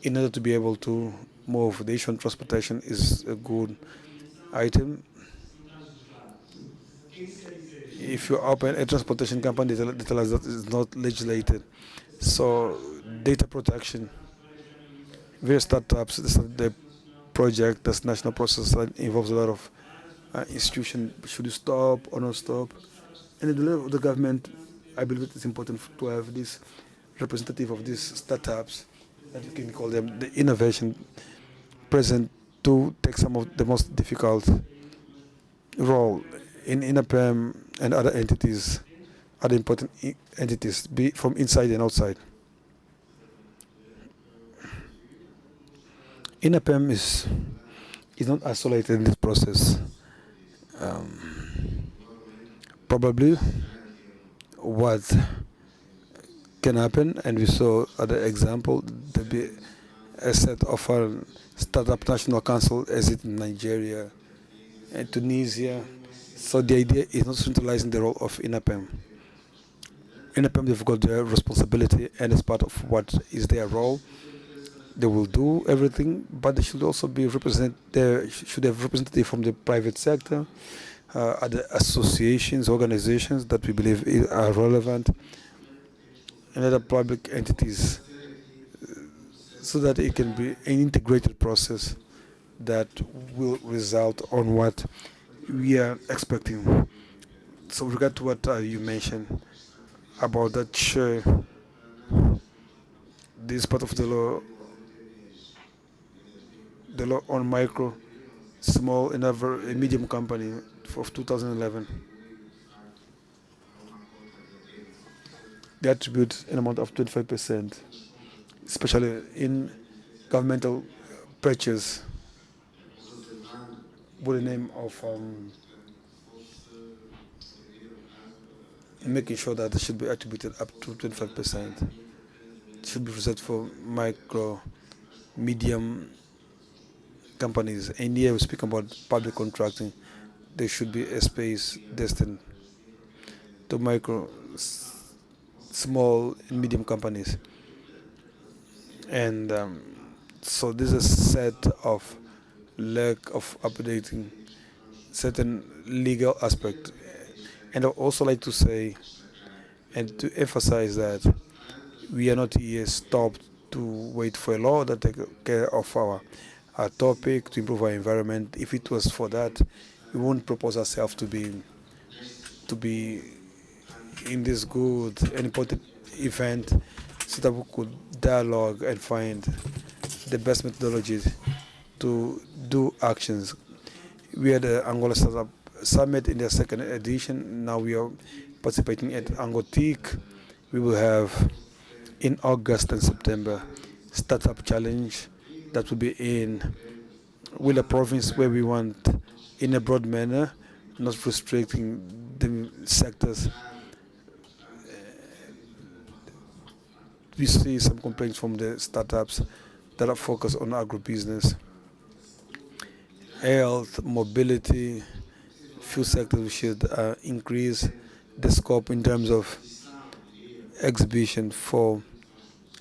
in order to be able to move. The issue on transportation is a good item. If you open a transportation company, they tell us that it's not legislated. So data protection, various startups, the project, this national process that involves a lot of institution. Should you stop or not stop? And at the level of the government, I believe it is important to have this representative of these startups, that you can call them the innovation, present to take some of the most difficult role in INAPEM and other entities, other important entities, be from inside and outside. INAPEM is not isolated in this process. Probably what can happen, and we saw other example, there be a set of a startup national council as it in Nigeria and Tunisia. So the idea is not centralizing the role of INAPEM. INAPEM, they've got their responsibility, and as part of what is their role, they will do everything, but they should also be they should have representative from the private sector, other associations, organizations that we believe are relevant, and other public entities, so that it can be an integrated process that will result on what we are expecting. So with regard to what you mentioned about that share, this part of the law, the law on micro, small, and medium company of 2011. They attribute an amount of 25%, especially in governmental purchase, with the name of making sure that it should be attributed up to 25%. It should be reserved for micro, medium companies. In here we speak about public contracting. There should be a space destined to micro, small, and medium companies. And so this is a set of lack of updating certain legal aspect. And I also like to say and to emphasize that we are not here stopped to wait for a law that take care of our topic to improve our environment. If it was for that, we won't propose ourselves to be in this good and important event so that we could dialogue and find the best methodologies to do actions. We had the Angola Startup Summit in their second edition. Now we are participating at Angotic. We will have in August and September Startup Challenge that will be in Willa Province, where we want, in a broad manner, not restricting the sectors. We see some complaints from the startups that are focused on agribusiness, health, mobility, few sectors. We should increase the scope in terms of exhibition for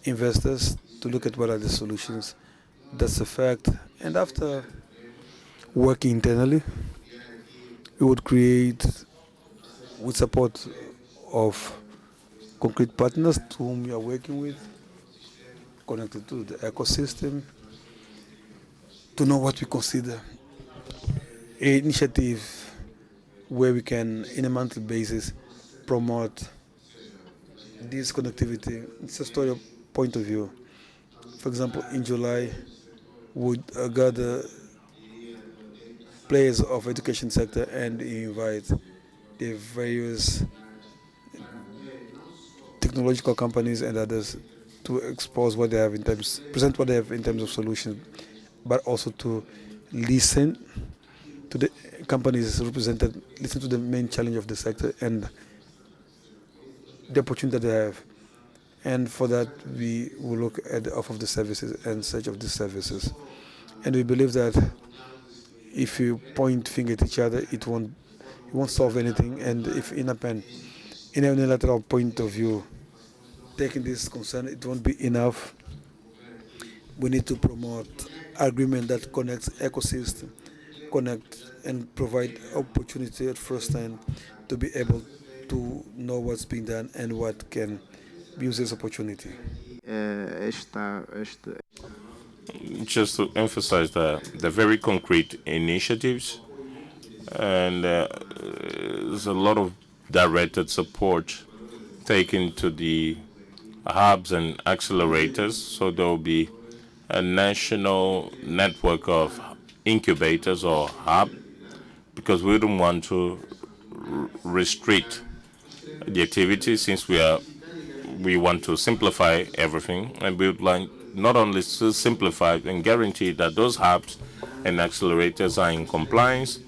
investors to look at what are the solutions. That's a fact. And after working internally, we would create, with support of concrete partners to whom we are working with, connected to the ecosystem, to know what we consider an initiative where we can, in a monthly basis, promote this connectivity. It's a story point of view. For example, in July, we would gather players of education sector and invite the various technological companies and others to expose what they have in terms, present what they have in terms of solutions, but also to listen to the companies represented, listen to the main challenge of the sector and the opportunity that they have. And for that, we will look at the offer of the services and search of the services. And we believe that if you point finger at each other, it won't solve anything. And if in a unilateral point of view, taking this concern, it won't be enough. We need to promote agreement that connects ecosystem, connect and provide opportunity at first hand to be able to know what's being done and what can use this opportunity. Just to emphasize that the very concrete initiatives, and there's a lot of directed support taken to the hubs and accelerators. So there will be a national network of incubators or hub, because we don't want to restrict the activity, since we want to simplify everything, and we would like not only to simplify and guarantee that those hubs and accelerators are in compliance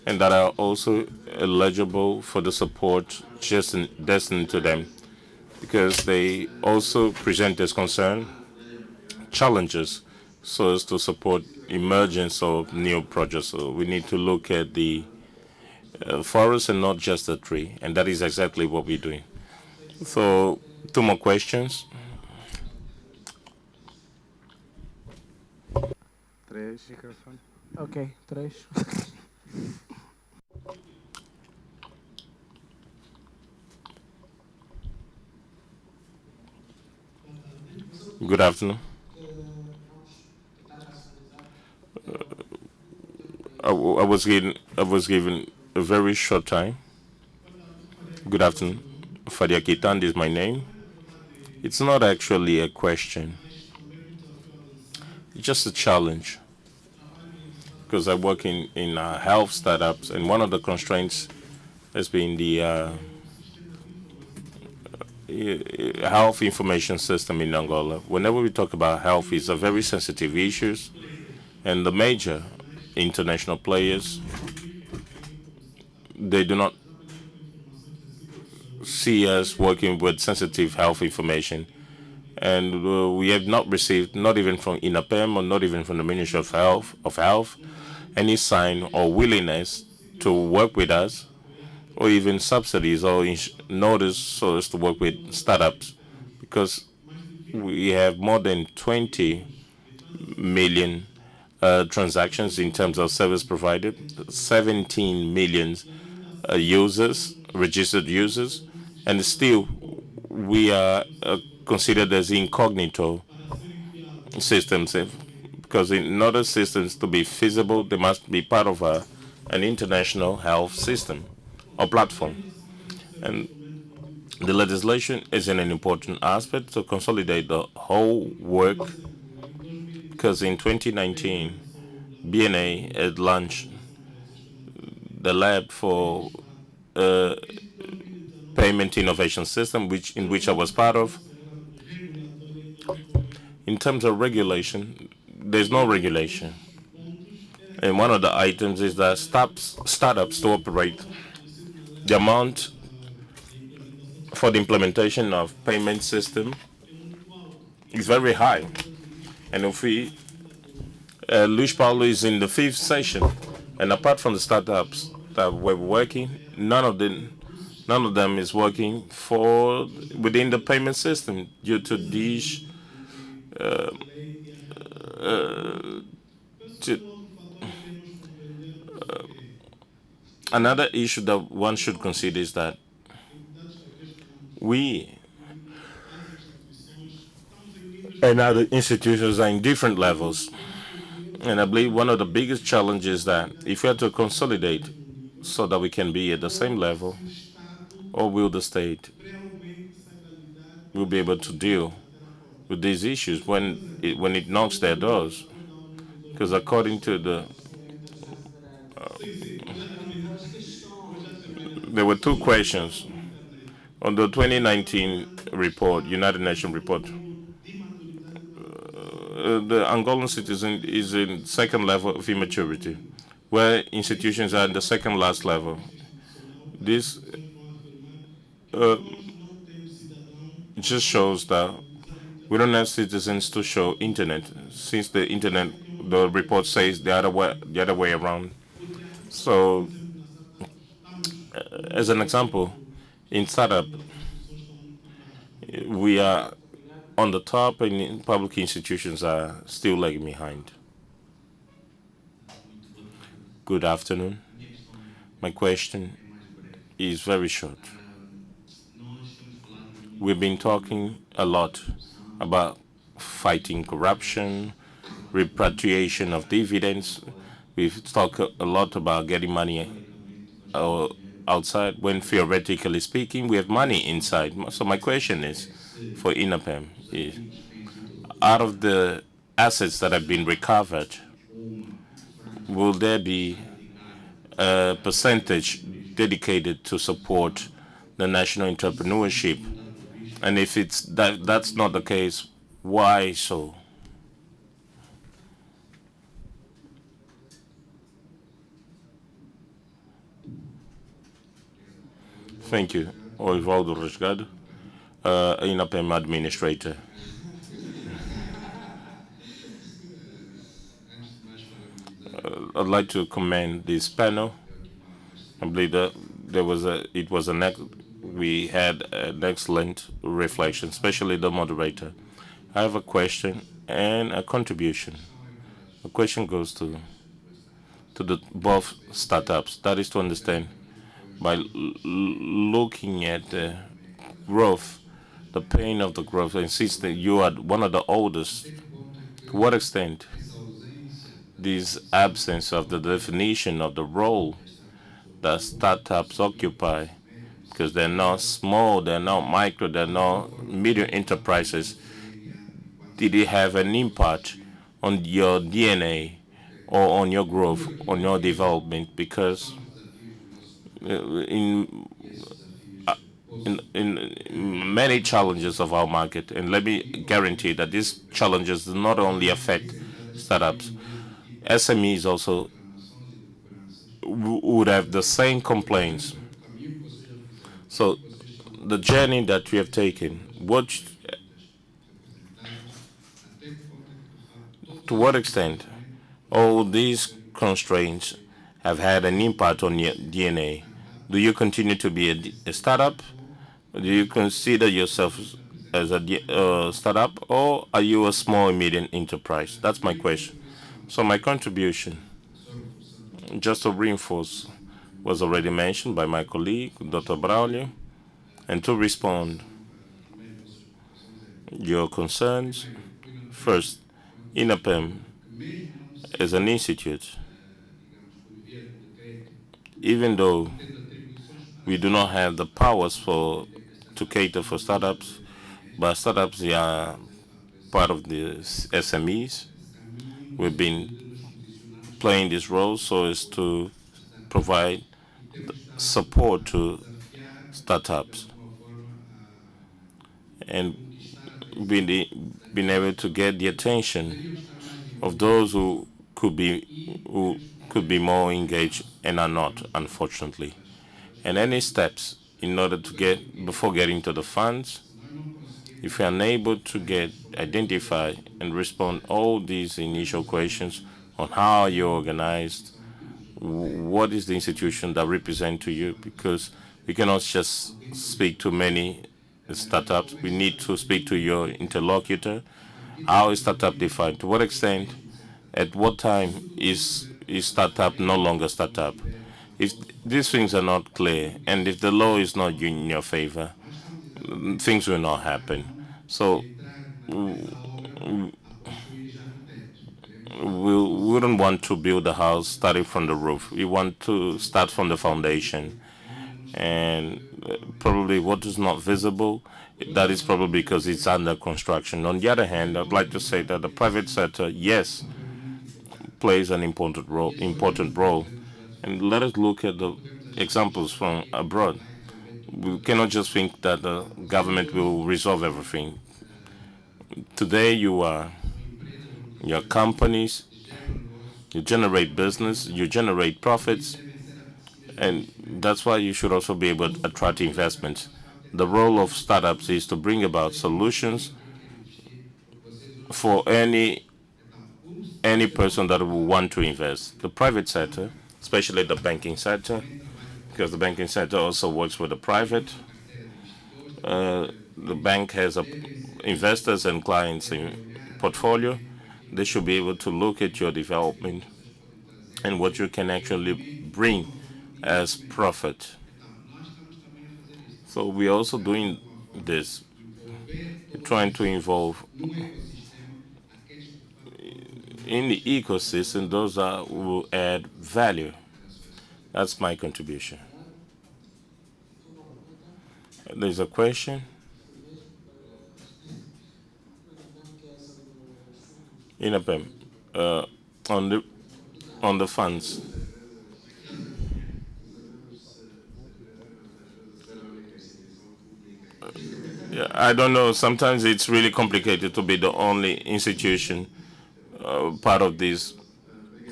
and that are also eligible for the support just destined to them, because they also present as concern challenges so as to support emergence of new projects. So we need to look at the forest and not just the tree, and that is exactly what we're doing. So 2 more questions. Ok, 3. Good afternoon. I was given a very short time. Good afternoon. Fadia Kitan is my name. It's not actually a question. It's just a challenge. because I work in health startups, and one of the constraints has been the health information system in Angola. Whenever we talk about health, it's a very sensitive issue, and the major international players, they do not see us working with sensitive health information. And we have not received, not even from INAPEM or not even from the Ministry of Health, any sign or willingness to work with us, or even subsidies or notice so as to work with startups, because we have more than 20 million transactions in terms of service provided, 17 million users, registered users, and still we are considered as incognito systems, because in order systems to be feasible, they must be part of an international health system or platform. And the legislation is an important aspect to consolidate the whole work, because in 2019, BNA had launched the lab for payment innovation system, in which I was part of. In terms of regulation, there's no regulation. And one of the items is that startups to operate, the amount for the implementation of payment system is very high. And if we, Luis Paulo is in the 5th session, and apart from the startups that we're working, none of them is working within the payment system due to these another issue that one should consider is that we and other institutions are in different levels. And I believe one of the biggest challenges is that if we are to consolidate so that we can be at the same level, or will the state will be able to deal with these issues when it knocks their doors? Because according to there were 2 questions on the 2019 report, United Nations report. The Angolan citizen is in second level of immaturity, where institutions are in the second last level. This just shows that we don't have citizens to show internet, since the report says the other way around. So, as an example, in startup, we are on the top, and public institutions are still lagging behind. Good afternoon. My question is very short. We've been talking a lot about fighting corruption, repatriation of dividends. We've talked a lot about getting money outside, when theoretically speaking, we have money inside. So my question is, for INAPEM, is out of the assets that have been recovered, will there be a percentage dedicated to support the national entrepreneurship? And if that's not the case, why so? Thank you. Osvaldo Rasgado, INAPEM administrator. I'd like to commend this panel. I believe that we had an excellent reflection, especially the moderator. I have a question and a contribution. The question goes to the both startups. That is to understand, by looking at the growth, the pain of the growth, and since that you are one of the oldest, to what extent this absence of the definition of the role that startups occupy, because they're not small, they're not micro, they're not medium enterprises, did it have an impact on your DNA or on your growth, on your development, because in in many challenges of our market, and let me guarantee that these challenges do not only affect startups, SMEs also would have the same complaints. So the journey that we have taken, to what extent all these constraints have had an impact on your DNA? Do you continue to be a startup? Do you consider yourself as a startup, or are you a small and medium enterprise? That's my question. So my contribution, just to reinforce, was already mentioned by my colleague, Dr. Braulio, and to respond your concerns. First, INAPEM is an institute. Even though we do not have the powers to cater for startups, but startups, they are part of the SMEs. We've been playing this role so as to provide support to startups and being able to get the attention of those who could be more engaged and are not, unfortunately. And any steps in order to get before getting to the funds, if we are unable to get identify and respond all these initial questions on how you're organized, what is the institution that represent to you, because we cannot just speak to many startups. We need to speak to your interlocutor. How is startup defined? To what extent? At what time is startup no longer startup? If these things are not clear, and if the law is not in your favor, things will not happen. So we wouldn't want to build a house starting from the roof. We want to start from the foundation. And probably what is not visible, that is probably because it's under construction. On the other hand, I'd like to say that the private sector, yes, plays an important role. And let us look at the examples from abroad. We cannot just think that the government will resolve everything. Today, your companies, you generate business, you generate profits, and that's why you should also be able to attract investments. The role of startups is to bring about solutions for any person that will want to invest. The private sector, especially the banking sector, because the banking sector also works with the private. The bank has investors and clients in portfolio. They should be able to look at your development and what you can actually bring as profit. So we're also doing this, trying to involve in the ecosystem those that will add value. That's my contribution. There's a question. INAPEM, on the funds. Yeah, I don't know. Sometimes it's really complicated to be the only institution part of this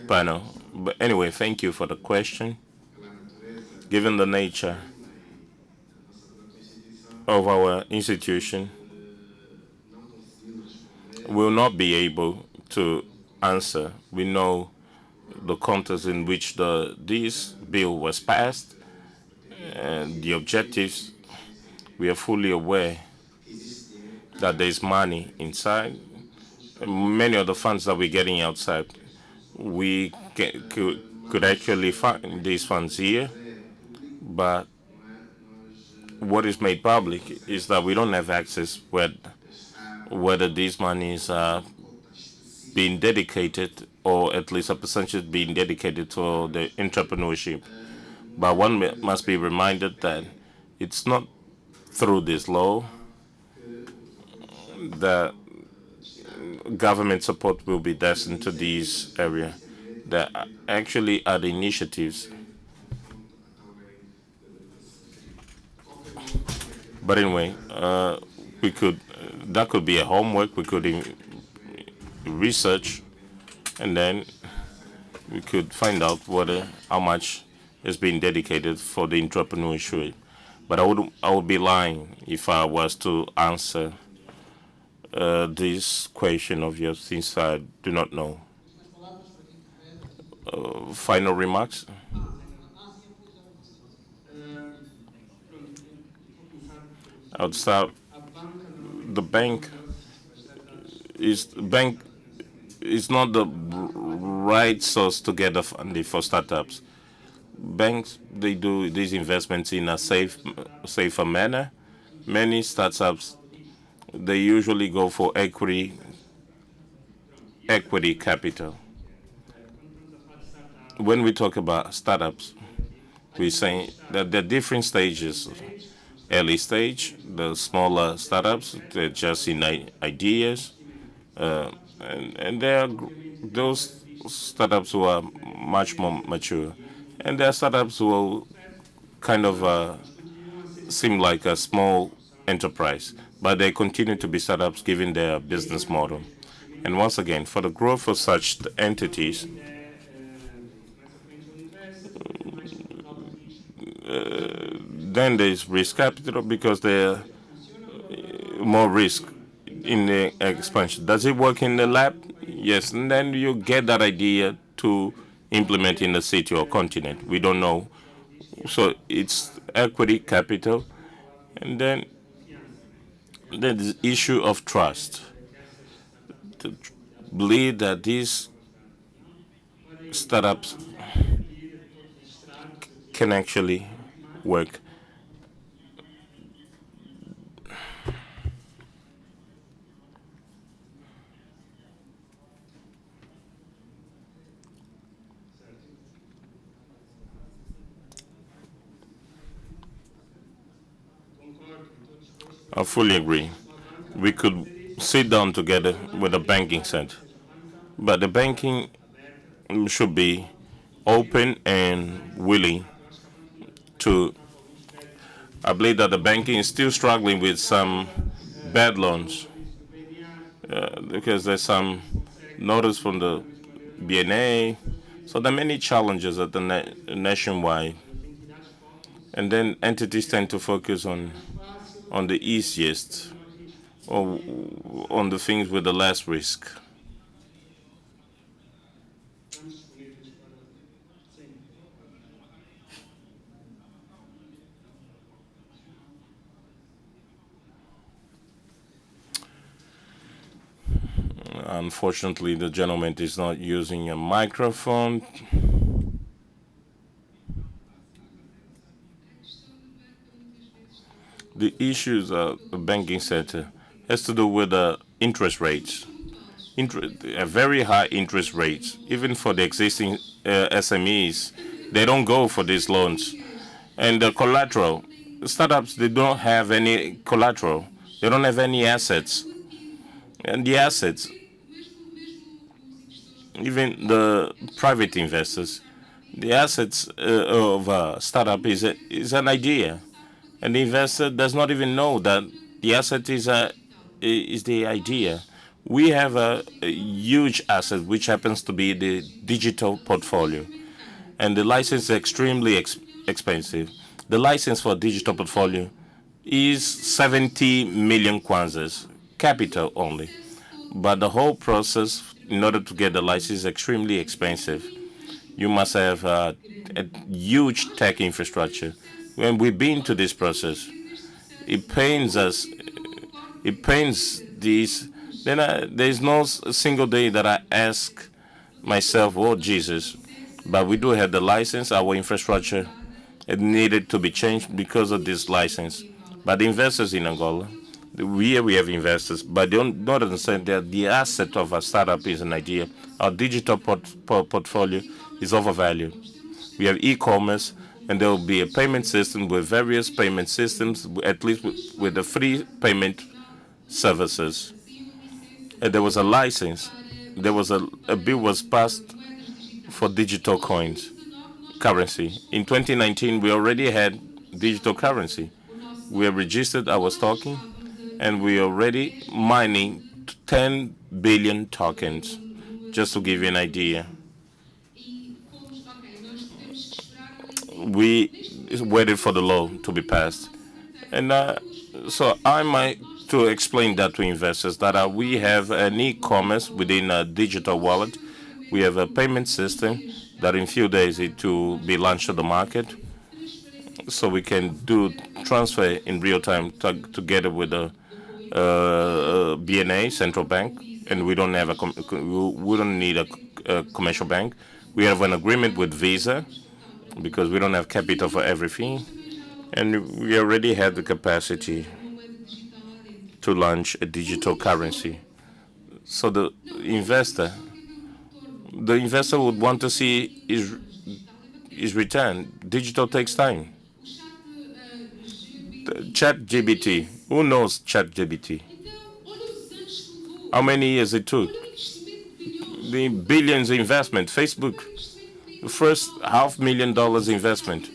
panel. But anyway, thank you for the question. Given the nature of our institution, will not be able to answer. We know the context in which this bill was passed and the objectives. We are fully aware that there is money inside. Many of the funds that we're getting outside, we could actually find these funds here, but what is made public is that we don't have access whether these monies are being dedicated, or at least a percentage being dedicated to the entrepreneurship. But one must be reminded that it's not through this law that government support will be destined to this area. There actually are the initiatives. But anyway, we could that could be a homework. We could research, and then we could find out whether how much is being dedicated for the entrepreneurship. But I would be lying if I was to answer this question of yours, since I do not know. Final remarks. I would start. The bank is not the right source to get the funding for startups. Banks, they do these investments in a safer manner. Many startups, they usually go for equity capital. When we talk about startups, we say that there are different stages. Early stage, the smaller startups, they're just in ideas, and there are those startups who are much more mature, and there are startups who are kind of seem like a small enterprise, but they continue to be startups given their business model. And once again, for the growth of such entities, then there's risk capital because they're more risk in the expansion. Does it work in the lab? Yes, and then you get that idea to implement in the city or continent. We don't know. So it's equity capital, and then there's the issue of trust. To believe that these startups can actually work. I fully agree. We could sit down together with the banking center, but the banking should be open and willing to. I believe that the banking is still struggling with some bad loans because there's some notice from the BNA. So there are many challenges at the nationwide, and then entities tend to focus on the easiest or on the things with the less risk. Unfortunately, the gentleman is not using a microphone. The issues of the banking sector has to do with the interest rates. Very high interest rates, even for the existing SMEs, they don't go for these loans. And the collateral, startups, they don't have any collateral. They don't have any assets. And the assets, even the private investors, the assets of a startup is an idea. And the investor does not even know that the asset is the idea. We have a huge asset, which happens to be the digital portfolio, and the license is extremely expensive. The license for digital portfolio is 70 million kwanzas, capital only. But the whole process, in order to get the license, is extremely expensive. You must have a huge tech infrastructure. When we've been to this process, it pains us. It pains these. Then there's no single day that I ask myself, "Oh Jesus!" But we do have the license. Our infrastructure it needed to be changed because of this license. But the investors in Angola, we have investors, but they don't understand that the asset of a startup is an idea. Our digital portfolio is overvalued. We have e-commerce, and there will be a payment system with various payment systems, at least with the free payment services. And there was a license. There was a bill was passed for digital coins, currency. In 2019, we already had digital currency. We have registered our token, and we are already mining 10 billion tokens, just to give you an idea. We waited for the law to be passed. And so I might to explain that to investors that we have an e-commerce within a digital wallet. We have a payment system that in few days it to be launched to the market, so we can do transfer in real time together with the BNA central bank, and we don't have we don't need a commercial bank. We have an agreement with Visa because we don't have capital for everything, and we already have the capacity to launch a digital currency. So the investor would want to see his return. Digital takes time. ChatGPT. Who knows ChatGPT? How many years it took? The billions investment. Facebook, first $500,000 investment,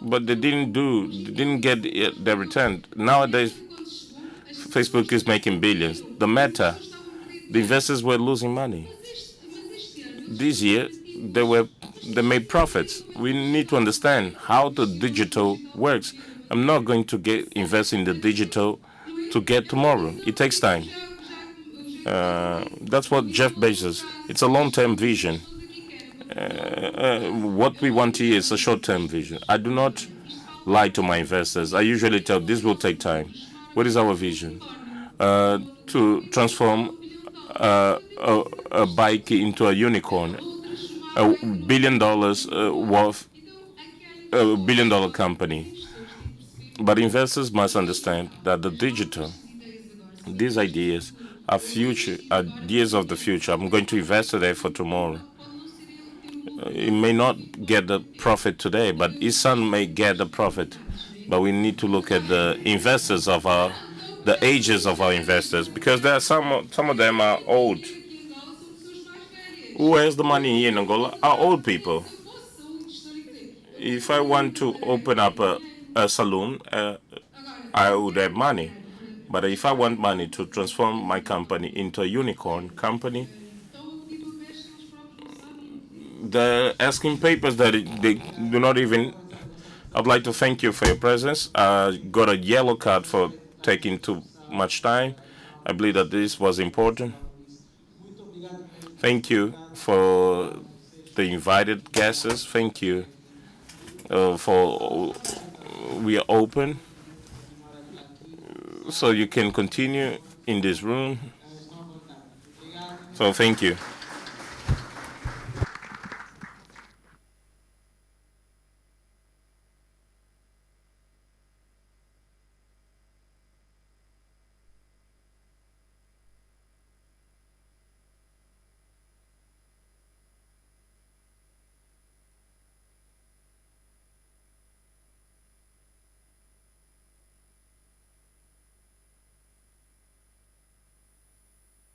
but they didn't get their return. Nowadays, Facebook is making billions. The Meta, the investors were losing money. This year, they made profits. We need to understand how the digital works. I'm not going to invest in the digital to get tomorrow. It takes time. That's what Jeff Bezos. It's a long-term vision. What we want here is a short-term vision. I do not lie to my investors. I usually tell this will take time. What is our vision? To transform a bike into a unicorn, $1 billion worth, a billion-dollar company. But investors must understand that the digital, these ideas are ideas of the future. I'm going to invest today for tomorrow. It may not get the profit today, but his son may get the profit. But we need to look at the investors of the ages of our investors, because there are some of them are old. Who has the money here in Angola are old people. If I want to open up a saloon, I would have money. But if I want money to transform my company into a unicorn company, the asking papers that they do not even. I'd like to thank you for your presence. I got a yellow card for taking too much time. I believe that this was important. Thank you for the invited guests. Thank you for we are open, so you can continue in this room. So thank you.